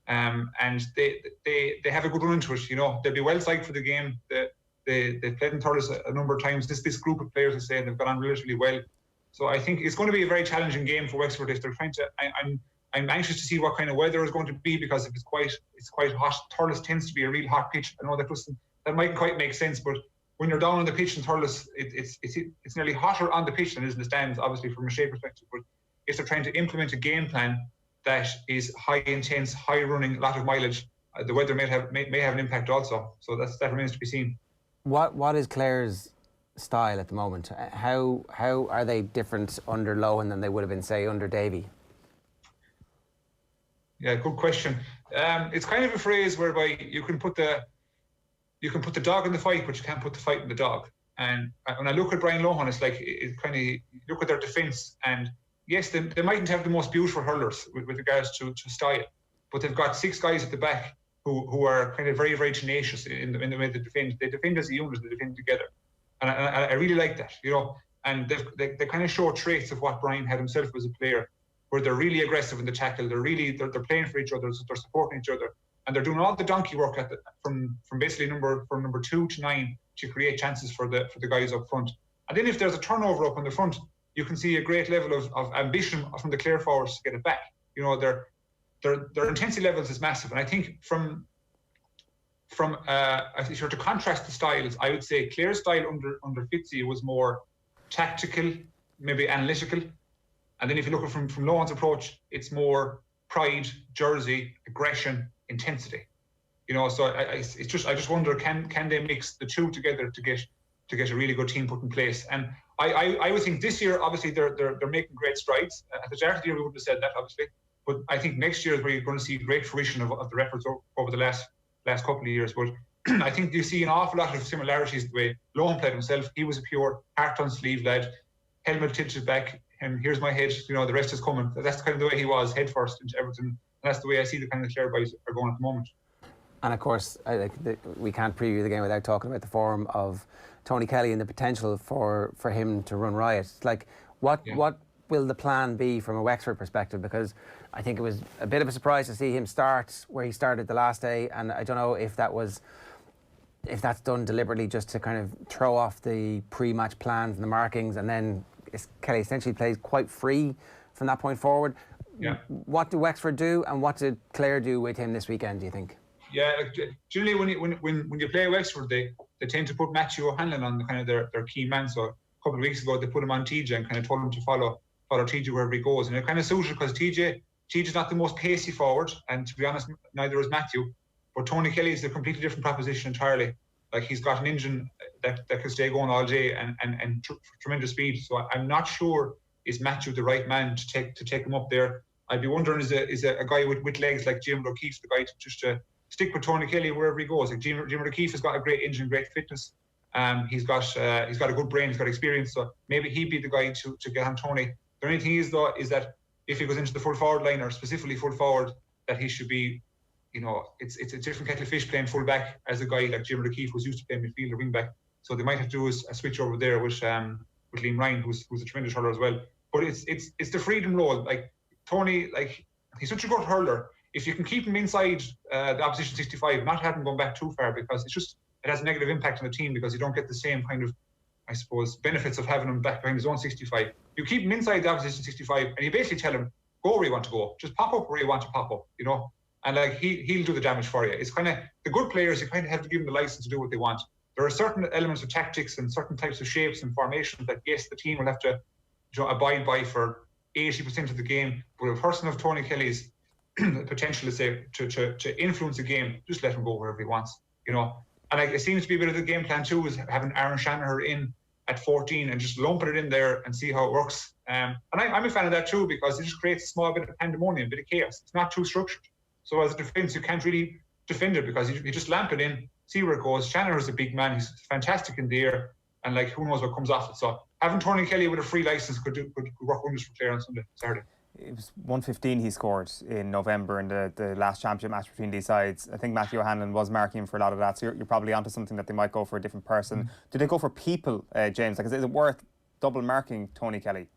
S9: And they have a good run into it. They'll be well psyched for the game. They played in Thurles a number of times. This group of players, I say, they've gone on relatively well. So I think it's going to be a very challenging game for Wexford if they're trying to. I'm anxious to see what kind of weather is going to be, because if it's quite hot. Thurles tends to be a real hot pitch. I know that mightn't quite make sense, but when you're down on the pitch in Thurles, it's nearly hotter on the pitch than it is in the stands, obviously from a shape perspective. But if they're trying to implement a game plan that is high intense, high running, a lot of mileage, the weather may have an impact also. So that remains to be seen.
S3: What is Clare's style at the moment? How are they different under Lohan than they would have been, say, under Davy?
S9: Yeah, good question. It's kind of a phrase whereby you can put the dog in the fight, but you can't put the fight in the dog. And when I look at Brian Lohan, it's like look at their defence, and yes, they mightn't have the most beautiful hurlers with regards to style, but they've got 6 guys at the back who are kind of very, very tenacious in the way they defend. They defend as a unit, they defend together. And I really like that, And they kind of show traits of what Brian had himself as a player, where they're really aggressive in the tackle. They're playing for each other, they're supporting each other, and they're doing all the donkey work from basically number 2 to 9 to create chances for the guys up front. And then if there's a turnover up on the front, you can see a great level of ambition from the Clare forwards to get it back. Their intensity levels is massive, and I think from if you were to contrast the styles, I would say Clare's style under Fitzy was more tactical, maybe analytical, and then if you look at from Lohan's approach, it's more pride, jersey, aggression, intensity. So I just wonder, can they mix the two together to get a really good team put in place? And I would think this year, obviously, they're making great strides. At the start of the year, we wouldn't have said that, obviously, but I think next year is where you're going to see great fruition of the efforts over the last couple of years. But I think you see an awful lot of similarities the way Lohan played himself. He was a pure heart on sleeve lad, helmet tilted back, and here's my head, the rest is coming. That's kind of the way he was, head first into everything. And that's the way I see the kind of Clare boys are going at the moment.
S3: And of course, we can't preview the game without talking about the form of Tony Kelly and the potential for him to run riot. Like, what will the plan be from a Wexford perspective? Because I think it was a bit of a surprise to see him start where he started the last day, and I don't know if that's done deliberately just to kind of throw off the pre-match plans and the markings, and then Kelly essentially plays quite free from that point forward.
S9: Yeah.
S3: What do Wexford do, and what did Clare do with him this weekend, do you think?
S9: Yeah, generally when you play Wexford, they tend to put Matthew O'Hanlon on kind of their key man. So a couple of weeks ago, they put him on TJ and kind of told him to follow TJ wherever he goes. And it kind of suited because TJ's not the most pacey forward, and to be honest, neither is Matthew. But Tony Kelly is a completely different proposition entirely. Like, he's got an engine that can stay going all day and tremendous speed. So I'm not sure is Matthew the right man to take him up there. I'd be wondering is a guy with legs like Jim O'Keefe the guy to stick with Tony Kelly wherever he goes. Like Jim O'Keefe has got a great engine, great fitness. He's got a good brain, he's got experience. So maybe he'd be the guy to get on Tony. The only thing is that if he goes into the full forward line, or specifically full forward, that he should be, it's a different kettle of fish playing full back as a guy like Jim O'Keefe was used to playing midfield or wing back. So they might have to do a switch over there with Liam Ryan, who's a tremendous hurler as well. But it's the freedom role. Like Tony, like, he's such a good hurler. If you can keep him inside the opposition 65, not have him going back too far, because it has a negative impact on the team, because you don't get the same kind of, I suppose, benefits of having him back behind his own 65. You keep him inside the opposition 65, and you basically tell him, go where you want to go. Just pop up where you want to pop up, And like he'll do the damage for you. It's kind of the good players, you kind of have to give them the license to do what they want. There are certain elements of tactics and certain types of shapes and formations that, yes, the team will have to abide by for 80% of the game. But a person of Tony Kelly's potential to influence the game, just let him go wherever he wants, And it seems to be a bit of the game plan too, is having Aaron Shanahan in at 14 and just lumping it in there and see how it works. And I'm a fan of that too, because it just creates a small bit of pandemonium, a bit of chaos. It's not too structured. So as a defence, you can't really defend it, because you just lamp it in, see where it goes. Shanahan's a big man. He's fantastic in the air, and like, who knows what comes off it. So having Tony Kelly with a free licence could work wonders for Clare on Saturday.
S4: It was 115 he scored in November in the last championship match between these sides. I think Matthew O'Hanlon was marking him for a lot of that, so you're probably onto something that they might go for a different person. Do they go for people, James? Like, is it worth double marking Tony Kelly?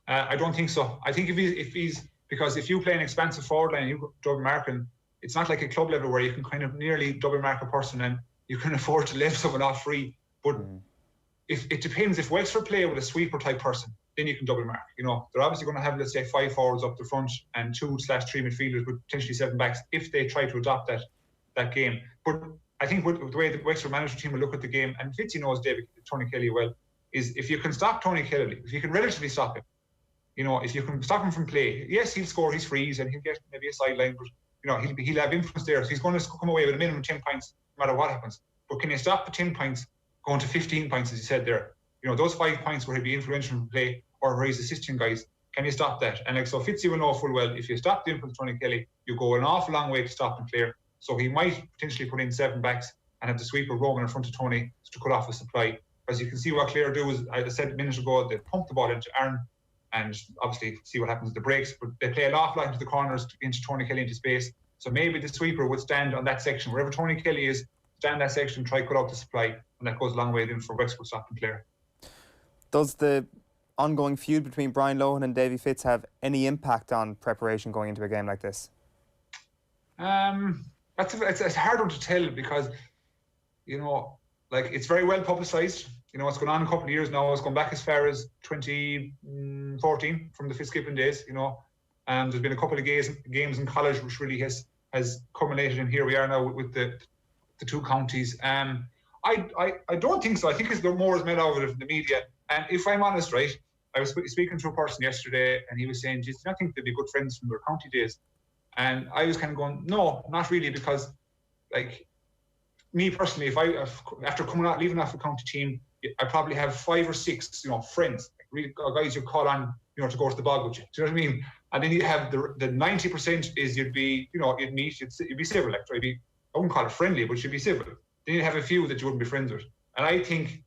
S9: I don't think so. I think if he's because if you play an expansive forward line and you double marking, it's not like a club level where you can kind of nearly double mark a person and you can afford to let someone off free. But if it depends, if Wexford play with a sweeper type person, then you can double mark. They're obviously going to have, let's say, 5 forwards up the front and 2/3 midfielders with potentially 7 backs if they try to adopt that game. But I think with the way the Wexford management team will look at the game, and Fitzy knows Tony Kelly well, is if you can stop Tony Kelly, if you can relatively stop him, if you can stop him from play, yes, he'll score his frees and he'll get maybe a sideline, but he'll have influence there. So he's going to come away with a minimum 10 points no matter what happens. But can you stop the 10 points going to 15 points, as you said there? Those 5 points where he'll be influential from play or where he's assisting guys, can you stop that? And so Fitzy will know full well, if you stop the influence of Tony Kelly, you go an awful long way to stopping Clare. So he might potentially put in 7 backs and have the sweeper roaming in front of Tony to cut off the supply. As you can see, what Clare do is, as I said a minute ago, they pump the ball into Aaron and obviously see what happens with the breaks, but they play an awful lot into the corners, into Tony Kelly, into space. So maybe the sweeper would stand on that section, wherever Tony Kelly is, stand that section, try cut out the supply, and that goes a long way then for Wexford stopping Clare.
S4: Does the ongoing feud between Brian Lohan and Davy Fitz have any impact on preparation going into a game like this?
S9: It's a hard one to tell, because it's very well publicised. It's going on a couple of years now. It's gone back as far as 2014 from the Fitzgibbon days. There's been a couple of games in college which really has culminated in here we are now with the 2 counties. I don't think so. I think more is made out of it in the media. And if I'm honest, right, I was speaking to a person yesterday and he was saying, do you not think they'd be good friends from their county days? And I was kind of going, no, not really, because like me personally, after leaving off the county team, I probably have 5 or 6, friends, like really guys you call on, to go to the bog with you. Do you know what I mean? And then you have the 90% is you'd be, you'd meet, you'd be civil, like, I wouldn't call it friendly, but you'd be civil. Then you'd have a few that you wouldn't be friends with. And I think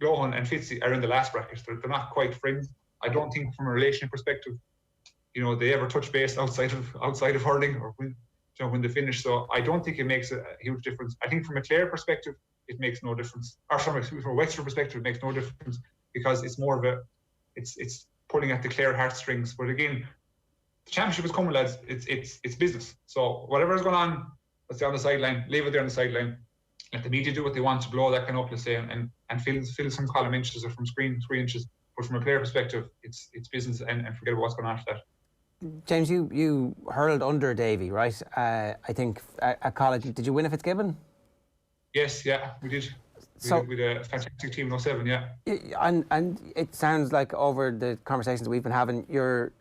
S9: Lohan and Fitzy are in the last bracket. They're not quite friends. I don't think from a relationship perspective, they ever touch base outside of hurling or when they finish. So I don't think it makes a huge difference. I think from a Clare perspective, it makes no difference. Or from a Wexford perspective, it makes no difference, because it's more of it's pulling at the Clare heartstrings. But again, the championship is coming, lads. It's business. So whatever is going on, let's stay on the sideline, leave it there on the sideline. Let the media do what they want to blow that kind of up, let's say, and fill some column inches or from screen 3 inches. But from a player perspective, it's business, and forget about what's going on after that.
S3: James, you hurled under Davy, right? I think at college. Did you win a Fitzgibbon?
S9: Yes, yeah, we did. We did a fantastic team in 07, yeah.
S3: And it sounds like over the conversations that we've been having, you're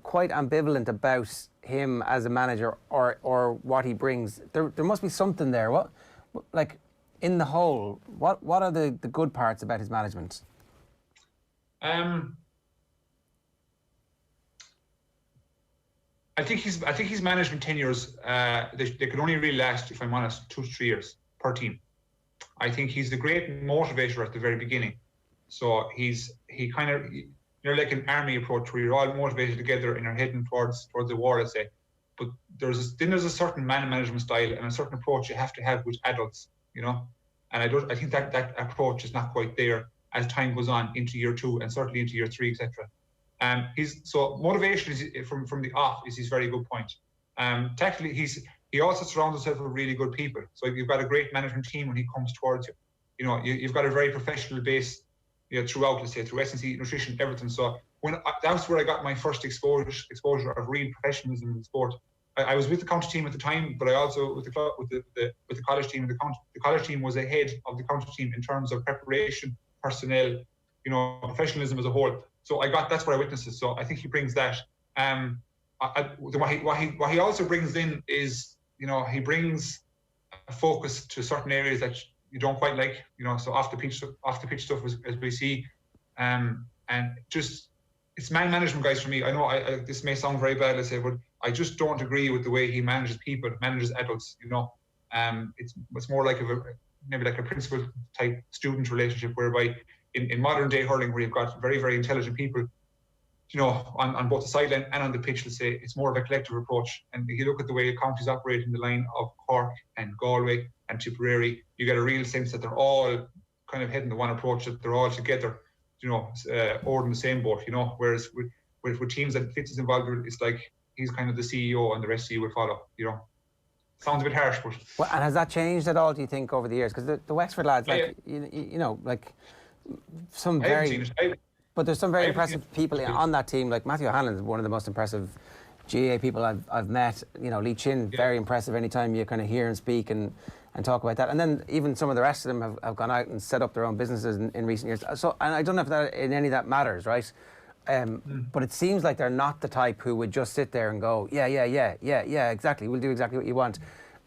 S3: quite ambivalent about him as a manager or what he brings. There must be something there. What, like, in the whole, what are the good parts about his management?
S9: I think his management tenures, they could only really last, if I'm honest, 2 to 3 years per team. I think he's the great motivator at the very beginning. So he kind of, like an army approach where you're all motivated together and you're heading towards the war, let's say. But there's a certain management style and a certain approach you have to have with adults, And I think that approach is not quite there as time goes on into year 2 and certainly into year 3, etc. So motivation is from the off is his very good point. Tactically, he also surrounds himself with really good people. So you've got a great management team when he comes towards you. You've got a very professional base, throughout, let's say, through S&C, nutrition, everything. So that's where I got my first exposure of real professionalism in the sport. I was with the county team at the time, but I also with the college team. The college team was ahead of the county team in terms of preparation, personnel, professionalism as a whole. So that's what I witnessed. So I think he brings that. What he also brings in is, he brings a focus to certain areas that you don't quite like, so off the pitch stuff as we see, and just it's man management, guys. For me, I know this may sound very bad, let's say, but I just don't agree with the way he manages people, manages adults. It's more like maybe like a principal type student relationship, whereby in modern day hurling, where you've got very, very intelligent people, on both the sideline and on the pitch, let's say, it's more of a collective approach. And if you look at the way counties operate in the line of Cork and Galway and Tipperary, you get a real sense that they're all kind of heading the one approach, that they're all together, over in the same boat, whereas with teams that Fitz is involved with, it's like he's kind of the CEO and the rest of you will follow, Sounds a bit harsh, but...
S3: Well, and has that changed at all, do you think, over the years? Because the Wexford lads, some very... But there's some very impressive people on that team, like Matthew O'Hanlon is one of the most impressive GA people I've met. Lee Chin, very impressive anytime you kind of hear him speak and talk about that. And then even some of the rest of them have gone out and set up their own businesses in recent years. So, and I don't know if that in any of that matters, right? But it seems like they're not the type who would just sit there and go, yeah, exactly, we'll do exactly what you want.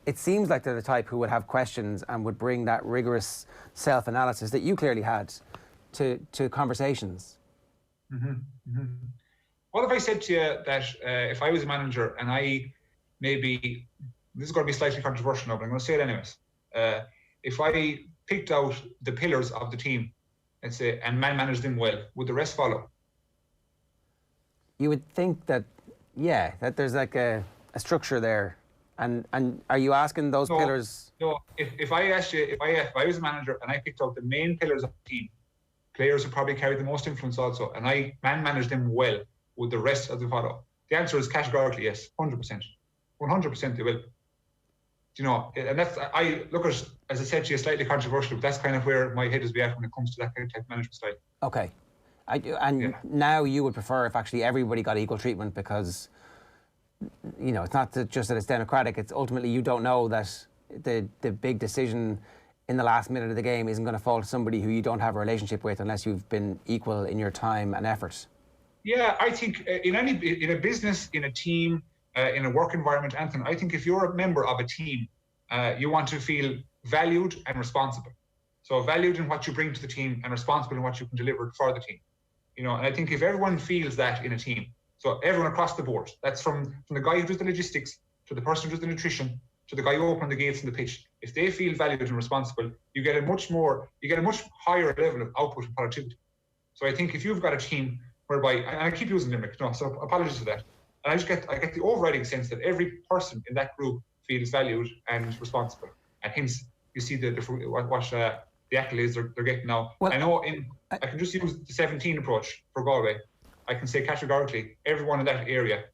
S3: It seems like they're the type who would have questions and would bring that rigorous self-analysis that you clearly had to conversations.
S9: What if I said to you that if I was a manager and this is going to be slightly controversial now, but I'm going to say it anyways. If I picked out the pillars of the team, let's say, and managed them well, would the rest follow?
S3: You would think that there's like a structure there. And are you asking those pillars?
S9: No, if I asked you, if I was a manager and I picked out the main pillars of the team, players who probably carry the most influence also, and I manage them well, would the rest of them follow? The answer is categorically yes, 100%. 100% they will. And that's, I look at, as I said to you, slightly controversial, but that's kind of where my head is at when it comes to that kind of type of management style.
S3: Okay. Now you would prefer if actually everybody got equal treatment, because, it's not just that it's democratic, it's ultimately you don't know that the big decision in the last minute of the game isn't going to fall to somebody who you don't have a relationship with unless you've been equal in your time and effort.
S9: Yeah, I think in a business, in a team, in a work environment, Anthony, I think if you're a member of a team, you want to feel valued and responsible. So valued in what you bring to the team and responsible in what you can deliver for the team. And I think if everyone feels that in a team, so everyone across the board, that's from the guy who does the logistics to the person who does the nutrition to the guy who opened the gates in the pitch, if they feel valued and responsible, you get a much higher level of output and productivity. So I think if you've got a team whereby, and I keep using Limerick, so apologies for that, And I get the overriding sense that every person in that group feels valued and responsible, and hence you see the accolades they're getting now. Well, I know I can just use the 17 approach for Galway. I can say categorically, everyone in that area,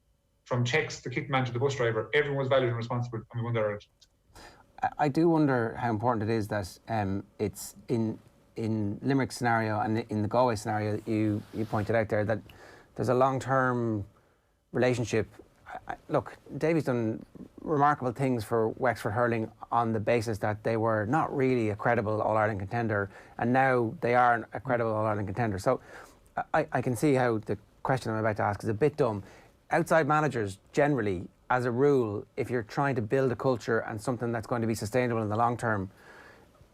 S9: from checks, the kit man to the bus driver, everyone was valued and responsible, and we won their urge.
S3: I do wonder how important it is that it's in Limerick's scenario and in the Galway scenario you pointed out there that there's a long-term relationship. Look, Davy's done remarkable things for Wexford Hurling on the basis that they were not really a credible All-Ireland contender, and now they are a credible All-Ireland contender. So I can see how the question I'm about to ask is a bit dumb. Outside managers, generally, as a rule, if you're trying to build a culture and something that's going to be sustainable in the long term,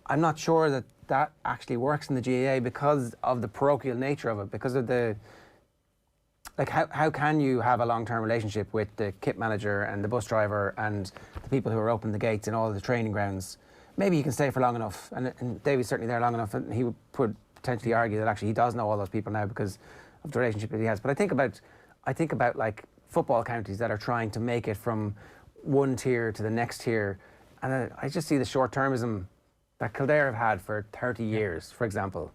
S3: I'm not sure that actually works in the GAA because of the parochial nature of it, because of the... Like, how can you have a long-term relationship with the kit manager and the bus driver and the people who are opening the gates in all of the training grounds? Maybe you can stay for long enough, and Davy's certainly there long enough, and he would potentially argue that actually he does know all those people now because of the relationship that he has. But I think about like football counties that are trying to make it from one tier to the next tier, and I just see the short-termism that Kildare have had for 30 years, for example.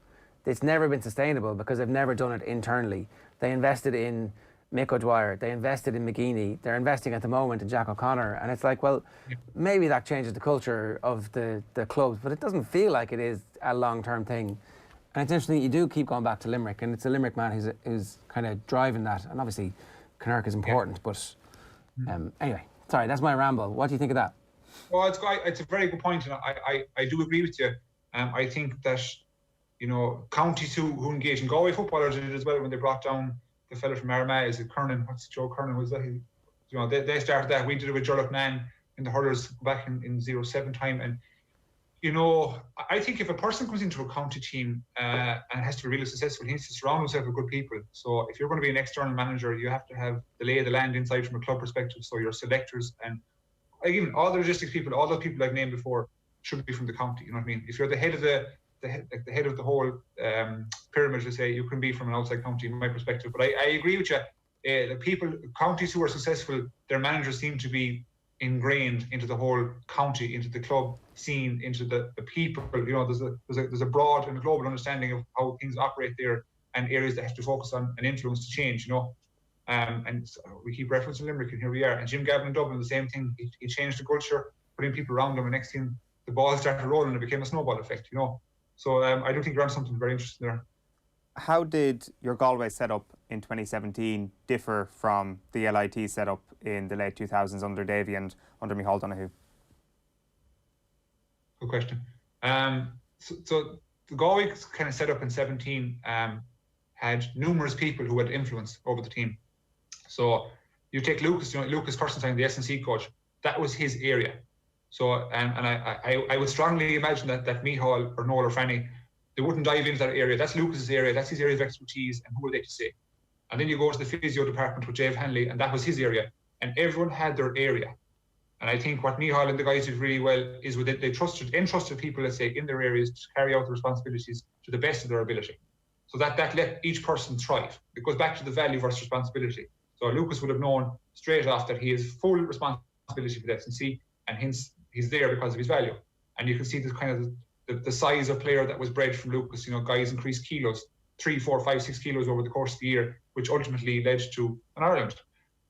S3: It's never been sustainable because they've never done it internally. They invested in Mick O'Dwyer, they invested in McGeeney, they're investing at the moment in Jack O'Connor, and it's like, well, maybe that changes the culture of the clubs, but it doesn't feel like it is a long-term thing. And it's interesting, you do keep going back to Limerick, and it's a Limerick man who's kind of driving that, and obviously Connacht is important, but anyway, sorry, that's my ramble. What do you think of that?
S9: Well, it's a very good point, and I do agree with you. I think that, you know, counties who engage in Galway footballers did it as well when they brought down the fella from Armagh. Is it Kernan? Joe Kernan was that? You know, they started that. We did it with Joe Molloy in the hurlers back in 07 time. And, you know, I think if a person comes into a county team and has to be really successful, he needs to surround himself with good people. So if you're going to be an external manager, you have to have the lay of the land inside from a club perspective. So your selectors and even all the logistics people, all the people I've named before should be from the county. You know what I mean? If you're the head of the head of the whole pyramid, to say, you can be from an outside county, in my perspective. But I agree with you. The people, counties who are successful, their managers seem to be ingrained into the whole county, into the club scene, into the people. You know, there's a broad and global understanding of how things operate there and areas that have to focus on and influence to change. You know, and so we keep referencing Limerick, and here we are. And Jim Gavin in Dublin, the same thing. He changed the culture, putting people around him, and next thing the ball started rolling, and it became a snowball effect. You know. So I do think you're on something very interesting there.
S4: How did your Galway setup in 2017 differ from the LIT setup in the late 2000s under Davy and under Micheál Donoghue?
S9: Good question. So the Galway kind of setup in 17 had numerous people who had influence over the team. So you take Lucas, you know, Lucas Kirstenstein, the S&C coach, that was his area. So, and I would strongly imagine that Micheál or Noel or Franny, they wouldn't dive into that area. That's Lucas's area, that's his area of expertise, and who are they to say? And then you go to the physio department with Dave Hanley, and that was his area. And everyone had their area. And I think what Micheál and the guys did really well is they entrusted people, let's say, in their areas to carry out the responsibilities to the best of their ability. So that let each person thrive. It goes back to the value versus responsibility. So Lucas would have known straight off that he has full responsibility for the S&C, and hence he's there because of his value. And you can see this kind of the size of player that was bred from Lucas. You know, guys increased kilos, 3, 4, 5, 6 kilos over the course of the year, which ultimately led to an Ireland.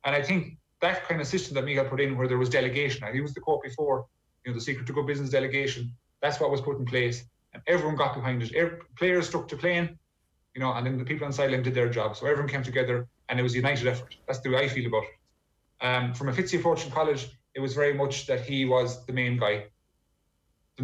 S9: And I think that kind of system that Micheál put in, where there was delegation, I used the quote before, you know, the secret to good business delegation, that's what was put in place. And everyone got behind it. Players stuck to playing, you know, and then the people on sideline did their job. So everyone came together and it was a united effort. That's the way I feel about it. From a Fitzy approach in college, it was very much that he was the main guy.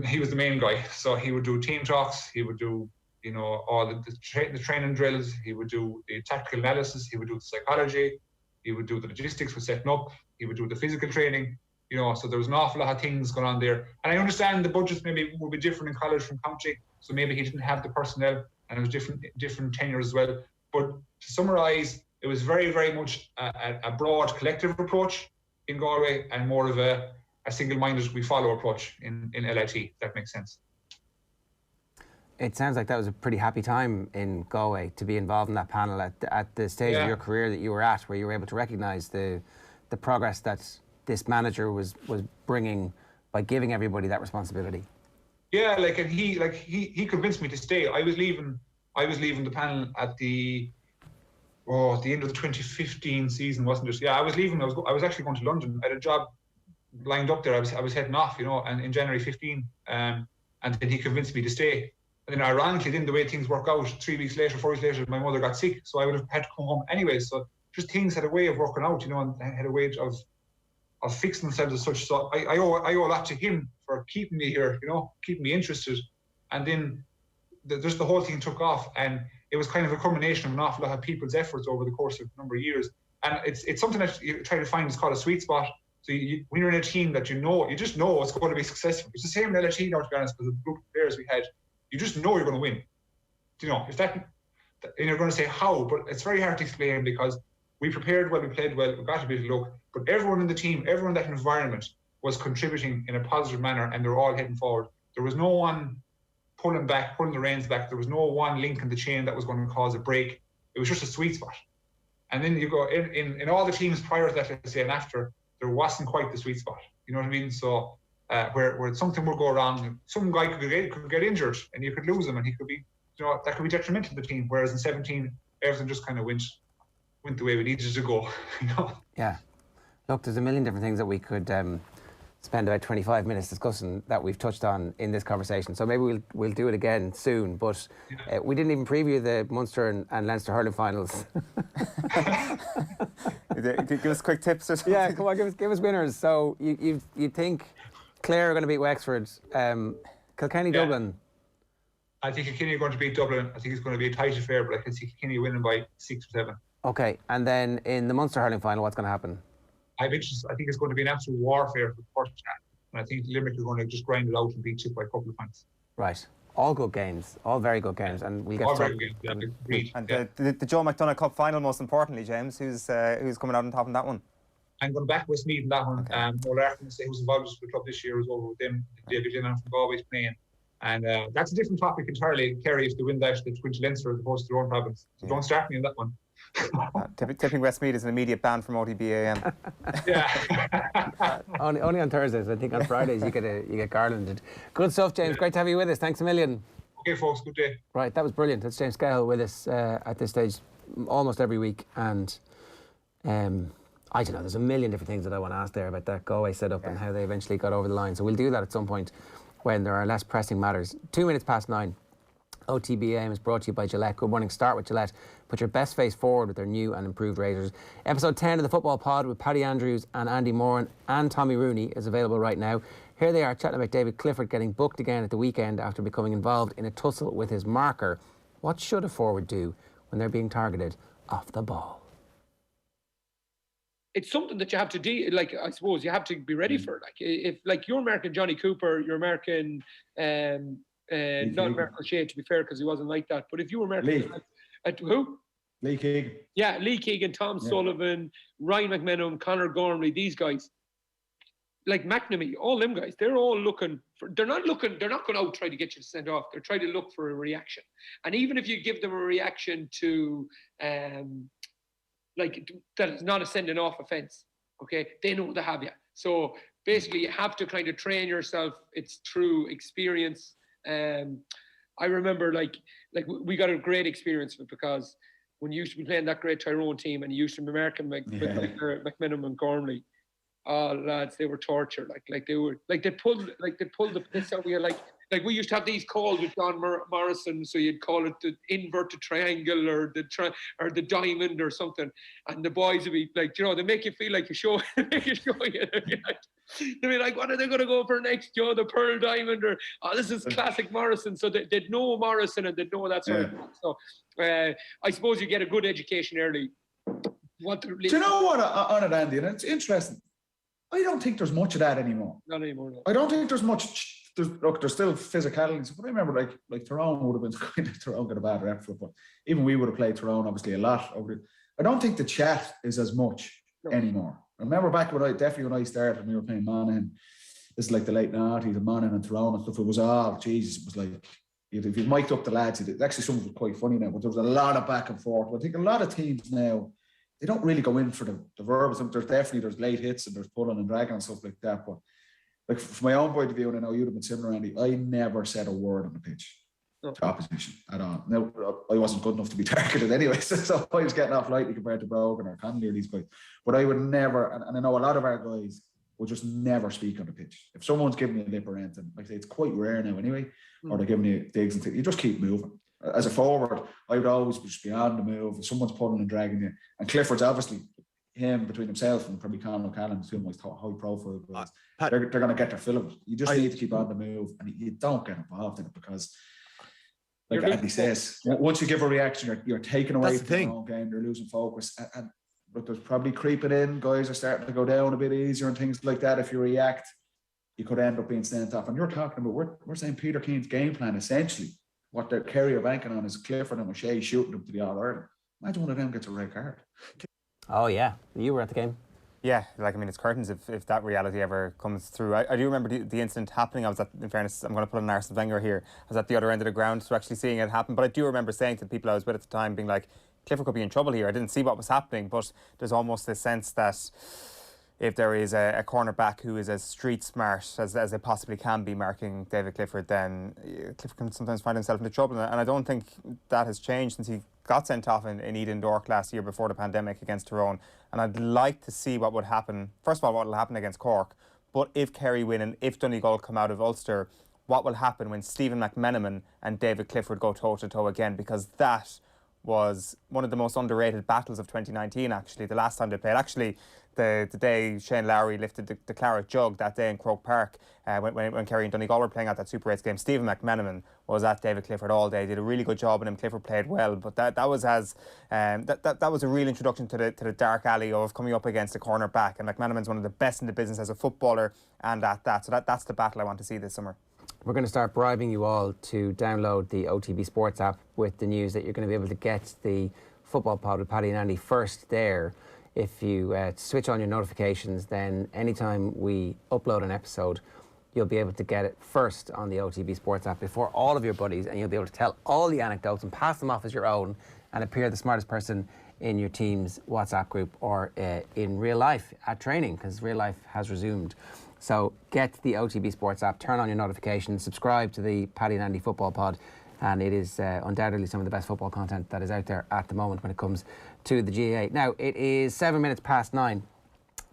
S9: He was the main guy. So he would do team talks, he would do, you know, all the training drills, he would do the tactical analysis, he would do the psychology, he would do the logistics for setting up, he would do the physical training, you know, so there was an awful lot of things going on there. And I understand the budgets maybe would be different in college from county, so maybe he didn't have the personnel, and it was different tenures as well. But to summarise, it was very, very much a broad collective approach in Galway and more of a single-minded we follow approach in LIT, if that makes sense.
S3: It sounds like that was a pretty happy time in Galway to be involved in that panel at the stage of your career that you were at, where you were able to recognise the progress that this manager was bringing by giving everybody that responsibility.
S9: Yeah, and he convinced me to stay. I was leaving the panel at the end of the 2015 season, wasn't it? Yeah, I was leaving. I was actually going to London. I had a job lined up there. I was heading off, and in January 15, and then he convinced me to stay. And then ironically, the way things work out, 4 weeks later, my mother got sick, so I would have had to come home anyway. So just things had a way of working out, and had a way of fixing themselves as such. So I owe a lot to him for keeping me here, keeping me interested. And then just the whole thing took off, and it was kind of a culmination of an awful lot of people's efforts over the course of a number of years. And it's something that you try to find is called a sweet spot. So when you're in a team that you just know it's going to be successful. It's the same in LHE now, to be honest, because of the group of players we had. You just know you're going to win. If that, and you're going to say how, but it's very hard to explain because we prepared well, we played well, we got a bit of luck, but everyone in the team, everyone in that environment was contributing in a positive manner, and they're all heading forward. There was no one pulling the reins back. There was no one link in the chain that was going to cause a break. It was just a sweet spot. And then you go in all the teams prior to that, let's say, and after, there wasn't quite the sweet spot. You know what I mean? So where something would go wrong, some guy could get injured, and you could lose him, and he could be, that could be detrimental to the team. Whereas in 17, everything just kind of went the way we needed it to go.
S3: Yeah. Look, there's a million different things that we could spend about 25 minutes discussing that we've touched on in this conversation. So maybe we'll do it again soon. But we didn't even preview the Munster and Leinster hurling finals.
S4: Give us quick tips or something.
S3: Yeah, come on, give us winners. So you think Clare are going to beat Wexford? Kilkenny, Dublin?
S9: I think Kilkenny are going to beat Dublin. I think it's going to be a tight affair, but I can see Kilkenny winning by 6 or 7.
S3: Okay, and then in the Munster hurling final, what's going to happen?
S9: I think it's going to be an absolute warfare for the first half. And I think Limerick are going to just grind it out and beat Chip by a couple of points.
S3: Right. All good games. All very good games. And we'll get
S9: all
S3: to
S9: very good games, yeah.
S4: And the Joe McDonagh Cup final, most importantly, James, who's coming out on top in that one?
S9: I'm going back with Meath in that one.
S4: Okay.
S9: Mo Larkin, who's involved with the club this year, was over with them. David Lennon from Galway's playing. And that's a different topic entirely, Kerry, if they win that, they win to Leinster as opposed to their own province. So don't start me on that one.
S4: Tipping Westmeath is an immediate ban from OTB AM.
S9: Yeah.
S3: only on Thursdays. I think on Fridays you get garlanded. Good stuff, James. Great to have you with us. Thanks a million.
S9: Okay, folks. Good day.
S3: Right, that was brilliant. That's James Skehill with us at this stage almost every week. And I don't know, there's a million different things that I want to ask there about that Galway setup and how they eventually got over the line. So we'll do that at some point when there are less pressing matters. 9:02. OTB AM is brought to you by Gillette. Good morning. Start with Gillette. Put your best face forward with their new and improved razors. Episode 10 of the Football Pod with Paddy Andrews and Andy Moran and Tommy Rooney is available right now. Here they are chatting about David Clifford getting booked again at the weekend after becoming involved in a tussle with his marker. What should a forward do when they're being targeted off the ball?
S11: It's something that you have to do. Like, I suppose you have to be ready for it. Like, if you're American Johnny Cooper, you're American. Not American O'Shea, to be fair, because he wasn't like that. But if you were American, who?
S10: Lee Keegan.
S11: Yeah, Lee Keegan, Tom Sullivan, Ryan McMenamin, Conor Gormley, these guys, like McNamee, all them guys, they're all looking for. They're not going out trying to get you sent off. They're trying to look for a reaction. And even if you give them a reaction to, that is not a sending off offence, okay, they know they have you. So basically, you have to kind of train yourself. It's through experience. I remember like we got a great experience of it because when you used to be playing that great Tyrone team and you used to be American McMenamin and Gormley, oh lads, they were torture. They pulled the piss out of you. Like we used to have these calls with John Morrison, so you'd call it the inverted triangle or the diamond or something, and the boys would be like, they make you feel like you show you. They'd be like, what are they going to go for next? The pearl diamond, or this is classic Morrison. So they'd know Morrison and they'd know that sort of thing. So I suppose you get a good education early.
S10: Do you know what on it, Andy? And it's interesting. I don't think there's much of that anymore.
S11: Not anymore. No.
S10: I don't think there's much. There's still physicality. But I remember like Tyrone would have been kind of Tyrone got a bad rep for it, but even we would have played Tyrone obviously a lot over. I don't think the chat is as much anymore. I remember back when I started and we were playing Monaghan. This is like the late 90s and Monaghan and Tyrone and stuff. It was all Jesus. It was like if you mic'd up the lads, actually some of it was quite funny now, but there was a lot of back and forth. I think a lot of teams now, they don't really go in for the verbs. There's late hits and there's pulling and dragging and stuff like that. But like from my own point of view, and I know you'd have been similar, Andy, I never said a word on the pitch to opposition at all. Now, I wasn't good enough to be targeted anyway, so I was getting off lightly compared to Brogan or Connolly or these guys. But I would never, and I know a lot of our guys will just never speak on the pitch. If someone's giving you a lip or anything, like I say, it's quite rare now anyway, or they're giving you digs and things, you just keep moving. As a forward, I would always just be on the move. If someone's pulling and dragging you, and Clifford's obviously him between himself and probably Conor O'Callaghan, two of my high profile guys, they're going to get their fill of it. You just need to keep on the move, and you don't get involved in it because, like Andy says, once you give a reaction, you're taking away from your own game. They're losing focus, and but there's probably creeping in. Guys are starting to go down a bit easier and things like that. If you react, you could end up being sent off. And you're talking about we're saying Peter Keane's game plan essentially. What they're Kerry are banking on is Clifford and O'Shea shooting them to the All-Ireland. Imagine one of them gets a red card.
S3: Oh, yeah. You were at the game.
S4: Yeah, like, I mean, it's curtains if that reality ever comes through. I do remember the incident happening. I was at, in fairness, I'm going to put an Arsene Wenger here. I was at the other end of the ground, so actually seeing it happen. But I do remember saying to the people I was with at the time, being like, Clifford could be in trouble here. I didn't see what was happening, but there's almost this sense that if there is a cornerback who is as street smart as they possibly can be marking David Clifford, then Clifford can sometimes find himself into trouble. And I don't think that has changed since he got sent off in Eden Dork last year before the pandemic against Tyrone. And I'd like to see what would happen. First of all, what will happen against Cork. But if Kerry win and if Donegal come out of Ulster, what will happen when Stephen McMenamin and David Clifford go toe-to-toe again? Because that was one of the most underrated battles of 2019, actually, the last time they played. Actually, the day Shane Lowry lifted the claret jug that day in Croke Park, when Kerry and Donegal were playing out that Super 8 game, Stephen McMenamin was at David Clifford all day, did a really good job on him. Clifford played well, but that was a real introduction to the dark alley of coming up against a cornerback, and McMenamin's one of the best in the business as a footballer and at that. So that's the battle I want to see this summer.
S3: We're going to start bribing you all to download the OTB Sports app with the news that you're going to be able to get the football pod with Paddy and Andy first there. If you switch on your notifications, then anytime we upload an episode, you'll be able to get it first on the OTB Sports app before all of your buddies, and you'll be able to tell all the anecdotes and pass them off as your own and appear the smartest person in your team's WhatsApp group or in real life at training, because real life has resumed. So get the OTB Sports app, turn on your notifications, subscribe to the Paddy and Andy Football Pod, and it is undoubtedly some of the best football content that is out there at the moment when it comes to the GAA. Now, it is 9:07.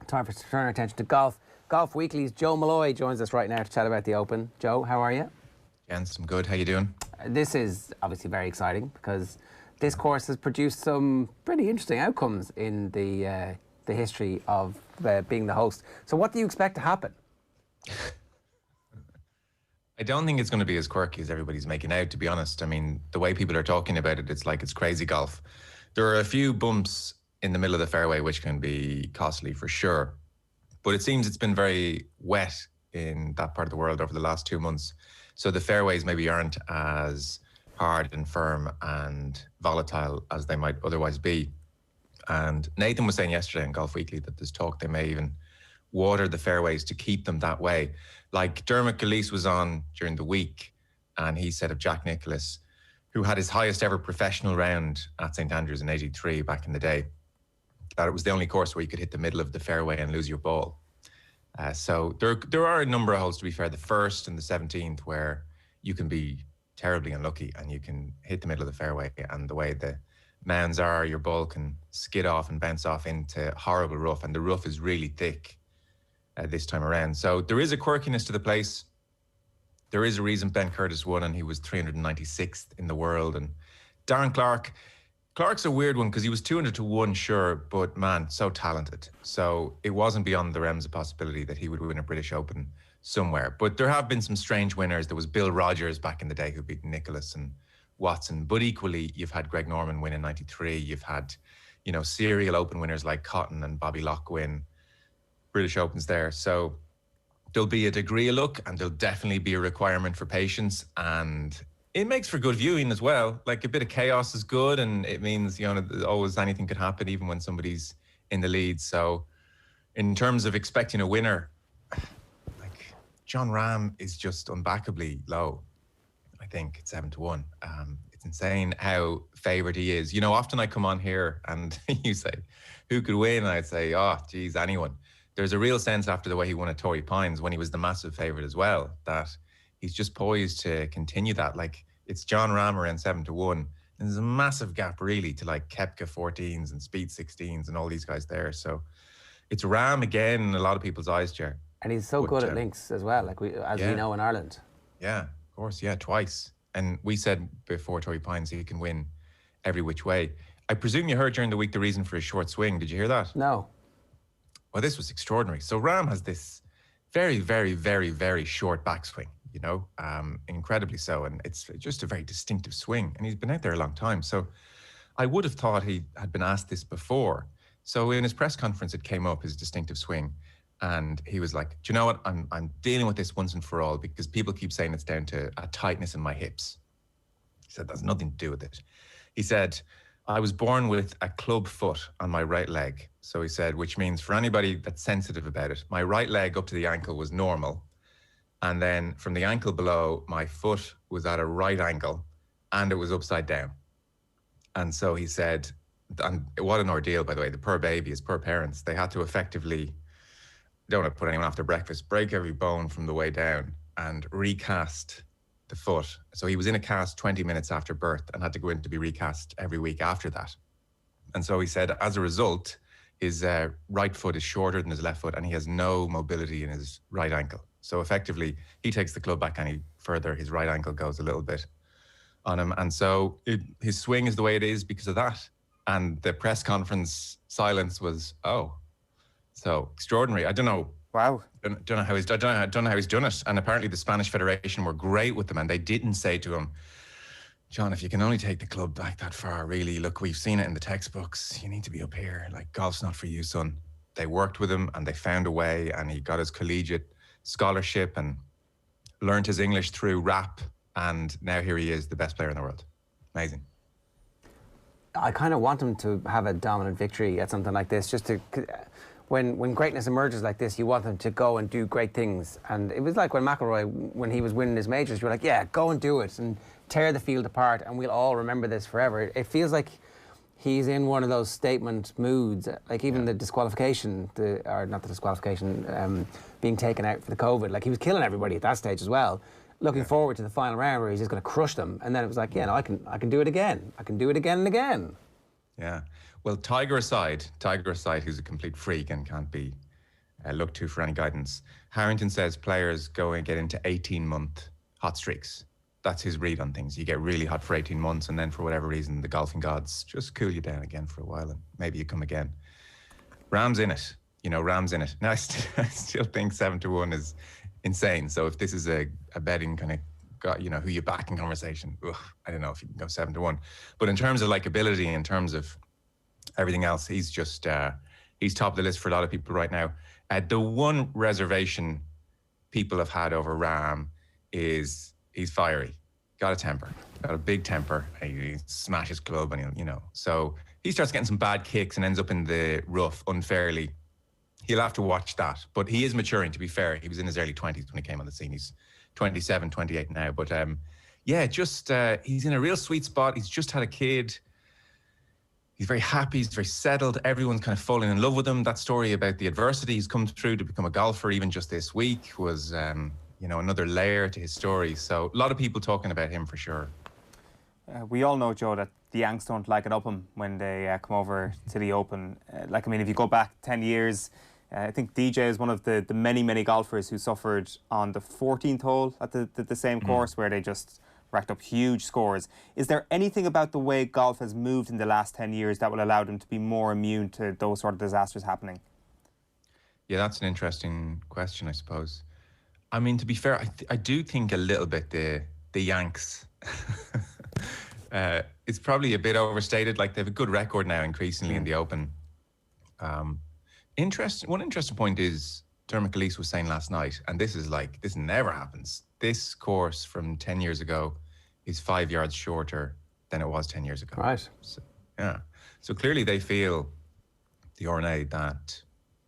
S3: Time for us to turn our attention to golf. Golf Weekly's Joe Molloy joins us right now to chat about the Open. Joe, how are you?
S15: Jens, I'm good. How you doing?
S3: This is obviously very exciting because this course has produced some pretty interesting outcomes in the history of being the host. So what do you expect to happen?
S15: I don't think it's going to be as quirky as everybody's making out, to be honest. I mean, the way people are talking about it, it's like it's crazy golf. There are a few bumps in the middle of the fairway which can be costly for sure. But it seems it's been very wet in that part of the world over the last 2 months. So the fairways maybe aren't as hard and firm and volatile as they might otherwise be. And Nathan was saying yesterday in Golf Weekly that there's talk they may even water the fairways to keep them that way. Like Dermot Gillette was on during the week, and he said of Jack Nicklaus, who had his highest ever professional round at St Andrews in '83 back in the day, that it was the only course where you could hit the middle of the fairway and lose your ball. So there are a number of holes, to be fair, the first and the 17th, where you can be terribly unlucky and you can hit the middle of the fairway, and the way the mounds are, your ball can skid off and bounce off into horrible rough, and the rough is really thick this time around. So there is a quirkiness to the place. There is a reason Ben Curtis won, and he was 396th in the world. And Darren Clark's a weird one because he was 200 to 1, sure, but man, so talented. So it wasn't beyond the realms of possibility that he would win a British Open somewhere. But there have been some strange winners. There was Bill Rogers back in the day who beat Nicholas and Watson. But equally, you've had Greg Norman win in '93. You've had, serial Open winners like Cotton and Bobby Locke win British Opens there. So there'll be a degree of luck, and there'll definitely be a requirement for patience, and it makes for good viewing as well. Like, a bit of chaos is good, and it means always anything could happen even when somebody's in the lead. So in terms of expecting a winner, like, John Rahm is just unbackably low. I think it's 7-1. It's insane how favoured he is. You know, often I come on here and you say, who could win? And I'd say, oh, geez, anyone. There's a real sense after the way he won at Torrey Pines when he was the massive favourite as well, that he's just poised to continue that. Like, it's John Ram around 7-1. And there's a massive gap really to like Koepka 14s and Speed 16s and all these guys there. So it's Ram again in a lot of people's eyes, Ger.
S3: And he's so good at links as well, like we know in Ireland.
S15: Yeah, of course, yeah, twice. And we said before Torrey Pines he can win every which way. I presume you heard during the week the reason for his short swing. Did you hear that?
S3: No.
S15: Well, this was extraordinary. So Ram has this very, very, very, very short backswing, you know, incredibly so. And it's just a very distinctive swing. And he's been out there a long time. So I would have thought he had been asked this before. So in his press conference, it came up, his distinctive swing. And he was like, do you know what? I'm dealing with this once and for all because people keep saying it's down to a tightness in my hips. He said, that's nothing to do with it. He said, I was born with a club foot on my right leg. So he said, which means for anybody that's sensitive about it, my right leg up to the ankle was normal. And then from the ankle below, my foot was at a right angle and it was upside down. And so he said, and what an ordeal, by the way, the poor babies, poor parents, they had to effectively, don't want to put anyone off their breakfast, break every bone from the way down and recast the foot. So he was in a cast 20 minutes after birth and had to go in to be recast every week after that. And so he said, as a result, his right foot is shorter than his left foot and he has no mobility in his right ankle. So effectively, he takes the club back any further, his right ankle goes a little bit on him. And so his swing is the way it is because of that. And the press conference silence was, oh, so extraordinary. I don't know.
S4: Wow.
S15: Don't know how he's done it. And apparently the Spanish Federation were great with him and they didn't say to him, John, if you can only take the club back that far, really, look, we've seen it in the textbooks. You need to be up here. Like, golf's not for you, son. They worked with him and they found a way and he got his collegiate scholarship and learned his English through rap. And now here he is, the best player in the world. Amazing.
S3: I kind of want him to have a dominant victory at something like this, just to... When greatness emerges like this, you want them to go and do great things. And it was like when McIlroy, when he was winning his majors, you were like, yeah, go and do it and tear the field apart and we'll all remember this forever. It feels like he's in one of those statement moods, like even the disqualification, being taken out for the COVID. Like he was killing everybody at that stage as well. Looking forward to the final round where he's just going to crush them. And then it was like, yeah, no, I can do it again. I can do it again and again.
S15: Yeah. Well, Tiger aside, who's a complete freak and can't be looked to for any guidance, Harrington says players go and get into 18-month hot streaks. That's his read on things. You get really hot for 18 months and then for whatever reason, the golfing gods just cool you down again for a while and maybe you come again. Ram's in it. Ram's in it. Now, I still think 7-1 is insane. So if this is a betting kind of got, who you back in conversation, I don't know if you can go 7-1. But in terms of likability, in terms of everything else, he's just he's top of the list for a lot of people right now. The one reservation people have had over Ram is he's fiery, got a big temper. He smashes club and so he starts getting some bad kicks and ends up in the rough unfairly. He'll have to watch that, but he is maturing. To be fair, he was in his early 20s when he came on the scene. He's 27, 28 now, but he's in a real sweet spot. He's just had a kid. He's very happy, he's very settled. Everyone's kind of falling in love with him. That story about the adversity he's come through to become a golfer even just this week was, another layer to his story. So a lot of people talking about him for sure.
S4: We all know, Joe, that the Yanks don't like it up him when they come over to the Open. If you go back 10 years, I think DJ is one of the many, many golfers who suffered on the 14th hole at the same course where they just racked up huge scores. Is there anything about the way golf has moved in the last 10 years that will allow them to be more immune to those sort of disasters happening?
S15: Yeah, that's an interesting question, I suppose. I mean, to be fair, I do think a little bit the Yanks, it's probably a bit overstated. Like, they have a good record now increasingly in the Open. One interesting point is Dermot Gillette was saying last night, and this never happens. This course from 10 years ago is 5 yards shorter than it was 10 years ago.
S3: Right.
S15: So, yeah. So clearly they feel, the RNA, that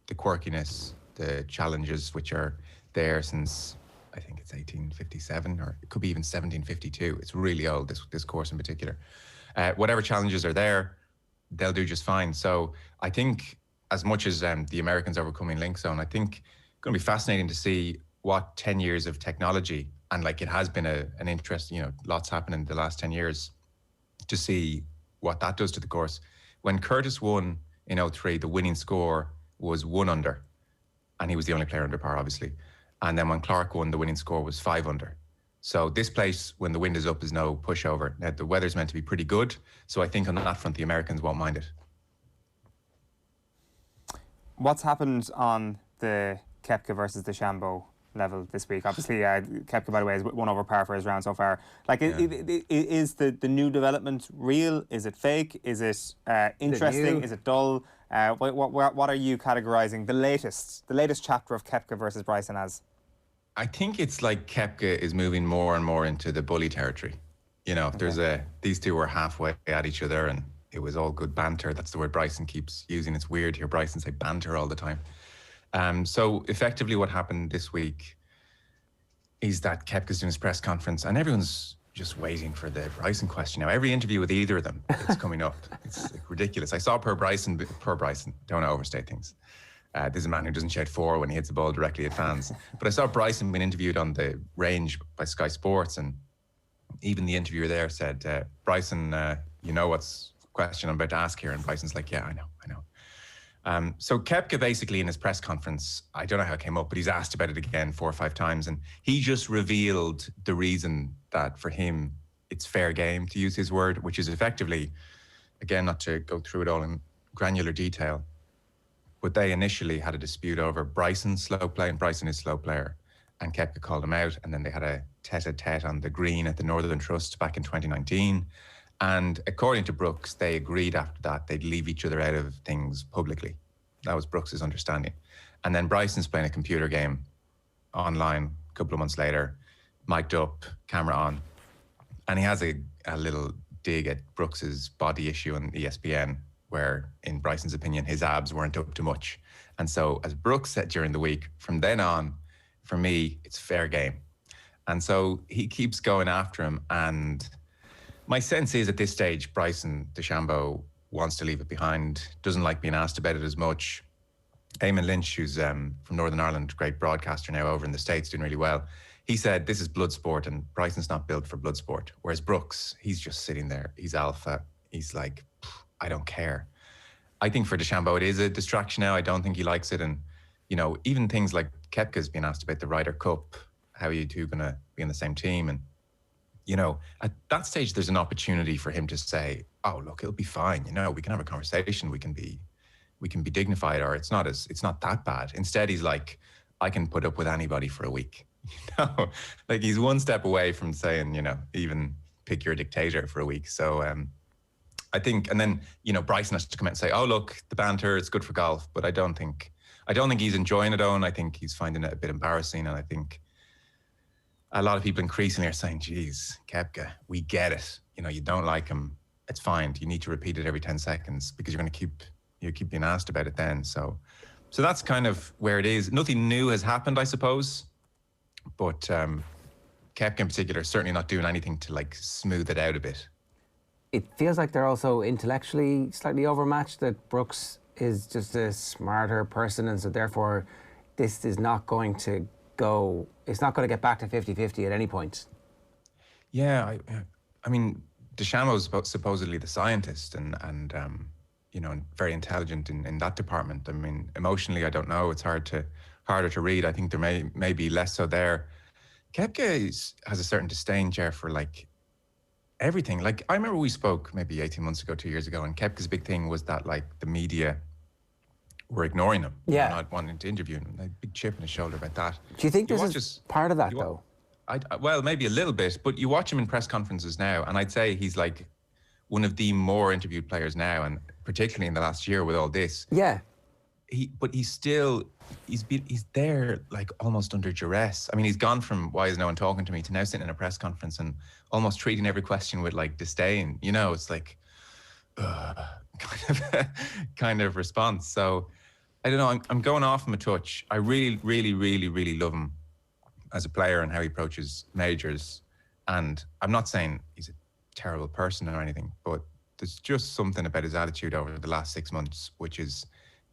S15: the quirkiness, the challenges which are there since I think it's 1857, or it could be even 1752. It's really old, this course in particular. Whatever challenges are there, they'll do just fine. So I think as much as the Americans overcoming link zone, I think it's going to be fascinating to see what 10 years of technology, and like it has been an interest, lots happened in the last 10 years, to see what that does to the course. When Curtis won in 03, the winning score was 1 under, and he was the only player under par, obviously. And then when Clark won, the winning score was 5 under. So this place, when the wind is up, is no pushover. Now, the weather's meant to be pretty good, so I think on that front, the Americans won't mind it.
S4: What's happened on the Koepka versus DeChambeau level this week? Obviously, Koepka, by the way, is 1 over par for his round so far. Like, is the new development real? Is it fake? Is it interesting? Is it dull? What are you categorising the latest chapter of Koepka versus Bryson as?
S15: I think it's like Koepka is moving more and more into the bully territory. These two were halfway at each other, and it was all good banter. That's the word Bryson keeps using. It's weird to hear Bryson say banter all the time. So effectively what happened this week is that Koepka's doing his press conference, and everyone's just waiting for the Bryson question. Now, every interview with either of them is coming up. It's ridiculous. I saw poor Bryson, don't overstate things. This is a man who doesn't shout 4 when he hits the ball directly at fans. But I saw Bryson being interviewed on the range by Sky Sports, and even the interviewer there said, Bryson, you know what's question I'm about to ask here? And Bryson's like, yeah, I know. So Koepka basically in his press conference, I don't know how it came up, but he's asked about it again 4 or 5 times, and he just revealed the reason that for him it's fair game, to use his word, which is effectively, again, not to go through it all in granular detail, but they initially had a dispute over Bryson's slow play, and Bryson is a slow player, and Koepka called him out, and then they had a tete-a-tete on the green at the Northern Trust back in 2019. And according to Brooks, they agreed after that they'd leave each other out of things publicly. That was Brooks's understanding. And then Bryson's playing a computer game online a couple of months later, mic'd up, camera on. And he has a little dig at Brooks's body issue on ESPN, where, in Bryson's opinion, his abs weren't up to much. And so, as Brooks said during the week, from then on, for me, it's fair game. And so he keeps going after him, and my sense is at this stage, Bryson DeChambeau wants to leave it behind, doesn't like being asked about it as much. Eamon Lynch, who's from Northern Ireland, great broadcaster now over in the States, doing really well. He said, this is blood sport and Bryson's not built for blood sport. Whereas Brooks, he's just sitting there. He's alpha. He's like, I don't care. I think for DeChambeau, it is a distraction now. I don't think he likes it. And, even things like Koepka's being asked about the Ryder Cup, how are you two going to be on the same team? And, at that stage, there's an opportunity for him to say, oh, look, it'll be fine. We can have a conversation. We can be dignified, or it's not that bad. Instead, he's like, I can put up with anybody for a week. Like he's one step away from saying, even pick your dictator for a week. So I think, and then, Bryson has to come out and say, oh, look, the banter, it's good for golf. But I don't think he's enjoying it, Owen. I think he's finding it a bit embarrassing. And I think a lot of people increasingly are saying, geez, Koepka, we get it. You don't like him. It's fine. You need to repeat it every 10 seconds because you're going to keep being asked about it then. So that's kind of where it is. Nothing new has happened, I suppose. But Koepka in particular is certainly not doing anything to like smooth it out a bit.
S3: It feels like they're also intellectually slightly overmatched, that Brooks is just a smarter person, and so therefore this is not going to it's not going to get back to 50-50 at any point.
S15: Yeah, I mean, DeChambeau's supposedly the scientist and very intelligent in that department. I mean, emotionally, I don't know. It's harder to read. I think there may be less so there. Koepka has a certain disdain, Jer, for like everything. Like I remember we spoke maybe 18 months ago, 2 years ago, and Koepka's big thing was that like the media were ignoring him.
S3: Yeah.
S15: Not wanting to interview him. A big chip on his shoulder about that.
S3: Do you think this is part of that, though?
S15: Well, maybe a little bit, but you watch him in press conferences now, and I'd say he's like one of the more interviewed players now, and particularly in the last year with all this.
S3: Yeah.
S15: But he's there like almost under duress. I mean, he's gone from why is no one talking to me to now sitting in a press conference and almost treating every question with like disdain. It's like kind of response. So I don't know. I'm going off him a touch. I really, really, really, really love him, as a player and how he approaches majors. And I'm not saying he's a terrible person or anything, but there's just something about his attitude over the last 6 months which is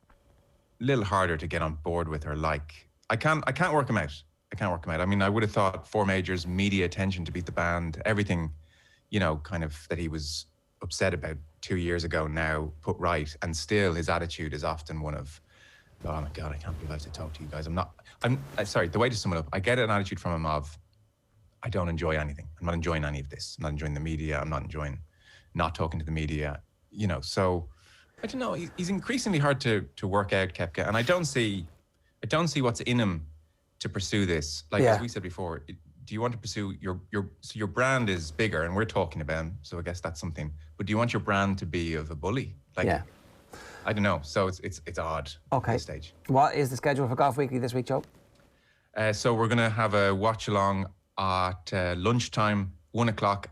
S15: a little harder to get on board with or like. I can't work him out. I mean, I would have thought 4 majors, media attention to beat the band, everything, you know, kind of that he was upset about 2 years ago now put right, and still his attitude is often one of, oh my God, I can't believe I have to talk to you guys. I'm sorry, the way to sum it up, I get an attitude from him of, I don't enjoy anything. I'm not enjoying any of this. I'm not enjoying the media. I'm not enjoying not talking to the media, you know. So I don't know, he's increasingly hard to work out, Kepka, and I don't see what's in him to pursue this. Like, as we said before, do you want to pursue your brand is bigger, and we're talking about him, so I guess that's something. But do you want your brand to be of a bully? Like, I don't know. So it's odd at this stage.
S3: What is the schedule for Golf Weekly this week, Joe?
S15: So we're going to have a watch along at lunchtime, 1 o'clock,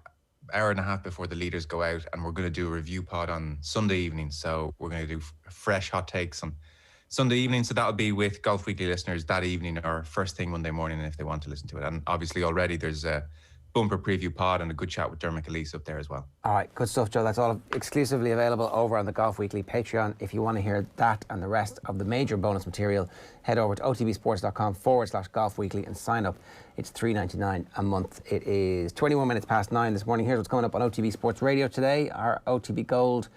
S15: hour and a half before the leaders go out, and we're going to do a review pod on Sunday evening. So we're going to do fresh hot takes on Sunday evening. So that'll be with Golf Weekly listeners that evening or first thing Monday morning if they want to listen to it. And obviously already there's a bumper preview pod and a good chat with Dermot Calise up there as well. All right, good stuff, Joe. That's all exclusively available over on the Golf Weekly Patreon. If you want to hear that and the rest of the major bonus material, head over to otbsports.com/Golf Weekly and sign up. It's $3.99 a month. It is 21 minutes past 9 this morning. Here's what's coming up on OTB Sports Radio today. Our OTB Gold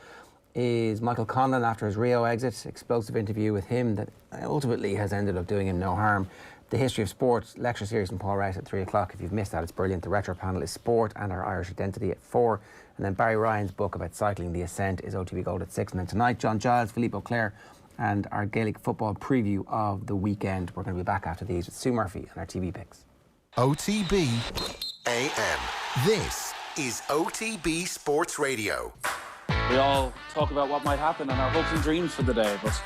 S15: is Michael Conlon after his Rio exit. Explosive interview with him that ultimately has ended up doing him no harm. The History of Sport lecture series from Paul Rice at 3 o'clock. If you've missed that, it's brilliant. The retro panel is Sport and our Irish Identity at 4. And then Barry Ryan's book about cycling, The Ascent, is OTB Gold at 6. And then tonight, John Giles, Philippe Auclair, and our Gaelic football preview of the weekend. We're going to be back after these with Sue Murphy and our TV picks.
S1: OTB AM. This is OTB Sports Radio.
S16: We all talk about what might happen and our hopes and dreams for the day, but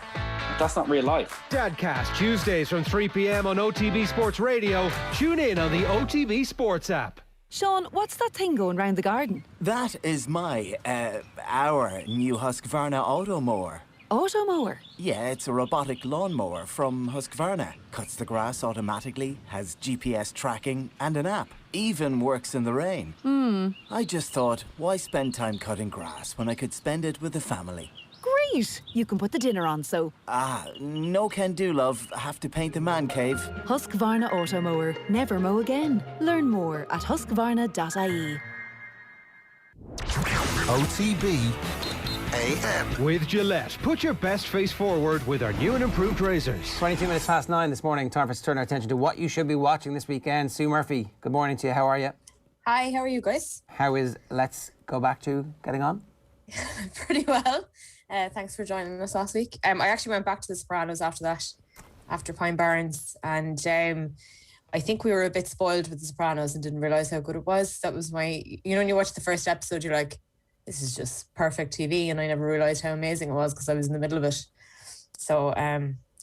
S16: that's not real life.
S2: Dadcast Tuesdays from 3 p.m. on OTB Sports Radio. Tune in on the OTB Sports app.
S12: Sean, what's that thing going round the garden?
S13: That is our new Husqvarna Automower.
S12: Automower?
S13: Yeah, it's a robotic lawnmower from Husqvarna. Cuts the grass automatically, has GPS tracking and an app. Even works in the rain. I just thought, why spend time cutting grass when I could spend it with the family?
S12: Great! You can put the dinner on, so...
S13: No can do, love. Have to paint the man cave.
S12: Husqvarna Automower. Never mow again. Learn more at husqvarna.ie.
S1: OTB AM.
S2: With Gillette, put your best face forward with our new and improved razors.
S3: 22 minutes past 9 this morning. Time for us to turn our attention to what you should be watching this weekend. Sue Murphy, good morning to you. How are you?
S17: Hi, how are you guys?
S3: How is Let's Go Back to getting on?
S17: Pretty well. Thanks for joining us last week. I actually went back to The Sopranos after that, after Pine Barrens, and I think we were a bit spoiled with The Sopranos and didn't realise how good it was. That was my, when you watch the first episode, you're like, this is just perfect TV, and I never realised how amazing it was because I was in the middle of it. So,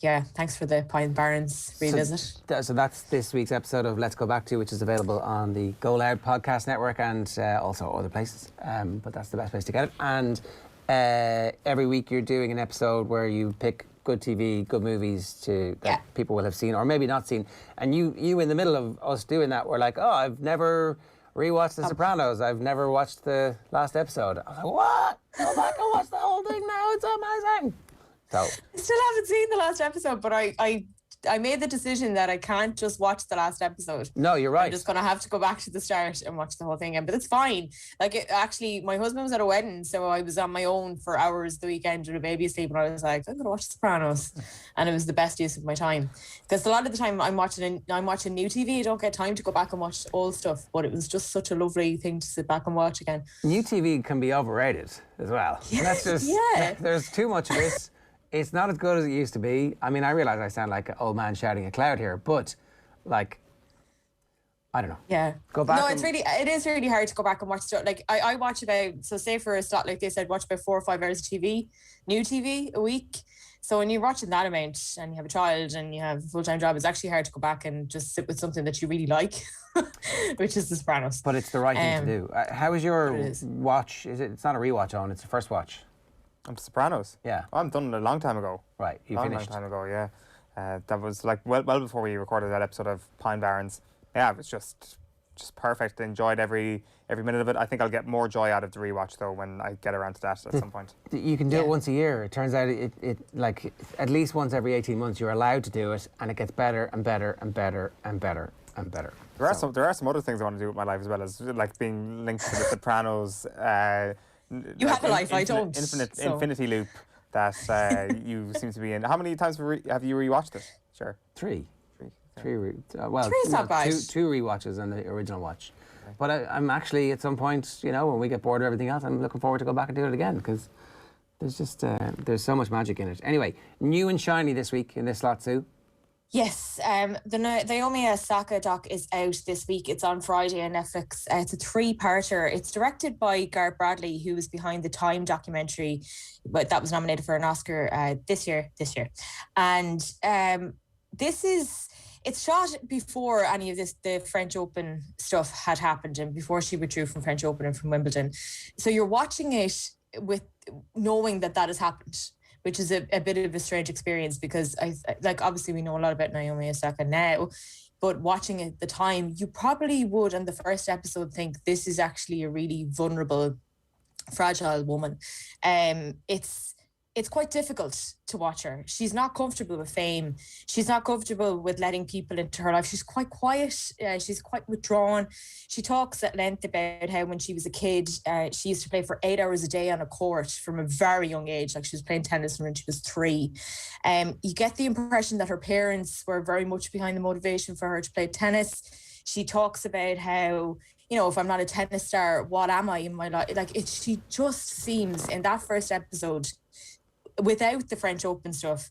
S17: thanks for the Pine Barrens revisit.
S3: So that's this week's episode of Let's Go Back To, which is available on the Go Loud podcast network and also other places. But that's the best place to get it. And every week you're doing an episode where you pick good TV, good movies that people will have seen or maybe not seen. And you in the middle of us doing that, were like, oh, I've never rewatched The Sopranos. I've never watched the last episode. I was like, what? Go back and watch the whole thing now. It's amazing. So
S17: I still haven't seen the last episode, but I made the decision that I can't just watch the last episode.
S3: No, you're right.
S17: I'm just going to have to go back to the start and watch the whole thing again. But it's fine. Actually, my husband was at a wedding, so I was on my own for hours the weekend with a baby asleep, and I was like, I'm going to watch The Sopranos. And it was the best use of my time. Because a lot of the time I'm watching new TV. I don't get time to go back and watch old stuff, but it was just such a lovely thing to sit back and watch again.
S3: New TV can be overrated as well.
S17: Yeah.
S3: That's just, there's too much of this. It's not as good as it used to be. I mean, I realise I sound like an old man shouting at cloud here, but I don't know.
S17: Yeah.
S3: Go back.
S17: No, it is really hard to go back and watch stuff. Like I watch say for a slot like this, I'd watch about 4 or 5 hours of TV, new TV a week. So when you're watching that amount and you have a child and you have a full-time job, it's actually hard to go back and just sit with something that you really like, which is The Sopranos.
S3: But it's the right thing to do. How is your watch? It's not a rewatch, Owen, it's the first watch.
S4: I'm Sopranos.
S3: Yeah.
S4: I'm done it a long time ago.
S3: Right, you
S4: long
S3: finished.
S4: Long time ago, yeah. That was like well before we recorded that episode of Pine Barrens. Yeah, it was just perfect. Enjoyed every minute of it. I think I'll get more joy out of the rewatch though when I get around to that at some point.
S3: You can do it once a year. It turns out it like at least once every 18 months you're allowed to do it, and it gets better and better and better and better and better.
S4: There are some other things I want to do with my life as well, as like being linked to The Sopranos.
S17: You have a life, I don't.
S4: Infinity loop that you seem to be in. How many times have you rewatched it? Sure.
S3: Three.
S17: Three's not bad.
S3: Two rewatches and the original watch. Okay. But I'm actually at some point, when we get bored of everything else, I'm looking forward to go back and do it again because there's just there's so much magic in it. Anyway, new and shiny this week in this slot, Sue.
S17: Yes, the Naomi Osaka doc is out this week. It's on Friday on Netflix. It's a 3-parter. It's directed by Gareth Bradley, who was behind the Time documentary, but that was nominated for an Oscar this year. And it's shot before any of the French Open stuff had happened and before she withdrew from French Open and from Wimbledon. So you're watching it with knowing that has happened, which is a bit of a strange experience because obviously we know a lot about Naomi Osaka now, but watching it at the time, you probably would on the first episode think this is actually a really vulnerable, fragile woman. It's quite difficult to watch her. She's not comfortable with fame. She's not comfortable with letting people into her life. She's quite quiet. She's quite withdrawn. She talks at length about how when she was a kid, she used to play for 8 hours a day on a court from a very young age. Like she was playing tennis when she was 3. You get the impression that her parents were very much behind the motivation for her to play tennis. She talks about how, if I'm not a tennis star, what am I in my life? She just seems in that first episode, without the French Open stuff,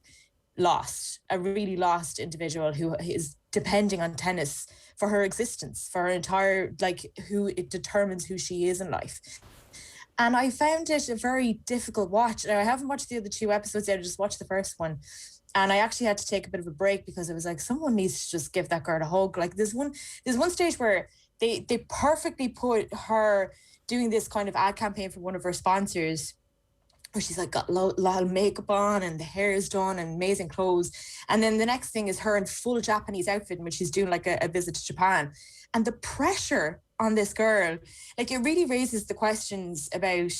S17: a really lost individual who is depending on tennis for her existence, for her entire, who it determines who she is in life. And I found it a very difficult watch. Now, I haven't watched the other 2 episodes yet, I just watched the first one. And I actually had to take a bit of a break because I was like, someone needs to just give that girl a hug. Like there's one stage where they perfectly put her doing this kind of ad campaign for one of her sponsors, where she's got a lot of makeup on and the hair is done and amazing clothes. And then the next thing is her in full Japanese outfit when she's doing a visit to Japan. And the pressure on this girl, it really raises the questions about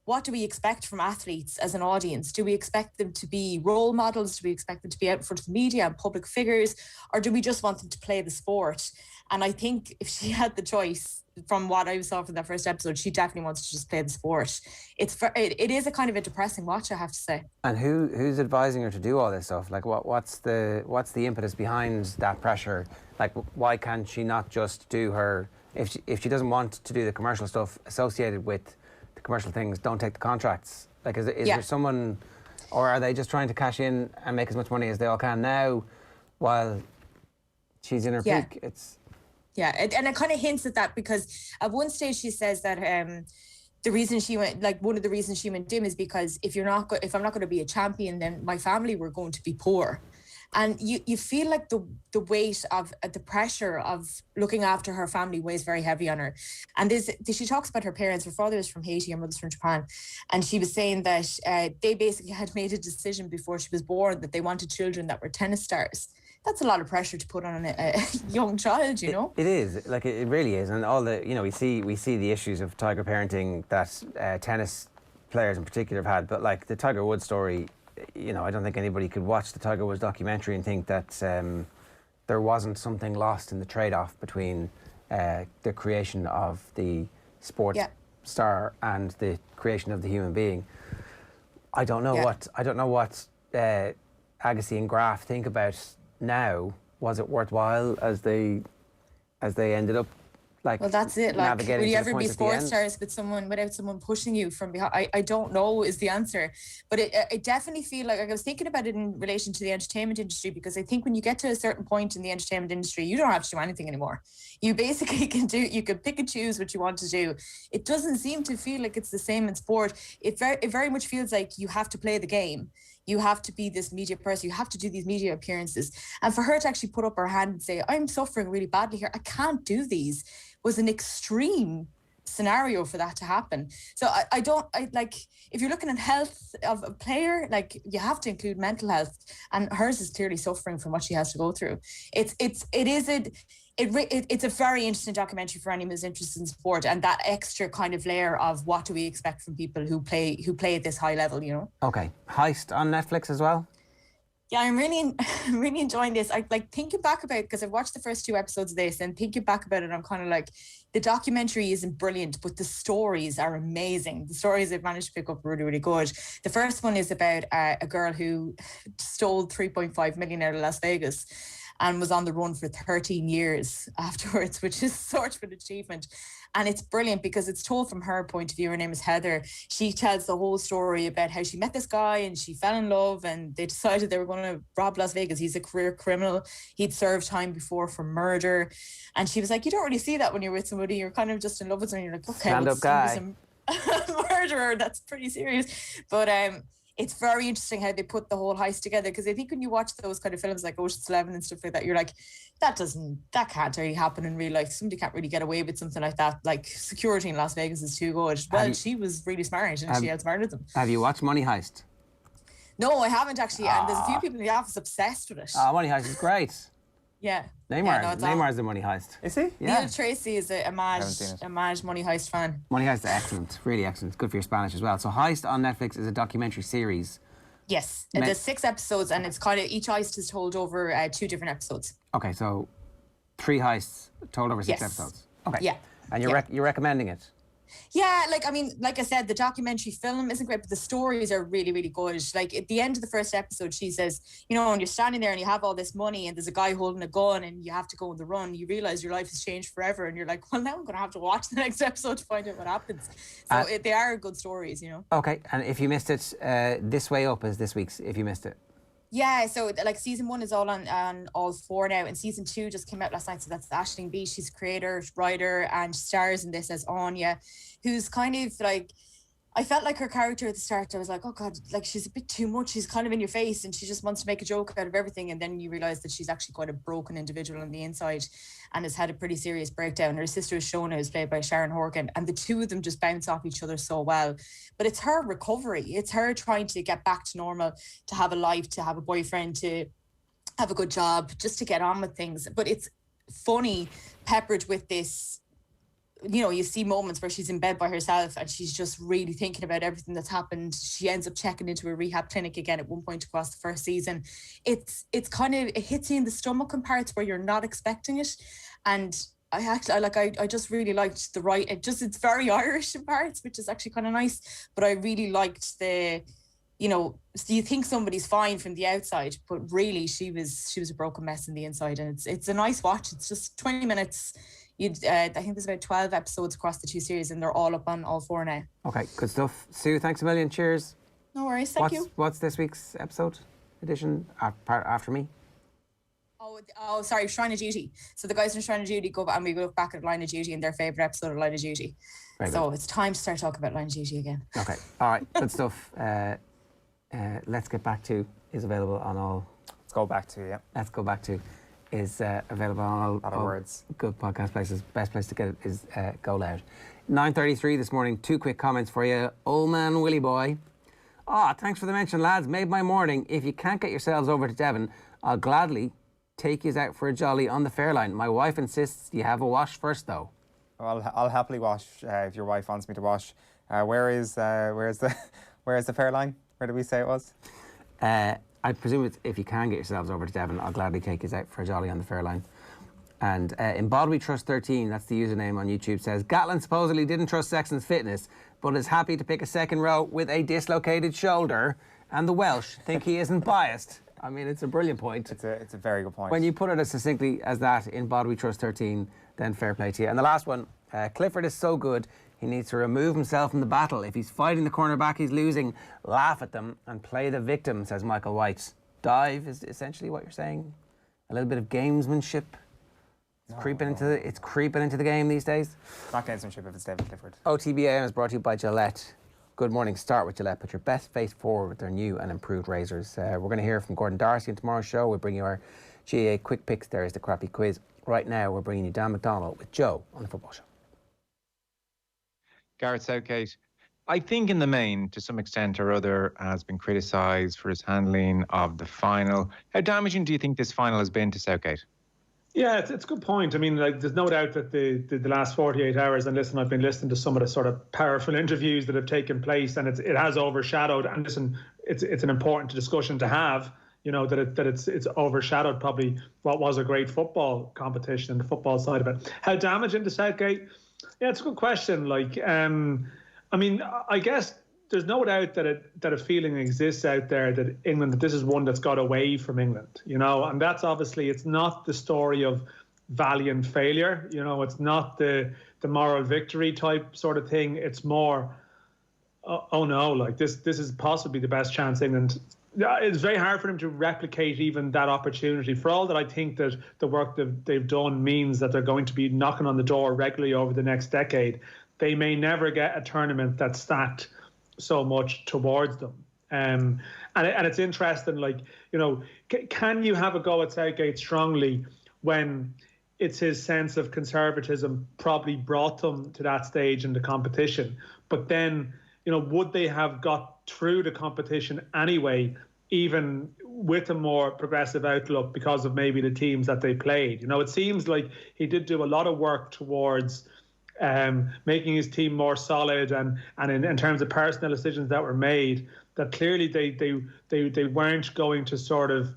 S17: what do we expect from athletes as an audience? Do we expect them to be role models? Do we expect them to be out in front of the media and public figures? Or do we just want them to play the sport? And I think if she had the choice, from what I saw from that first episode, she definitely wants to just play the sport. It is a kind of a depressing watch, I have to say.
S3: And who's advising her to do all this stuff? What's the impetus behind that pressure? Why can't she not just do her? If she doesn't want to do the commercial stuff associated with the commercial things, don't take the contracts. Is there someone, or are they just trying to cash in and make as much money as they all can now, while she's in her peak?
S17: Yeah, and it kind of hints at that because at one stage she says that the reason she went, one of the reasons she went dim is because if I'm not going to be a champion, then my family were going to be poor. And you feel like the weight of the pressure of looking after her family weighs very heavy on her. And she talks about her parents. Her father is from Haiti, her mother's from Japan. And she was saying that they basically had made a decision before she was born that they wanted children that were tennis stars. That's a lot of pressure to put on a young child, It
S3: is, it really is. And all the, we see the issues of tiger parenting that tennis players in particular have had. But the Tiger Woods story, I don't think anybody could watch the Tiger Woods documentary and think that there wasn't something lost in the trade-off between the creation of the sports star and the creation of the human being. I don't know what Agassi and Graf think about now. Was it worthwhile as they ended up
S17: well, that's it.
S3: Will
S17: you ever be sports stars without someone pushing you from behind? I don't know is the answer, but I definitely feel like I was thinking about it in relation to the entertainment industry, because I think when you get to a certain point in the entertainment industry, you don't have to do anything anymore. You basically can pick and choose what you want to do. It doesn't seem to feel like it's the same in sport. It very much feels like you have to play the game. You have to be this media person. You have to do these media appearances. And for her to actually put up her hand and say, I'm suffering really badly here, I can't do these, was an extreme scenario for that to happen. So I like, if you're looking at health of a player, like, you have to include mental health, and hers is clearly suffering from what she has to go through. It's a very interesting documentary for anyone who's interested in sport, and that extra kind of layer of what do we expect from people who play at this high level, you know.
S3: Okay, Heist on Netflix as well.
S17: Yeah, I'm really enjoying this. I like thinking back about it, because I've watched the first 2 episodes of this, and thinking back about it, I'm kind of like, the documentary isn't brilliant, but the stories are amazing. The stories they've managed to pick up are really, really good. The first one is about a girl who stole 3.5 million out of Las Vegas and was on the run for 13 years afterwards, which is sort of an achievement. And it's brilliant because it's told from her point of view. Her name is Heather. She tells the whole story about how she met this guy and she fell in love, and they decided they were going to rob Las Vegas. He's a career criminal. He'd served time before for murder. And she was like, you don't really see that when you're with somebody. You're kind of just in love with someone. You're like, okay,
S3: Stand-up guy.
S17: A murderer. That's pretty serious. But it's very interesting how they put the whole heist together, because I think when you watch those kind of films like Ocean's 11 and stuff like that, you're like, that can't really happen in real life. Somebody can't really get away with something like that. Like, security in Las Vegas is too good. Well, she was really smart, and she outsmarted them.
S3: Have you watched Money Heist?
S17: No, I haven't actually. And there's a few people in the office obsessed with it.
S3: Money Heist is great.
S17: Yeah.
S3: Neymar's the Money Heist.
S4: Is he?
S3: Yeah.
S17: Neil Tracy is a mad Money Heist fan.
S3: Money Heist is excellent, really excellent. It's good for your Spanish as well. So Heist on Netflix is a documentary series.
S17: Yes, there's 6 episodes, and it's kind of, each heist is told over 2 different episodes.
S3: Okay, so 3 heists told over 6 episodes. Okay.
S17: Yeah.
S3: And you're recommending it?
S17: Yeah, like, I mean, like I said, the documentary film isn't great, but the stories are really, really good. Like, at the end of the first episode, she says, you know, when you're standing there and you have all this money and there's a guy holding a gun and you have to go on the run, you realise your life has changed forever, and you're like, well, now I'm going to have to watch the next episode to find out what happens. So they are good stories, you know. Okay,
S3: and if you missed it, This Way Up is this week's, if you missed it.
S17: Yeah, so like season 1 is all on all 4 now, and season 2 just came out last night. So that's Aisling Bea. She's creator, writer, and stars in this as Anya, who's kind of like, I felt like her character at the start, I was like, oh God, like, she's a bit too much. She's kind of in your face and she just wants to make a joke out of everything. And then you realise that she's actually quite a broken individual on the inside and has had a pretty serious breakdown. Her sister is Shona, who's played by Sharon Horgan, and the two of them just bounce off each other so well. But it's her recovery. It's her trying to get back to normal, to have a life, to have a boyfriend, to have a good job, just to get on with things. But it's funny, peppered with this, you know, you see moments where she's in bed by herself and she's just really thinking about everything that's happened. She ends up checking into a rehab clinic again at one point across the first season. It's kind of, it hits you in the stomach in parts where you're not expecting it. And I just really liked the it's very Irish in parts, which is actually kind of nice. But I really liked the, you know, so you think somebody's fine from the outside, but really she was a broken mess in the inside. And it's a nice watch. It's just 20 minutes. I think there's about 12 episodes across the 2 series, and they're all up on all 4 now. Okay, good stuff. Sue, thanks a million. Cheers. No worries. Thank you. What's this week's episode edition after me? Oh, sorry, Shrine of Duty. So the guys from Shrine of Duty go and we look back at Line of Duty and their favourite episode of Line of Duty. Very so good. It's time to start talking about Line of Duty again. Okay, all right, good stuff. Let's Get Back To is available on all. Let's Go Back To, yeah. Let's Go Back To is available on all good podcast places. Best place to get it is Go Loud. 9:33 this morning. 2 quick comments for you. Old man Willie Boy. Thanks for the mention, lads. Made my morning. If you can't get yourselves over to Devon, I'll gladly take you out for a jolly on the Fairline. My wife insists you have a wash first, though. Well, I'll happily wash if your wife wants me to wash. Where's the Fairline? Where did we say it was? I presume it's if you can get yourselves over to Devon, I'll gladly take you out for a jolly on the Fairline. And in Bod We Trust 13, that's the username on YouTube, says Gatlin supposedly didn't trust Sexton's fitness, but is happy to pick a second row with a dislocated shoulder, and the Welsh think he isn't biased. I mean, it's a brilliant point. It's a very good point. When you put it as succinctly as that in Bod We Trust 13, then fair play to you. And the last one, Clifford is so good, he needs to remove himself from the battle. If he's fighting the cornerback he's losing, laugh at them and play the victim, says Michael White. Dive is essentially what you're saying. A little bit of gamesmanship. It's creeping into the game these days. Not gamesmanship if it's David Clifford. OTB AM is brought to you by Gillette. Good morning. Start with Gillette. Put your best face forward with their new and improved razors. We're going to hear from Gordon Darcy in tomorrow's show. We'll bring you our GAA quick picks. There is the crappy quiz. Right now, we're bringing you Dan McDonald with Joe on the Football Show.
S15: Gareth Southgate, I think in the main, to some extent or other, has been criticised for his handling of the final. How damaging do you think this final has been to Southgate?
S18: Yeah, it's a good point. I mean, like, there's no doubt that the last 48 hours, and listen, I've been listening to some of the sort of powerful interviews that have taken place, and it has overshadowed. And listen, it's an important discussion to have. You know, that it's overshadowed probably what was a great football competition and the football side of it. How damaging to Southgate? Yeah, it's a good question. Like, I mean, I guess there's no doubt that a feeling exists out there that England, that this is one that's got away from England, you know, and that's obviously, it's not the story of valiant failure, you know, it's not the moral victory type sort of thing. It's more, oh no, like this is possibly the best chance England. It's very hard for them to replicate even that opportunity. For all that I think that the work that they've done means that they're going to be knocking on the door regularly over the next decade, they may never get a tournament that's stacked so much towards them. And it's interesting, like, you know, can you have a go at Southgate strongly when it's his sense of conservatism probably brought them to that stage in the competition? But then, you know, would they have got through the competition anyway, even with a more progressive outlook because of maybe the teams that they played? You know, it seems like he did do a lot of work towards making his team more solid, and in terms of personal decisions that were made, that clearly they weren't going to sort of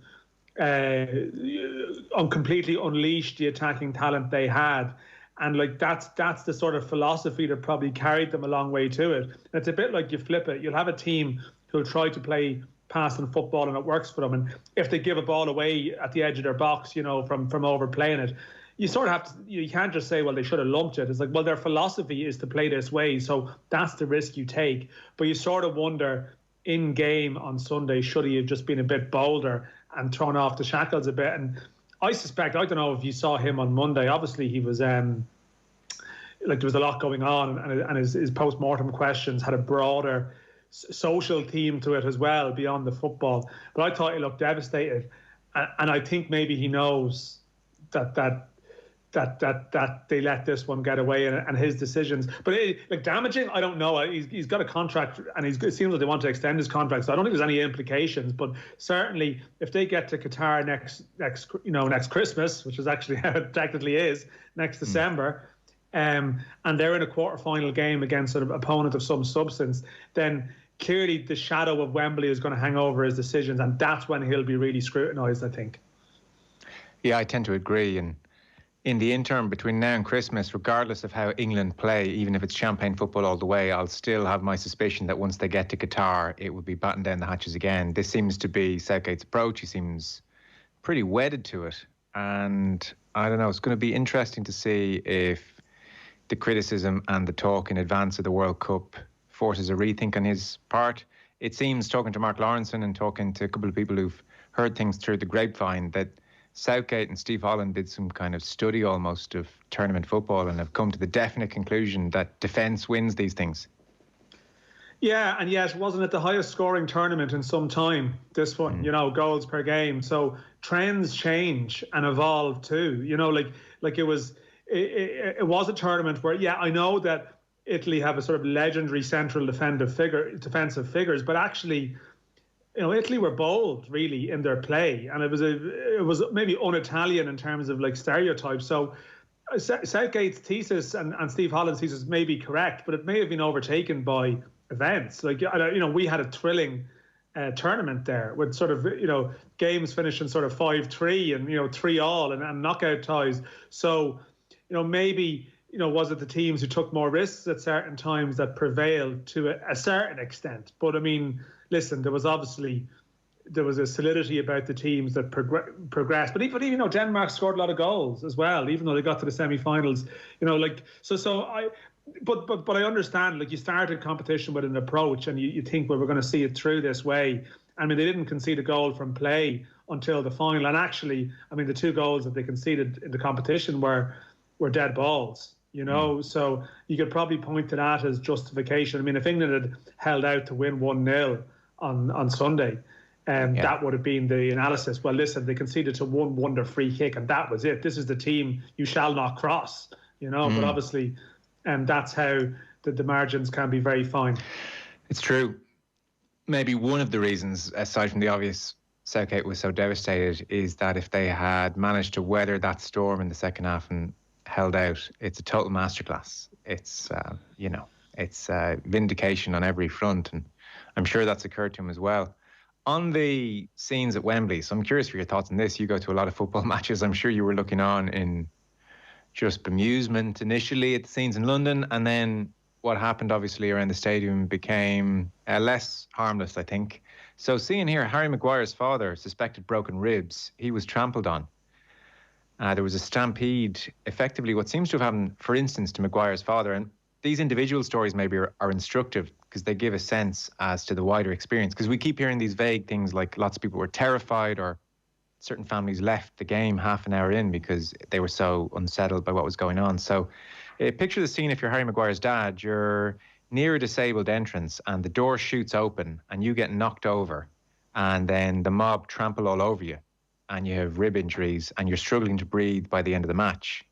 S18: completely unleash the attacking talent they had. And like that's the sort of philosophy that probably carried them a long way to it. And it's a bit like you flip it. You'll have a team who'll try to play passing football and it works for them. And if they give a ball away at the edge of their box, you know, from overplaying it, you sort of have to, you can't just say, well, they should have lumped it. It's like, well, their philosophy is to play this way, so that's the risk you take. But you sort of wonder, in game on Sunday, should he have just been a bit bolder and thrown off the shackles a bit? And I suspect, I don't know if you saw him on Monday, obviously he was, like there was a lot going on, and his post-mortem questions had a broader social theme to it as well, beyond the football. But I thought he looked devastated. And I think maybe he knows that they let this one get away, and his decisions. But like damaging, I don't know. He's got a contract, and it seems like they want to extend his contract. So I don't think there's any implications. But certainly, if they get to Qatar next Christmas, which is actually how it technically is, next December, and they're in a quarter-final game against an opponent of some substance, then clearly the shadow of Wembley is going to hang over his decisions, and that's when he'll be really scrutinised, I think.
S15: Yeah, I tend to agree. And in the interim between now and Christmas, regardless of how England play, even if it's champagne football all the way, I'll still have my suspicion that once they get to Qatar, it will be batten down the hatches again. This seems to be Southgate's approach. He seems pretty wedded to it. And I don't know, it's going to be interesting to see if the criticism and the talk in advance of the World Cup forces a rethink on his part. It seems, talking to Mark Lawrenson and talking to a couple of people who've heard things through the grapevine, that Southgate and Steve Holland did some kind of study almost of tournament football and have come to the definite conclusion that defence wins these things.
S18: Yeah, and yet wasn't it the highest scoring tournament in some time, this one, you know, goals per game. So trends change and evolve too. You know, like it was a tournament where, yeah, I know that Italy have a sort of legendary central defensive figures, but actually, you know, Italy were bold really in their play, and it was maybe un-Italian in terms of like stereotypes. So Southgate's thesis and Steve Holland's thesis may be correct, but it may have been overtaken by events. Like, you know, we had a thrilling tournament there with sort of, you know, games finishing sort of 5-3 and, you know, 3-3 and knockout ties. So, you know, maybe, you know, was it the teams who took more risks at certain times that prevailed to a certain extent? But I mean, listen, there was a solidity about the teams that progressed. But even, you know, Denmark scored a lot of goals as well, even though they got to the semi-finals. You know, like, but I understand, like, you started competition with an approach and you think, well, we're going to see it through this way. I mean, they didn't concede a goal from play until the final. And actually, I mean, the 2 goals that they conceded in the competition were dead balls, you know. So you could probably point to that as justification. I mean, if England had held out to win 1-0 on Sunday, that would have been the analysis. Well, listen, they conceded to one wonder free kick and that was it. This is the team you shall not cross, you know. But obviously, that's how the margins can be very fine.
S19: It's true. Maybe one of the reasons, aside from the obvious, Southgate was so devastated is that if they had managed to weather that storm in the second half and held out, it's a total masterclass. It's, it's vindication on every front. And I'm sure that's occurred to him as well. On the scenes at Wembley, so I'm curious for your thoughts on this. You go to a lot of football matches. I'm sure you were looking on in just bemusement initially at the scenes in London, and then what happened obviously around the stadium became less harmless, I think. So seeing here, Harry Maguire's father suspected broken ribs. He was trampled on. There was a stampede, effectively what seems to have happened, for instance, to Maguire's father. And these individual stories maybe are instructive because they give a sense as to the wider experience. Because we keep hearing these vague things like lots of people were terrified or certain families left the game half an hour in because they were so unsettled by what was going on. So picture the scene if you're Harry Maguire's dad. You're near a disabled entrance and the door shoots open and you get knocked over and then the mob trample all over you and you have rib injuries and you're struggling to breathe by the end of the match.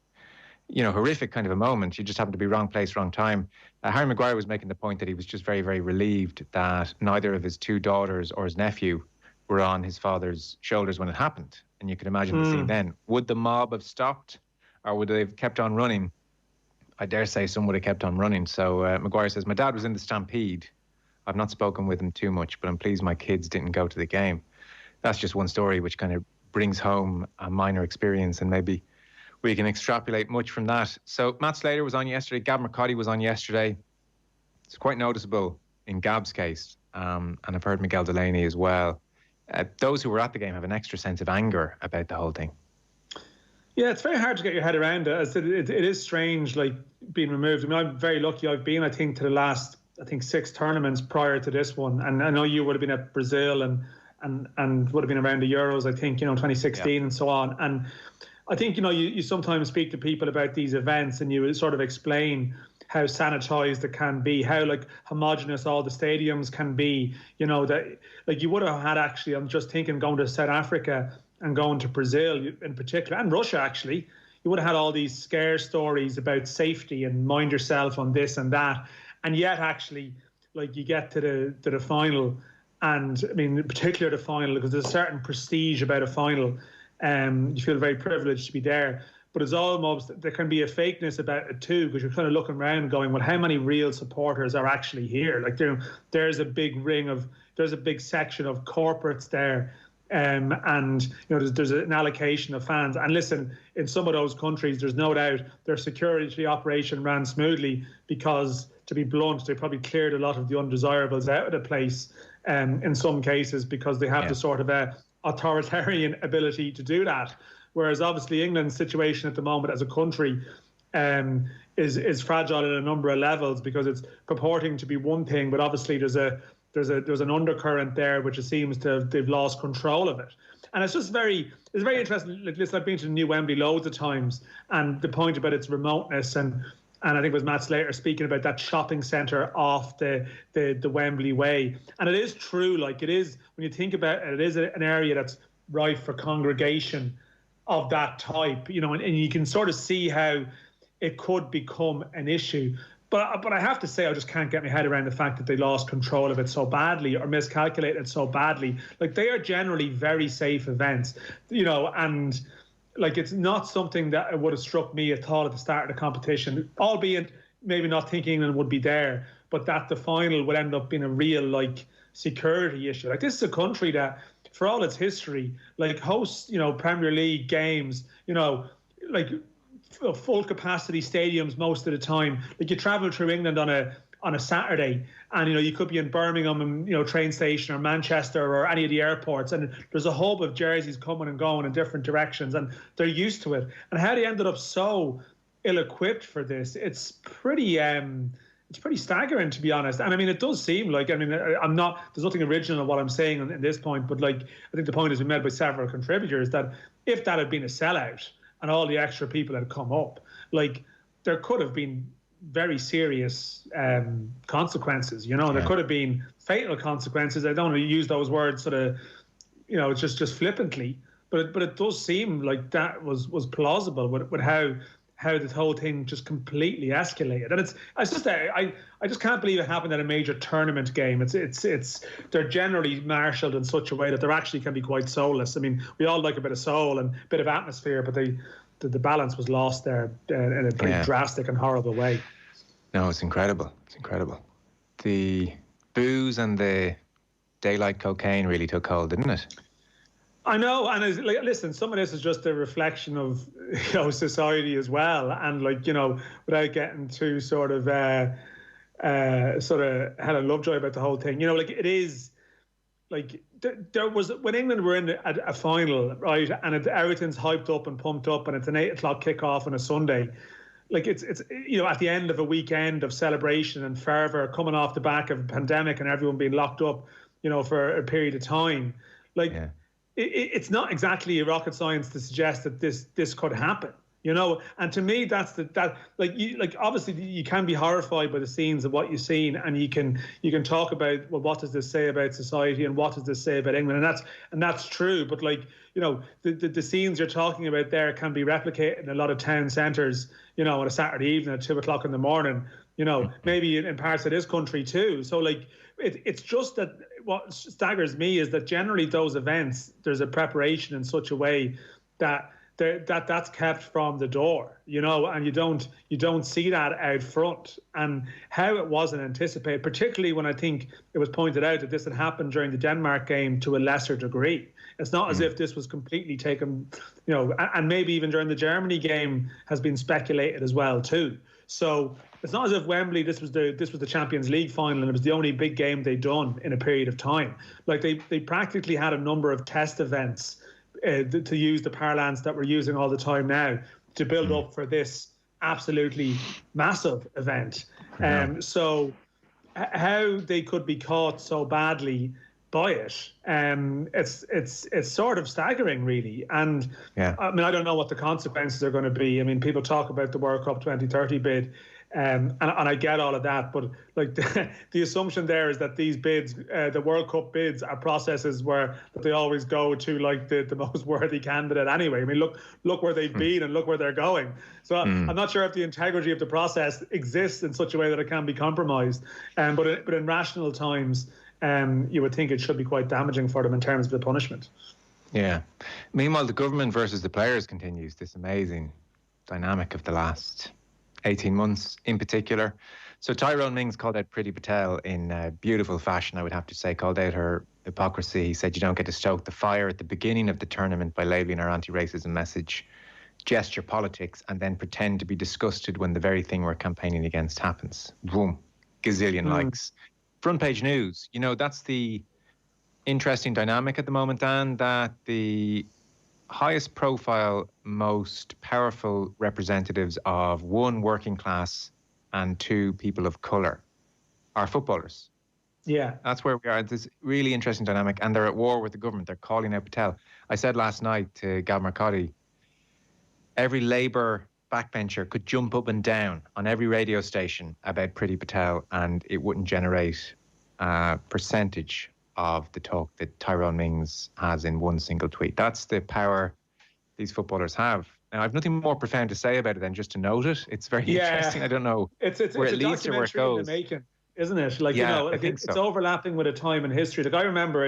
S19: You know, horrific kind of a moment. You just happen to be wrong place, wrong time. Harry Maguire was making the point that he was just very, very relieved that neither of his two daughters or his nephew were on his father's shoulders when it happened. And you can imagine the scene then. Would the mob have stopped or would they have kept on running? I dare say some would have kept on running. So Maguire says, my dad was in the stampede. I've not spoken with him too much, but I'm pleased my kids didn't go to the game. That's just one story which kind of brings home a minor experience, and maybe we can extrapolate much from that. So Matt Slater was on yesterday. Gab McCarthy was on yesterday. It's quite noticeable in Gab's case, and I've heard Miguel Delaney as well. Those who were at the game have an extra sense of anger about the whole thing.
S18: Yeah, it's very hard to get your head around it. It is strange, like, being removed. I mean, I'm very lucky. I've been, I think, to the last, 6 tournaments prior to this one. And I know you would have been at Brazil and would have been around the Euros, I think, 2016 and so on. And I think, you sometimes speak to people about these events and you sort of explain how sanitized it can be, how homogenous all the stadiums can be, that you would have had actually, I'm just thinking, going to South Africa and going to Brazil in particular, and Russia actually, you would have had all these scare stories about safety and mind yourself on this and that. And yet actually, you get to the final, and I mean, in particular the final, because there's a certain prestige about a final. You feel very privileged to be there. But it's almost, there can be a fakeness about it too, because you're kind of looking around and going, well, how many real supporters are actually here? There's a big there's a big section of corporates there. And there's an allocation of fans. And listen, in some of those countries, there's no doubt their security operation ran smoothly because, to be blunt, they probably cleared a lot of the undesirables out of the place in some cases because they have the sort of authoritarian ability to do that. Whereas obviously England's situation at the moment as a country is fragile at a number of levels because it's purporting to be one thing, but obviously there's an undercurrent there which it seems they've lost control of it. And it's just very interesting. Listen, I've been to the new Wembley loads of times, and the point about its remoteness and I think it was Matt Slater speaking about that shopping centre off the Wembley way. And it is true, it is, when you think about it, it is an area that's rife for congregation of that type, and you can sort of see how it could become an issue. But I have to say, I just can't get my head around the fact that they lost control of it so badly or miscalculated so badly. They are generally very safe events, and it's not something that would have struck me at all at the start of the competition, albeit maybe not thinking England would be there, but that the final would end up being a real security issue. This is a country that, for all its history, hosts, Premier League games, full capacity stadiums most of the time. You travel through England on a Saturday and you could be in Birmingham and train station or Manchester or any of the airports, and there's a hub of jerseys coming and going in different directions, and they're used to it. And how they ended up so ill-equipped for this, it's pretty staggering, to be honest. And I mean, it does seem there's nothing original in what I'm saying in this point, but I think the point has been made by several contributors that if that had been a sellout and all the extra people had come up, there could have been very serious consequences. There could have been fatal consequences. I don't want to use those words sort of, just flippantly, but it does seem like that was plausible with how how this whole thing just completely escalated. And it's just I just can't believe it happened at a major tournament game. It's they're generally marshalled in such a way that they actually can be quite soulless. I mean, we all like a bit of soul and a bit of atmosphere, but the balance was lost there in a pretty drastic and horrible way.
S19: No, it's incredible. It's incredible. The booze and the daylight cocaine really took hold, didn't it?
S18: I know, and listen, some of this is just a reflection of society as well, and without getting too sort of Helen Lovejoy about the whole thing, it is there was when England were in a final, right, and everything's hyped up and pumped up, and it's an 8:00 kickoff on a Sunday. It's at the end of a weekend of celebration and fervour, coming off the back of a pandemic and everyone being locked up, for a period of time, It's not exactly a rocket science to suggest that this could happen, And to me, that's obviously you can be horrified by the scenes of what you've seen, and you can talk about, well, what does this say about society and what does this say about England, and that's true. But the scenes you're talking about there can be replicated in a lot of town centres, on a Saturday evening at 2:00 in the morning, maybe in parts of this country too. So it's just that what staggers me is that generally those events, there's a preparation in such a way that that's kept from the door, and you don't see that out front, and how it wasn't anticipated, particularly when I think it was pointed out that this had happened during the Denmark game to a lesser degree. It's not as if this was completely taken, and maybe even during the Germany game has been speculated as well too. So it's not as if Wembley, this was the Champions League final and it was the only big game they'd done in a period of time. They practically had a number of test events, to use the parlance that we're using all the time now, to build up for this absolutely massive event. So how they could be caught so badly by it, it's sort of staggering, really. And I mean, I don't know what the consequences are going to be. I mean, people talk about the World Cup 2030 bid, and I get all of that, but the assumption there is that these bids, the World Cup bids, are processes where they always go to the most worthy candidate anyway. I mean, look where they've been and look where they're going. So I'm not sure if the integrity of the process exists in such a way that it can be compromised. But in rational times, you would think it should be quite damaging for them in terms of the punishment.
S19: Yeah. Meanwhile, the government versus the players continues, this amazing dynamic of the last 18 months in particular. So Tyrone Mings called out Priti Patel in beautiful fashion, I would have to say, called out her hypocrisy. He said, you don't get to stoke the fire at the beginning of the tournament by labelling our anti-racism message gesture politics and then pretend to be disgusted when the very thing we're campaigning against happens. Boom. Gazillion likes. Front page news. That's the interesting dynamic at the moment, Dan, that the highest profile, most powerful representatives of one, working class, and two, people of colour are footballers.
S18: Yeah.
S19: That's where we are. It's this really interesting dynamic, and they're at war with the government. They're calling out Patel. I said last night to Gav Marcotti, every Labour backbencher could jump up and down on every radio station about Priti Patel, and it wouldn't generate a percentage of the talk that Tyrone Mings has in one single tweet. That's the power these footballers have. Now, I've nothing more profound to say about it than just to note it. It's very interesting. I don't know where it leads or where it goes.
S18: In the making, isn't it? I think it's overlapping with a time in history. I remember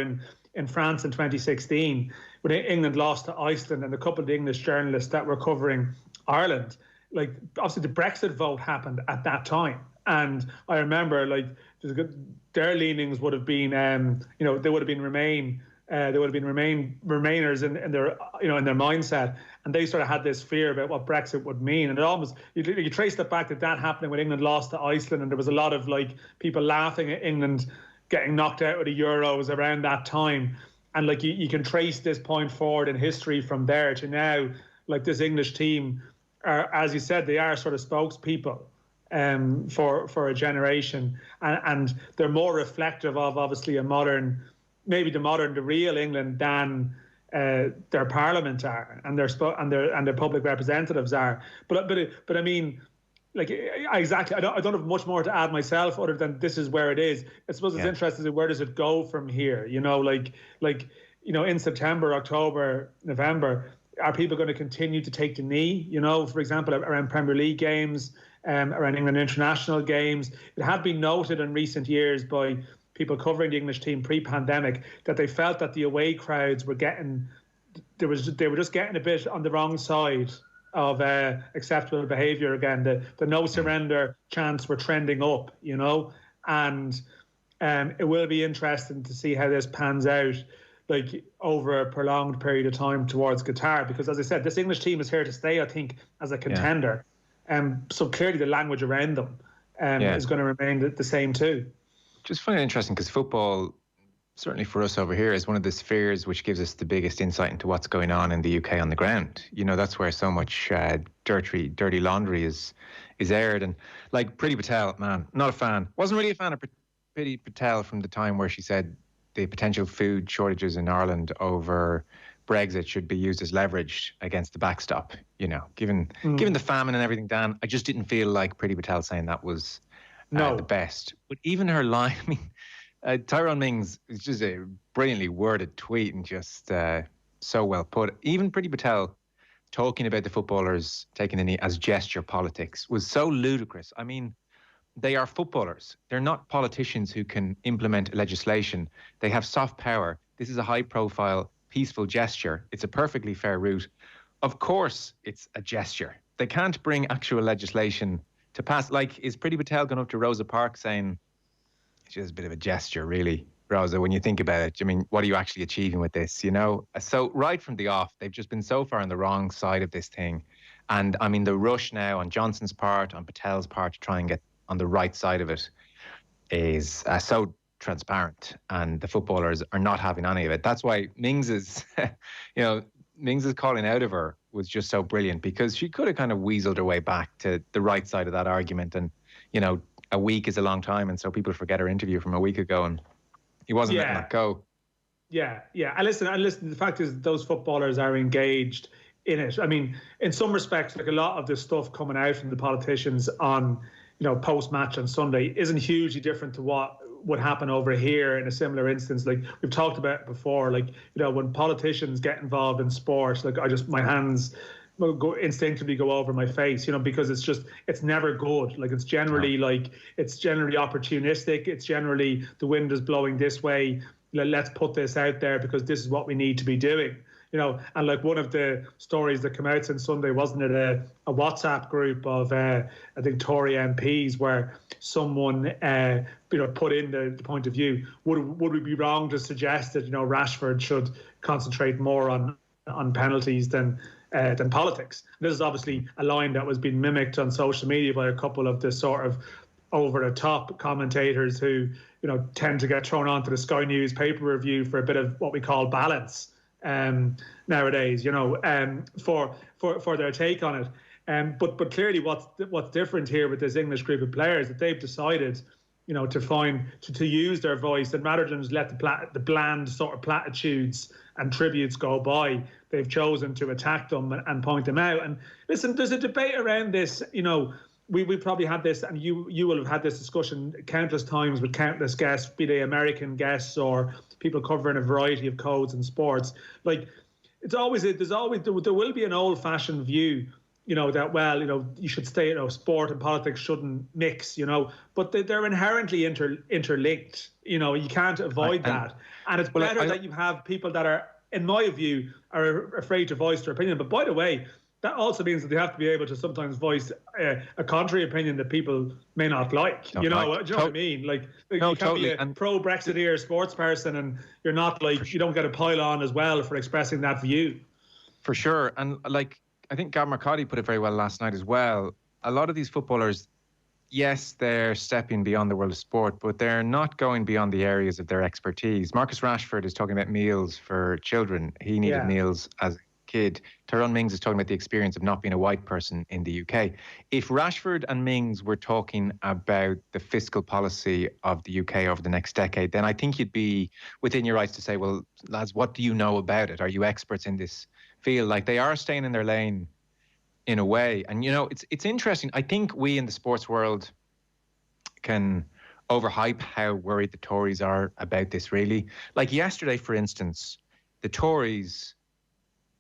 S18: in France in 2016, when England lost to Iceland, and a couple of English journalists that were covering Ireland, obviously the Brexit vote happened at that time. And I remember, their leanings would have been, they would have been Remainers in their, in their mindset, and they sort of had this fear about what Brexit would mean. And it almost, you trace it back to that happening when England lost to Iceland, and there was a lot of people laughing at England getting knocked out of the Euros around that time. And you can trace this point forward in history from there to now. This English team are, as you said, they are sort of spokespeople for a generation, and they're more reflective of obviously the real England than their parliament are, and their public representatives are. But I mean, exactly. I don't have much more to add myself other than this is where it is. I suppose it's interesting. Where does it go from here? In September, October, November, are people going to continue to take the knee? You know, for example, around Premier League games, around England international games. It had been noted in recent years by people covering the English team pre-pandemic that they felt that the away crowds were they were just getting a bit on the wrong side of acceptable behaviour again. The no surrender chants were trending up, you know, and it will be interesting to see how this pans out, like over a prolonged period of time towards Qatar, because as I said, this English team is here to stay, I think, as a contender. So clearly the language around them is going to remain the same too.
S19: Just find it interesting because football, certainly for us over here, is one of the spheres which gives us the biggest insight into what's going on in the UK on the ground. You know, that's where so much dirty laundry is aired. And like Priti Patel, man, not a fan. Wasn't really a fan of Priti Patel from the time where she said the potential food shortages in Ireland over Brexit should be used as leverage against the backstop. You know, given the famine and everything, Dan, I just didn't feel like Priti Patel saying that was the best. But even her line, I mean, Tyrone Mings is just a brilliantly worded tweet and just so well put. Even Priti Patel talking about the footballers taking the knee as gesture politics was so ludicrous. I mean, they are footballers. They're not politicians who can implement legislation. They have soft power. This is a high-profile, peaceful gesture. It's a perfectly fair route. Of course, it's a gesture. They can't bring actual legislation to pass. Like, is Priti Patel going up to Rosa Parks saying, it's just a bit of a gesture, really, Rosa, when you think about it? I mean, what are you actually achieving with this, you know? So right from the off, they've just been so far on the wrong side of this thing. And, I mean, the rush now on Johnson's part, on Patel's part, to try and get on the right side of it is so transparent. And the footballers are not having any of it. That's why Mings's, Mings's calling out of her was just so brilliant, because she could have kind of weaseled her way back to the right side of that argument. And, you know, a week is a long time, and so people forget her interview from a week ago, and he wasn't letting that go.
S18: Yeah. And listen, the fact is those footballers are engaged in it. I mean, in some respects, like a lot of the stuff coming out from the politicians on, you know, post-match on Sunday isn't hugely different to what would happen over here in a similar instance. Like we've talked about before, like, you know, when politicians get involved in sport, like my hands instinctively go over my face, you know, because it's never good. Like it's generally opportunistic. It's generally the wind is blowing this way. Let's put this out there because this is what we need to be doing. You know, and like one of the stories that came out since Sunday, wasn't it a WhatsApp group of I think Tory MPs where someone put in the point of view, would we be wrong to suggest that, you know, Rashford should concentrate more on penalties than politics? This is obviously a line that was being mimicked on social media by a couple of the sort of over-the-top commentators who, you know, tend to get thrown onto the Sky News pay-per-view for a bit of what we call balance nowadays, you know, for their take on it. But clearly what's different here with this English group of players, that they've decided, you know, to use their voice, and rather than just let the bland sort of platitudes and tributes go by, they've chosen to attack them and point them out. And listen, there's a debate around this, you know. We probably had this, and you will have had this discussion countless times with countless guests, be they American guests or people covering a variety of codes in sports. Like, there will be an old-fashioned view, you know, that, well, you know, you should stay, you know, sport and politics shouldn't mix, you know, but they're inherently interlinked. You know, you can't avoid that. And it's better that you have people that are, in my view, are afraid to voice their opinion. But by the way, that also means that they have to be able to sometimes voice a contrary opinion that people may not like. Do you know what I mean? Like you can't be a pro-Brexiteer sports person and you're not, like, you don't get a pile on as well for expressing that view.
S19: For sure. And like, I think Gab Marcotti put it very well last night as well. A lot of these footballers, yes, they're stepping beyond the world of sport, but they're not going beyond the areas of their expertise. Marcus Rashford is talking about meals for children. He needed meals as a kid. Tyrone Mings is talking about the experience of not being a white person in the UK. If Rashford and Mings were talking about the fiscal policy of the UK over the next decade, then I think you'd be within your rights to say, well, lads, what do you know about it? Are you experts in this field? Like, they are staying in their lane in a way. And, you know, it's interesting. I think we in the sports world can overhype how worried the Tories are about this, really. Like yesterday, for instance, the Tories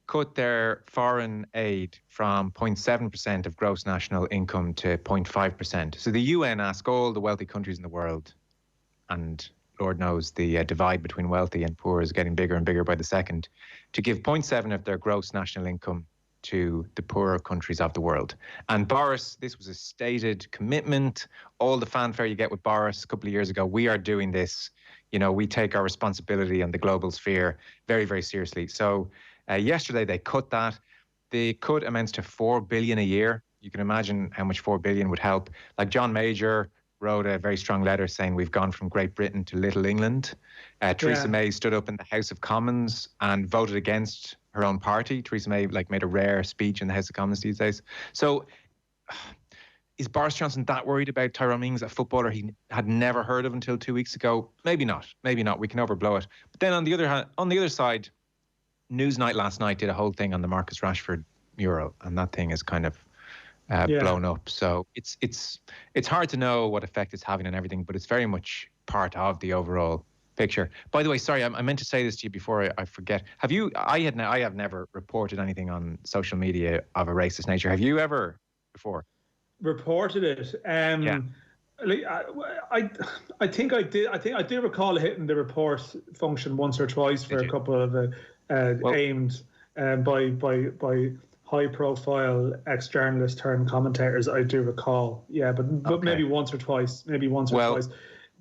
S19: cut their foreign aid from 0.7% of gross national income to 0.5%. So the UN asked all the wealthy countries in the world, and Lord knows the divide between wealthy and poor is getting bigger and bigger by the second, to give 0.7 of their gross national income to the poorer countries of the world. And Boris, this was a stated commitment. All the fanfare you get with Boris a couple of years ago, we are doing this. You know, we take our responsibility on the global sphere very, very seriously. So yesterday they cut that. The cut amounts to $4 billion a year. You can imagine how much $4 billion would help. Like John Major wrote a very strong letter saying we've gone from Great Britain to Little England. Theresa May stood up in the House of Commons and voted against her own party. Theresa May made a rare speech in the House of Commons these days. So is Boris Johnson that worried about Tyrone Mings, a footballer he had never heard of until 2 weeks ago? Maybe not. Maybe not. We can overblow it. But then on the other side, Newsnight last night did a whole thing on the Marcus Rashford mural, and that thing is kind of blown up. So it's hard to know what effect it's having on everything, but it's very much part of the overall picture. By the way, sorry, I meant to say this to you before I forget. Have you? I have never reported anything on social media of a racist nature. Have you ever before?
S18: Reported it? Yeah. I think I did. I think I do recall hitting the report function once or twice for a couple of aimed by high-profile ex-journalists turned commentators. I do recall, but okay. Maybe once or twice.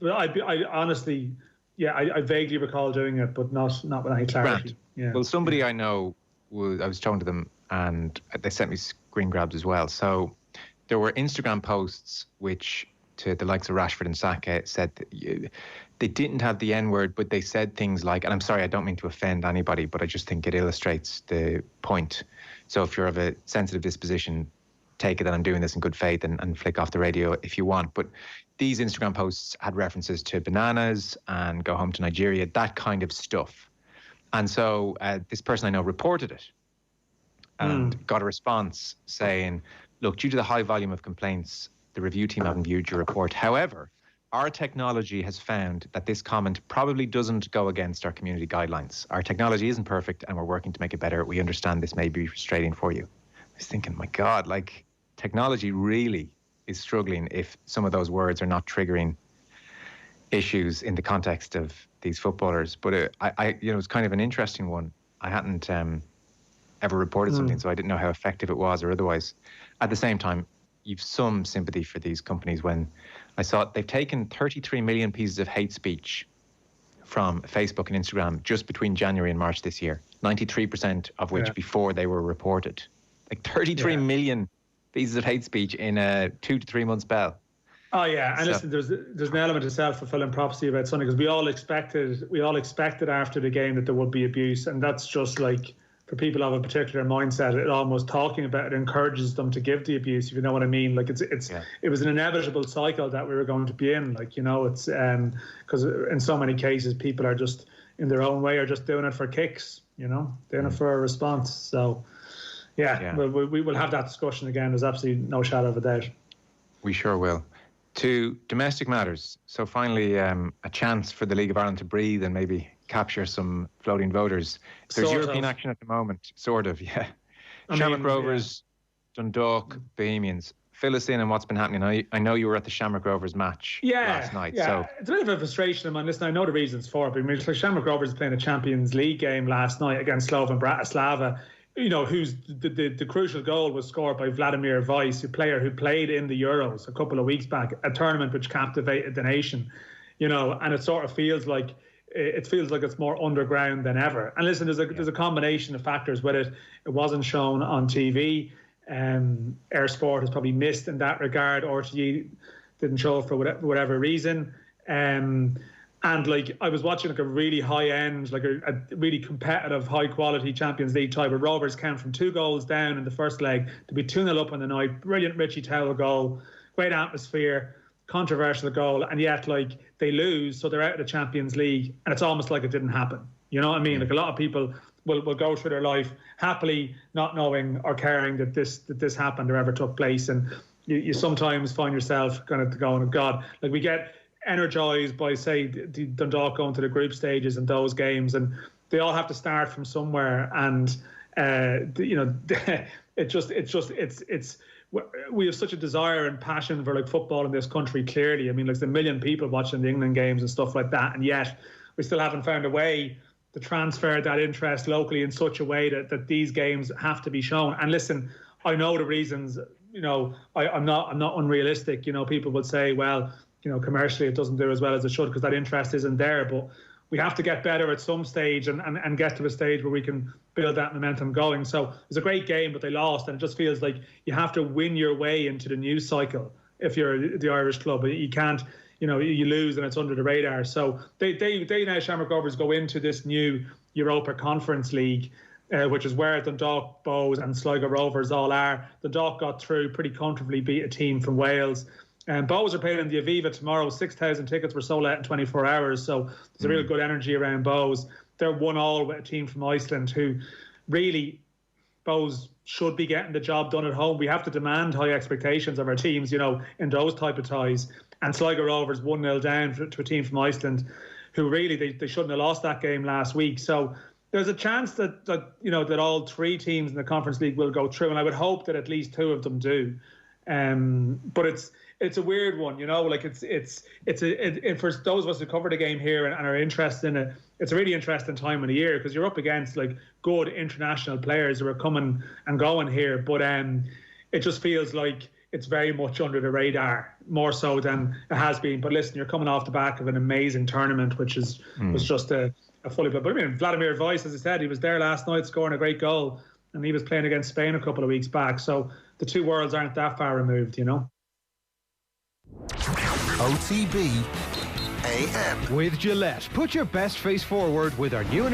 S18: But I honestly, I vaguely recall doing it, but not with any clarity. Yeah.
S19: Well, somebody I know, I was talking to them, and they sent me screen grabs as well. So there were Instagram posts which, to the likes of Rashford and Saka, said that they didn't have the N-word, but they said things like, and I'm sorry, I don't mean to offend anybody, but I just think it illustrates the point. So if you're of a sensitive disposition, take it that I'm doing this in good faith and flick off the radio if you want. But these Instagram posts had references to bananas and go home to Nigeria, that kind of stuff. And so this person I know reported it and got a response saying, look, due to the high volume of complaints, the review team haven't viewed your report. However, our technology has found that this comment probably doesn't go against our community guidelines. Our technology isn't perfect and we're working to make it better. We understand this may be frustrating for you. I was thinking, my God, technology really is struggling if some of those words are not triggering issues in the context of these footballers. But it's kind of an interesting one. I hadn't ever reported something, so I didn't know how effective it was or otherwise. At the same time, you've some sympathy for these companies when I saw they've taken 33 million pieces of hate speech from Facebook and Instagram just between January and March this year, 93% of which before they were reported. 33 million pieces of hate speech in a 2 to 3 month spell.
S18: Oh yeah, and listen, there's an element of self-fulfilling prophecy about Sunday, because we all expected after the game that there would be abuse, and that's just for people of a particular mindset, it almost talking about it encourages them to give the abuse, if you know what I mean. It was an inevitable cycle that we were going to be in. It's because in so many cases people are just in their own way are just doing it for kicks, doing it for a response. So we will have that discussion again. There's absolutely no shadow of a doubt.
S19: We sure will. To domestic matters. So finally, a chance for the League of Ireland to breathe and maybe capture some floating voters. There's European action at the moment, sort of, yeah. Shamrock Rovers, Dundalk, Bohemians. Fill us in on what's been happening. I know you were at the Shamrock Rovers match last night. Yeah, so
S18: it's a bit of a frustration. Listen, I know the reasons for it, but it's like Shamrock Rovers playing a Champions League game last night against Slovan Bratislava. Who's the crucial goal was scored by Vladimir Weiss, a player who played in the Euros a couple of weeks back, a tournament which captivated the nation. And it sort of feels like it's more underground than ever. And listen, there's a combination of factors with it. It wasn't shown on TV. Air Sport has probably missed in that regard. RTE didn't show it for whatever reason. And I was watching a really high end, a really competitive, high quality Champions League tie where Rovers came from 2 goals down in the first leg to be 2-0 up in the night. Brilliant Richie Towell goal, great atmosphere, controversial goal, and yet they lose, so they're out of the Champions League, and it's almost like it didn't happen. You know what I mean? A lot of people will go through their life happily not knowing or caring that this happened or ever took place, and you sometimes find yourself going, oh God, we get energised by, say, the Dundalk going to the group stages and those games, and they all have to start from somewhere, and we have such a desire and passion for like football in this country. Clearly, I mean, like there's a million people watching the England games and stuff like that, and yet we still haven't found a way to transfer that interest locally in such a way that these games have to be shown. And listen, I know the reasons. You know, I'm not unrealistic. You know, people would say, well, you know, commercially it doesn't do as well as it should because that interest isn't there. But we have to get better at some stage and get to a stage where we can build that momentum going. So it was a great game, but they lost, and it just feels like you have to win your way into the news cycle if you're the Irish club. You can't, you know, you lose and it's under the radar. So they now, Shamrock Rovers, go into this new Europa Conference League, which is where Dundalk, Bohs and Sligo Rovers all are. Dundalk got through pretty comfortably, beat a team from Wales. Bohs are playing in the Aviva tomorrow. 6,000 tickets were sold out in 24 hours. So there's a real good energy around Bohs. They're 1-1 with a team from Iceland who really, Bohs should be getting the job done at home. We have to demand high expectations of our teams, you know, in those type of ties. And Sligo Rovers 1-0 down to a team from Iceland who really, they shouldn't have lost that game last week. So there's a chance that you know, that all three teams in the Conference League will go through. And I would hope that at least two of them do. But it's a weird one, you know, like it's for those of us who cover the game here and are interested in it, it's a really interesting time of the year because you're up against like good international players who are coming and going here. But it just feels like it's very much under the radar, more so than it has been. But listen, you're coming off the back of an amazing tournament, which was just a fully. But I mean, Vladimir Weiss, as I said, he was there last night scoring a great goal, and he was playing against Spain a couple of weeks back. So the two worlds aren't that far removed, you know.
S1: OTB AM.
S2: With Gillette, put your best face forward with our new